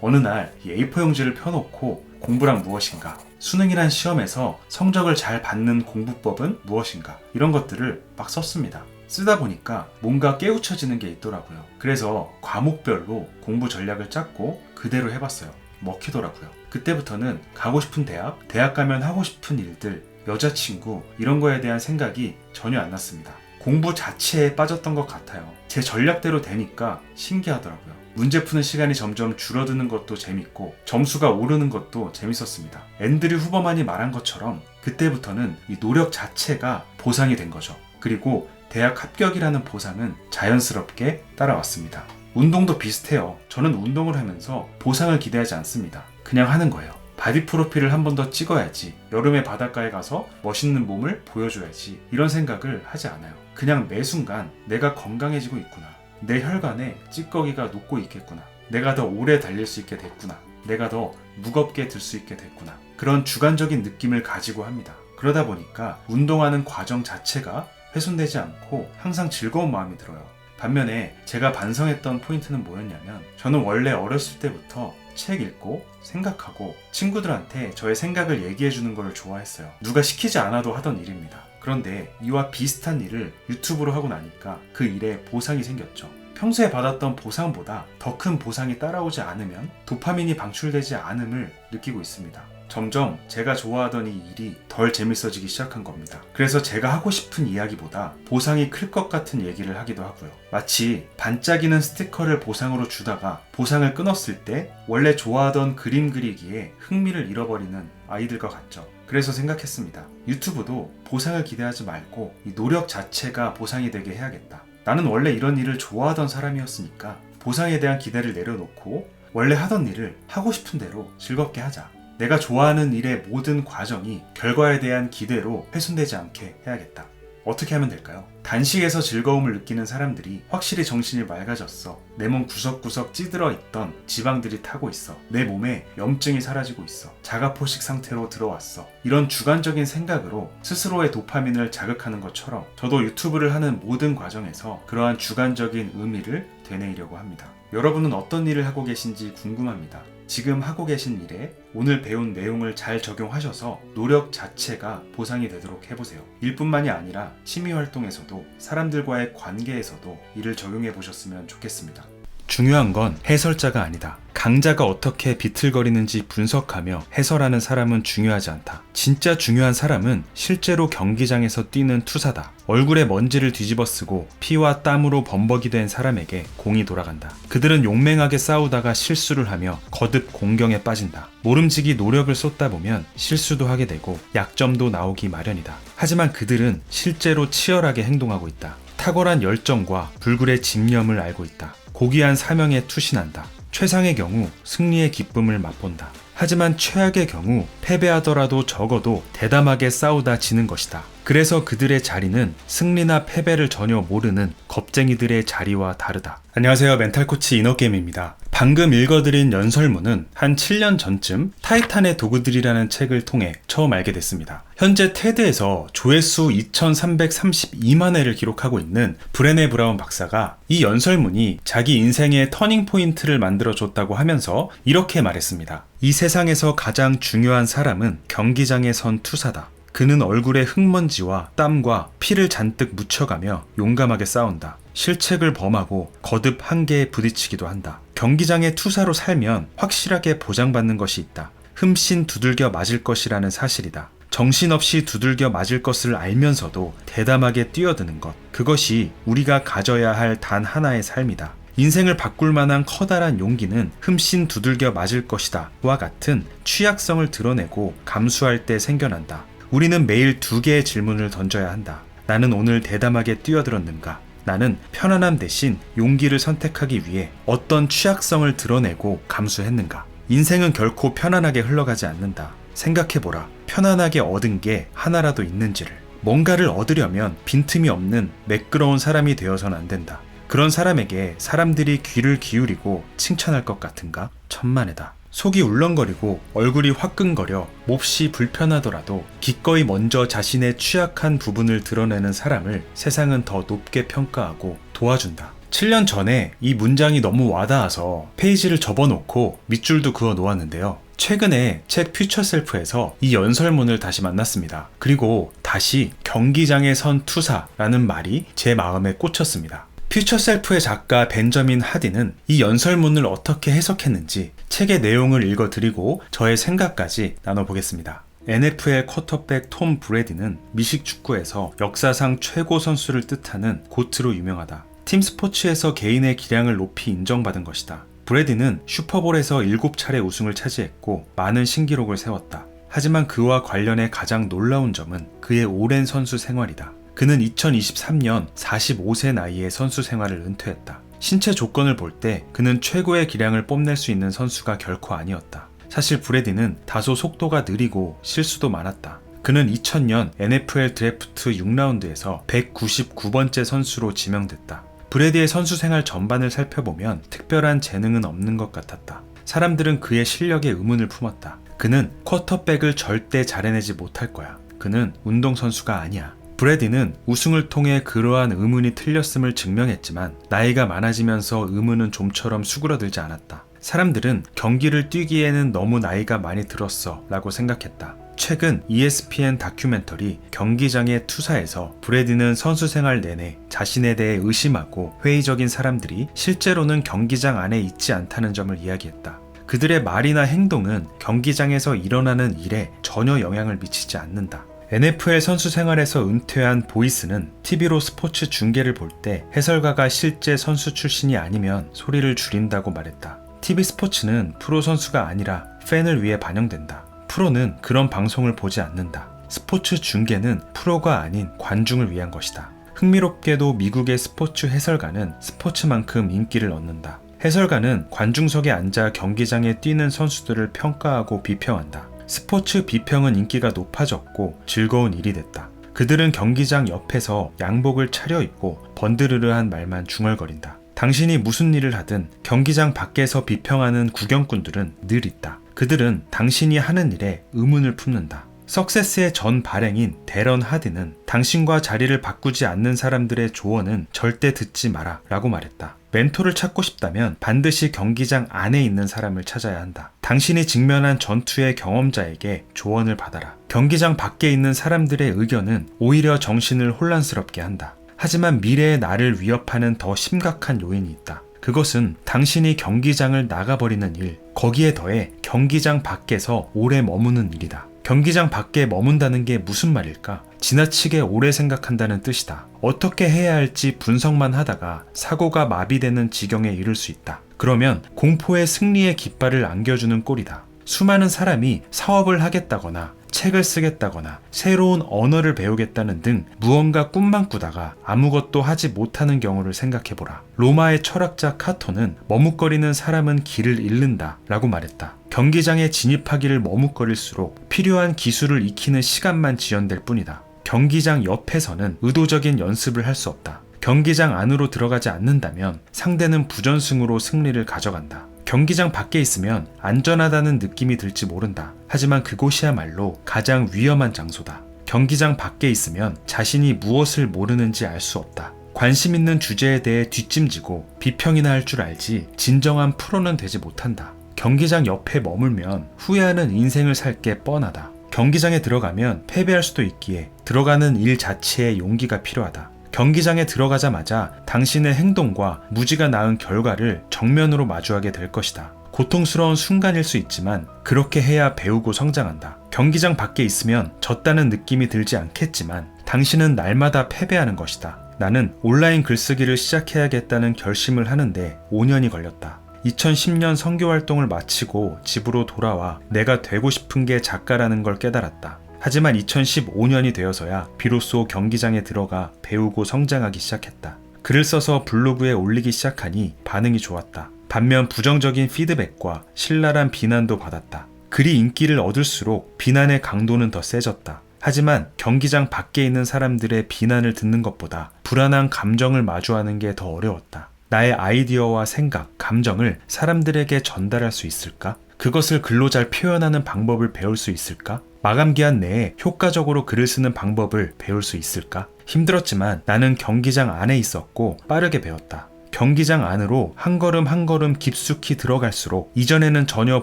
어느 날 이 A4 용지를 펴놓고 공부란 무엇인가, 수능이란 시험에서 성적을 잘 받는 공부법은 무엇인가, 이런 것들을 막 썼습니다. 쓰다 보니까 뭔가 깨우쳐지는 게 있더라고요. 그래서 과목별로 공부 전략을 짰고 그대로 해봤어요. 먹히더라고요. 그때부터는 가고 싶은 대학, 대학 가면 하고 싶은 일들, 여자친구, 이런 거에 대한 생각이 전혀 안 났습니다. 공부 자체에 빠졌던 것 같아요. 제 전략대로 되니까 신기하더라고요. 문제 푸는 시간이 점점 줄어드는 것도 재밌고 점수가 오르는 것도 재밌었습니다. 앤드류 후버만이 말한 것처럼 그때부터는 이 노력 자체가 보상이 된 거죠. 그리고 대학 합격이라는 보상은 자연스럽게 따라왔습니다. 운동도 비슷해요. 저는 운동을 하면서 보상을 기대하지 않습니다. 그냥 하는 거예요. 바디 프로필을 한 번 더 찍어야지, 여름에 바닷가에 가서 멋있는 몸을 보여줘야지, 이런 생각을 하지 않아요. 그냥 매 순간 내가 건강해지고 있구나, 내 혈관에 찌꺼기가 녹고 있겠구나, 내가 더 오래 달릴 수 있게 됐구나, 내가 더 무겁게 들 수 있게 됐구나, 그런 주관적인 느낌을 가지고 합니다. 그러다 보니까 운동하는 과정 자체가 훼손되지 않고 항상 즐거운 마음이 들어요. 반면에 제가 반성했던 포인트는 뭐였냐면, 저는 원래 어렸을 때부터 책 읽고 생각하고 친구들한테 저의 생각을 얘기해주는 걸 좋아했어요. 누가 시키지 않아도 하던 일입니다. 그런데 이와 비슷한 일을 유튜브로 하고 나니까 그 일에 보상이 생겼죠. 평소에 받았던 보상보다 더 큰 보상이 따라오지 않으면 도파민이 방출되지 않음을 느끼고 있습니다. 점점 제가 좋아하던 이 일이 덜 재밌어지기 시작한 겁니다. 그래서 제가 하고 싶은 이야기보다 보상이 클 것 같은 얘기를 하기도 하고요. 마치 반짝이는 스티커를 보상으로 주다가 보상을 끊었을 때 원래 좋아하던 그림 그리기에 흥미를 잃어버리는 아이들과 같죠. 그래서 생각했습니다. 유튜브도 보상을 기대하지 말고 이 노력 자체가 보상이 되게 해야겠다. 나는 원래 이런 일을 좋아하던 사람이었으니까 보상에 대한 기대를 내려놓고 원래 하던 일을 하고 싶은 대로 즐겁게 하자. 내가 좋아하는 일의 모든 과정이 결과에 대한 기대로 훼손되지 않게 해야겠다. 어떻게 하면 될까요? 단식에서 즐거움을 느끼는 사람들이 확실히 정신이 맑아졌어. 내 몸 구석구석 찌들어 있던 지방들이 타고 있어. 내 몸에 염증이 사라지고 있어. 자가포식 상태로 들어왔어. 이런 주관적인 생각으로 스스로의 도파민을 자극하는 것처럼 저도 유튜브를 하는 모든 과정에서 그러한 주관적인 의미를 되뇌이려고 합니다. 여러분은 어떤 일을 하고 계신지 궁금합니다. 지금 하고 계신 일에 오늘 배운 내용을 잘 적용하셔서 노력 자체가 보상이 되도록 해보세요. 일뿐만이 아니라 취미활동에서도 사람들과의 관계에서도 이를 적용해 보셨으면 좋겠습니다. 중요한 건 해설자가 아니다. 강자가 어떻게 비틀거리는지 분석하며 해설하는 사람은 중요하지 않다. 진짜 중요한 사람은 실제로 경기장에서 뛰는 투사다. 얼굴에 먼지를 뒤집어 쓰고 피와 땀으로 범벅이 된 사람에게 공이 돌아간다. 그들은 용맹하게 싸우다가 실수를 하며 거듭 공경에 빠진다. 모름지기 노력을 쏟다 보면 실수도 하게 되고 약점도 나오기 마련이다. 하지만 그들은 실제로 치열하게 행동하고 있다. 탁월한 열정과 불굴의 집념을 알고 있다. 고귀한 사명에 투신한다. 최상의 경우 승리의 기쁨을 맛본다. 하지만 최악의 경우 패배하더라도 적어도 대담하게 싸우다 지는 것이다. 그래서 그들의 자리는 승리나 패배를 전혀 모르는 겁쟁이들의 자리와 다르다. 안녕하세요. 멘탈코치 이너게임입니다. 방금 읽어드린 연설문은 한 7년 전쯤 타이탄의 도구들이라는 책을 통해 처음 알게 됐습니다. 현재 테드에서 조회수 2332만 회를 기록하고 있는 브레네 브라운 박사가 이 연설문이 자기 인생의 터닝포인트를 만들어줬다고 하면서 이렇게 말했습니다. 이 세상에서 가장 중요한 사람은 경기장에 선 투사다. 그는 얼굴에 흙먼지와 땀과 피를 잔뜩 묻혀가며 용감하게 싸운다. 실책을 범하고 거듭 한계에 부딪히기도 한다. 경기장의 투사로 살면 확실하게 보장받는 것이 있다. 흠씬 두들겨 맞을 것이라는 사실이다. 정신없이 두들겨 맞을 것을 알면서도 대담하게 뛰어드는 것. 그것이 우리가 가져야 할 단 하나의 삶이다. 인생을 바꿀 만한 커다란 용기는 흠씬 두들겨 맞을 것이다. 와 같은 취약성을 드러내고 감수할 때 생겨난다. 우리는 매일 2개의 질문을 던져야 한다. 나는 오늘 대담하게 뛰어들었는가? 나는 편안함 대신 용기를 선택하기 위해 어떤 취약성을 드러내고 감수했는가? 인생은 결코 편안하게 흘러가지 않는다. 생각해보라. 편안하게 얻은 게 하나라도 있는지를. 뭔가를 얻으려면 빈틈이 없는 매끄러운 사람이 되어서는 안 된다. 그런 사람에게 사람들이 귀를 기울이고 칭찬할 것 같은가? 천만에다. 속이 울렁거리고 얼굴이 화끈거려 몹시 불편하더라도 기꺼이 먼저 자신의 취약한 부분을 드러내는 사람을 세상은 더 높게 평가하고 도와준다. 7년 전에 이 문장이 너무 와닿아서 페이지를 접어놓고 밑줄도 그어 놓았는데요. 최근에 책 퓨처셀프에서 이 연설문을 다시 만났습니다. 그리고 다시 경기장에 선 투사라는 말이 제 마음에 꽂혔습니다. 퓨처셀프의 작가 벤저민 하디는 이 연설문을 어떻게 해석했는지 책의 내용을 읽어드리고 저의 생각까지 나눠보겠습니다. NFL 쿼터백 톰 브레디는 미식 축구에서 역사상 최고 선수를 뜻하는 고트로 유명하다. 팀 스포츠에서 개인의 기량을 높이 인정받은 것이다. 브레디는 슈퍼볼에서 7차례 우승을 차지했고 많은 신기록을 세웠다. 하지만 그와 관련해 가장 놀라운 점은 그의 오랜 선수 생활이다. 그는 2023년 45세 나이에 선수 생활을 은퇴했다. 신체 조건을 볼 때 그는 최고의 기량을 뽐낼 수 있는 선수가 결코 아니었다. 사실 브레디는 다소 속도가 느리고 실수도 많았다. 그는 2000년 NFL 드래프트 6라운드에서 199번째 선수로 지명됐다. 브레디의 선수 생활 전반을 살펴보면 특별한 재능은 없는 것 같았다. 사람들은 그의 실력에 의문을 품었다. 그는 쿼터백을 절대 잘해내지 못할 거야. 그는 운동선수가 아니야. 브레디는 우승을 통해 그러한 의문이 틀렸음을 증명했지만 나이가 많아지면서 의문은 좀처럼 수그러들지 않았다. 사람들은 경기를 뛰기에는 너무 나이가 많이 들었어 라고 생각했다. 최근 ESPN 다큐멘터리 경기장의 투사에서 브레디는 선수 생활 내내 자신에 대해 의심하고 회의적인 사람들이 실제로는 경기장 안에 있지 않다는 점을 이야기했다. 그들의 말이나 행동은 경기장에서 일어나는 일에 전혀 영향을 미치지 않는다. NFL 선수 생활에서 은퇴한 보이스는 TV로 스포츠 중계를 볼 때 해설가가 실제 선수 출신이 아니면 소리를 줄인다고 말했다. TV 스포츠는 프로 선수가 아니라 팬을 위해 반영된다. 프로는 그런 방송을 보지 않는다. 스포츠 중계는 프로가 아닌 관중을 위한 것이다. 흥미롭게도 미국의 스포츠 해설가는 스포츠만큼 인기를 얻는다. 해설가는 관중석에 앉아 경기장에 뛰는 선수들을 평가하고 비평한다. 스포츠 비평은 인기가 높아졌고 즐거운 일이 됐다. 그들은 경기장 옆에서 양복을 차려입고 번드르르한 말만 중얼거린다. 당신이 무슨 일을 하든 경기장 밖에서 비평하는 구경꾼들은 늘 있다. 그들은 당신이 하는 일에 의문을 품는다. 석세스의 전 발행인 데런 하디는 당신과 자리를 바꾸지 않는 사람들의 조언은 절대 듣지 마라 라고 말했다. 멘토를 찾고 싶다면 반드시 경기장 안에 있는 사람을 찾아야 한다. 당신이 직면한 전투의 경험자에게 조언을 받아라. 경기장 밖에 있는 사람들의 의견은 오히려 정신을 혼란스럽게 한다. 하지만 미래의 나를 위협하는 더 심각한 요인이 있다. 그것은 당신이 경기장을 나가버리는 일, 거기에 더해 경기장 밖에서 오래 머무는 일이다. 경기장 밖에 머문다는 게 무슨 말일까? 지나치게 오래 생각한다는 뜻이다. 어떻게 해야 할지 분석만 하다가 사고가 마비되는 지경에 이를 수 있다. 그러면 공포의 승리의 깃발을 안겨주는 꼴이다. 수많은 사람이 사업을 하겠다거나 책을 쓰겠다거나 새로운 언어를 배우겠다는 등 무언가 꿈만 꾸다가 아무것도 하지 못하는 경우를 생각해보라. 로마의 철학자 카토는 머뭇거리는 사람은 길을 잃는다 라고 말했다. 경기장에 진입하기를 머뭇거릴수록 필요한 기술을 익히는 시간만 지연될 뿐이다. 경기장 옆에서는 의도적인 연습을 할 수 없다. 경기장 안으로 들어가지 않는다면 상대는 부전승으로 승리를 가져간다. 경기장 밖에 있으면 안전하다는 느낌이 들지 모른다. 하지만 그곳이야말로 가장 위험한 장소다. 경기장 밖에 있으면 자신이 무엇을 모르는지 알 수 없다. 관심 있는 주제에 대해 뒷짐지고 비평이나 할 줄 알지 진정한 프로는 되지 못한다. 경기장 옆에 머물면 후회하는 인생을 살 게 뻔하다. 경기장에 들어가면 패배할 수도 있기에 들어가는 일 자체에 용기가 필요하다. 경기장에 들어가자마자 당신의 행동과 무지가 낳은 결과를 정면으로 마주하게 될 것이다. 고통스러운 순간일 수 있지만 그렇게 해야 배우고 성장한다. 경기장 밖에 있으면 졌다는 느낌이 들지 않겠지만 당신은 날마다 패배하는 것이다. 나는 온라인 글쓰기를 시작해야겠다는 결심을 하는데 5년이 걸렸다. 2010년 선교 활동을 마치고 집으로 돌아와 내가 되고 싶은 게 작가라는 걸 깨달았다. 하지만 2015년이 되어서야 비로소 경기장에 들어가 배우고 성장하기 시작했다. 글을 써서 블로그에 올리기 시작하니 반응이 좋았다. 반면 부정적인 피드백과 신랄한 비난도 받았다. 글이 인기를 얻을수록 비난의 강도는 더 세졌다. 하지만 경기장 밖에 있는 사람들의 비난을 듣는 것보다 불안한 감정을 마주하는 게 더 어려웠다. 나의 아이디어와 생각, 감정을 사람들에게 전달할 수 있을까? 그것을 글로 잘 표현하는 방법을 배울 수 있을까? 마감 기한 내에 효과적으로 글을 쓰는 방법을 배울 수 있을까? 힘들었지만 나는 경기장 안에 있었고 빠르게 배웠다. 경기장 안으로 한 걸음 한 걸음 깊숙이 들어갈수록 이전에는 전혀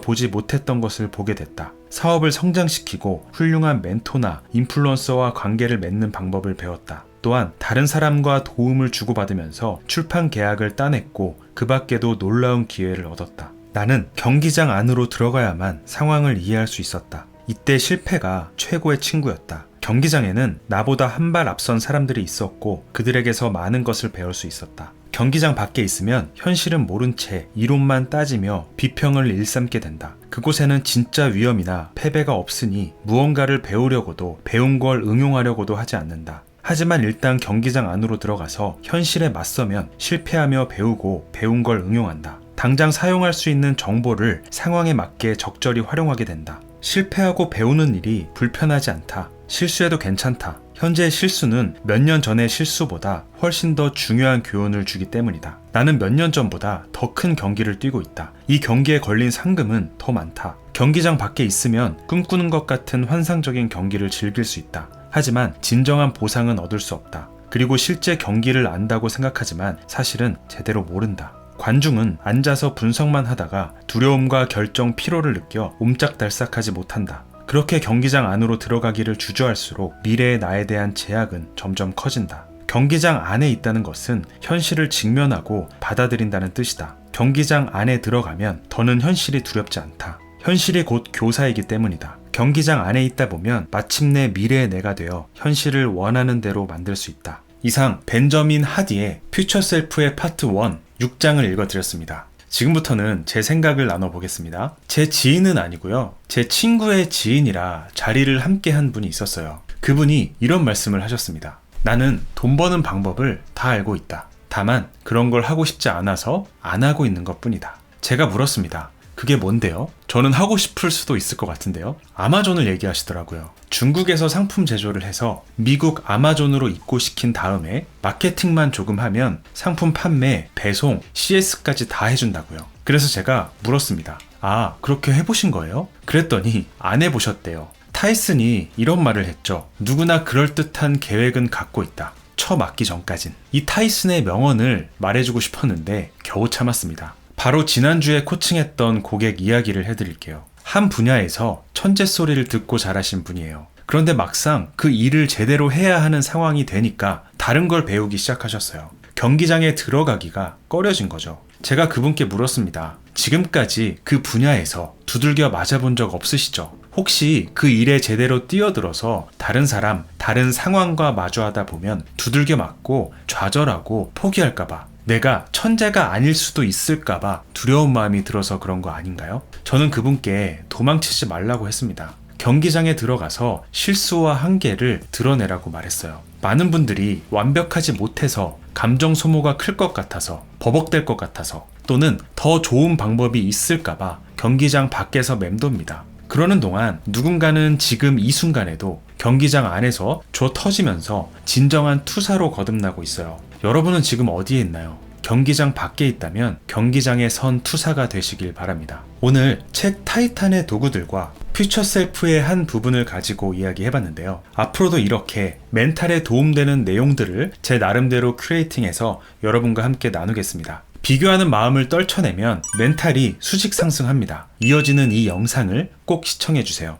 보지 못했던 것을 보게 됐다. 사업을 성장시키고 훌륭한 멘토나 인플루언서와 관계를 맺는 방법을 배웠다. 또한 다른 사람과 도움을 주고받으면서 출판 계약을 따냈고 그 밖에도 놀라운 기회를 얻었다. 나는 경기장 안으로 들어가야만 상황을 이해할 수 있었다. 이때 실패가 최고의 친구였다. 경기장에는 나보다 한 발 앞선 사람들이 있었고 그들에게서 많은 것을 배울 수 있었다. 경기장 밖에 있으면 현실은 모른 채 이론만 따지며 비평을 일삼게 된다. 그곳에는 진짜 위험이나 패배가 없으니 무언가를 배우려고도 배운 걸 응용하려고도 하지 않는다. 하지만 일단 경기장 안으로 들어가서 현실에 맞서면 실패하며 배우고 배운 걸 응용한다. 당장 사용할 수 있는 정보를 상황에 맞게 적절히 활용하게 된다. 실패하고 배우는 일이 불편하지 않다. 실수해도 괜찮다. 현재의 실수는 몇 년 전의 실수보다 훨씬 더 중요한 교훈을 주기 때문이다. 나는 몇 년 전보다 더 큰 경기를 뛰고 있다. 이 경기에 걸린 상금은 더 많다. 경기장 밖에 있으면 꿈꾸는 것 같은 환상적인 경기를 즐길 수 있다. 하지만 진정한 보상은 얻을 수 없다. 그리고 실제 경기를 안다고 생각하지만 사실은 제대로 모른다. 관중은 앉아서 분석만 하다가 두려움과 결정 피로를 느껴 옴짝달싹하지 못한다. 그렇게 경기장 안으로 들어가기를 주저할수록 미래의 나에 대한 제약은 점점 커진다. 경기장 안에 있다는 것은 현실을 직면하고 받아들인다는 뜻이다. 경기장 안에 들어가면 더는 현실이 두렵지 않다. 현실이 곧 교사이기 때문이다. 경기장 안에 있다 보면 마침내 미래의 내가 되어 현실을 원하는 대로 만들 수 있다. 이상 벤저민 하디의 퓨처 셀프의 파트 1 6장을 읽어드렸습니다. 지금부터는 제 생각을 나눠보겠습니다. 제 지인은 아니고요. 제 친구의 지인이라 자리를 함께 한 분이 있었어요. 그분이 이런 말씀을 하셨습니다. 나는 돈 버는 방법을 다 알고 있다. 다만 그런 걸 하고 싶지 않아서 안 하고 있는 것 뿐이다. 제가 물었습니다. 그게 뭔데요? 저는 하고 싶을 수도 있을 것 같은데요. 아마존을 얘기하시더라고요. 중국에서 상품 제조를 해서 미국 아마존으로 입고시킨 다음에 마케팅만 조금 하면 상품 판매, 배송, CS까지 다 해준다고요. 그래서 제가 물었습니다. 아, 그렇게 해보신 거예요? 그랬더니 안 해보셨대요. 타이슨이 이런 말을 했죠. 누구나 그럴듯한 계획은 갖고 있다. 처맞기 전까진. 이 타이슨의 명언을 말해주고 싶었는데 겨우 참았습니다. 바로 지난주에 코칭했던 고객 이야기를 해드릴게요. 한 분야에서 천재 소리를 듣고 자라신 분이에요. 그런데 막상 그 일을 제대로 해야 하는 상황이 되니까 다른 걸 배우기 시작하셨어요. 경기장에 들어가기가 꺼려진 거죠. 제가 그분께 물었습니다. 지금까지 그 분야에서 두들겨 맞아본 적 없으시죠? 혹시 그 일에 제대로 뛰어들어서 다른 사람, 다른 상황과 마주하다 보면 두들겨 맞고 좌절하고 포기할까봐, 내가 천재가 아닐 수도 있을까봐 두려운 마음이 들어서 그런 거 아닌가요? 저는 그분께 도망치지 말라고 했습니다. 경기장에 들어가서 실수와 한계를 드러내라고 말했어요. 많은 분들이 완벽하지 못해서 감정 소모가 클 것 같아서, 버벅될 것 같아서, 또는 더 좋은 방법이 있을까봐 경기장 밖에서 맴돕니다. 그러는 동안 누군가는 지금 이 순간에도 경기장 안에서 조 터지면서 진정한 투사로 거듭나고 있어요. 여러분은 지금 어디에 있나요? 경기장 밖에 있다면 경기장에 선 투사가 되시길 바랍니다. 오늘 책 타이탄의 도구들과 퓨처 셀프의 한 부분을 가지고 이야기해봤는데요. 앞으로도 이렇게 멘탈에 도움되는 내용들을 제 나름대로 큐레이팅해서 여러분과 함께 나누겠습니다. 비교하는 마음을 떨쳐내면 멘탈이 수직 상승합니다. 이어지는 이 영상을 꼭 시청해주세요.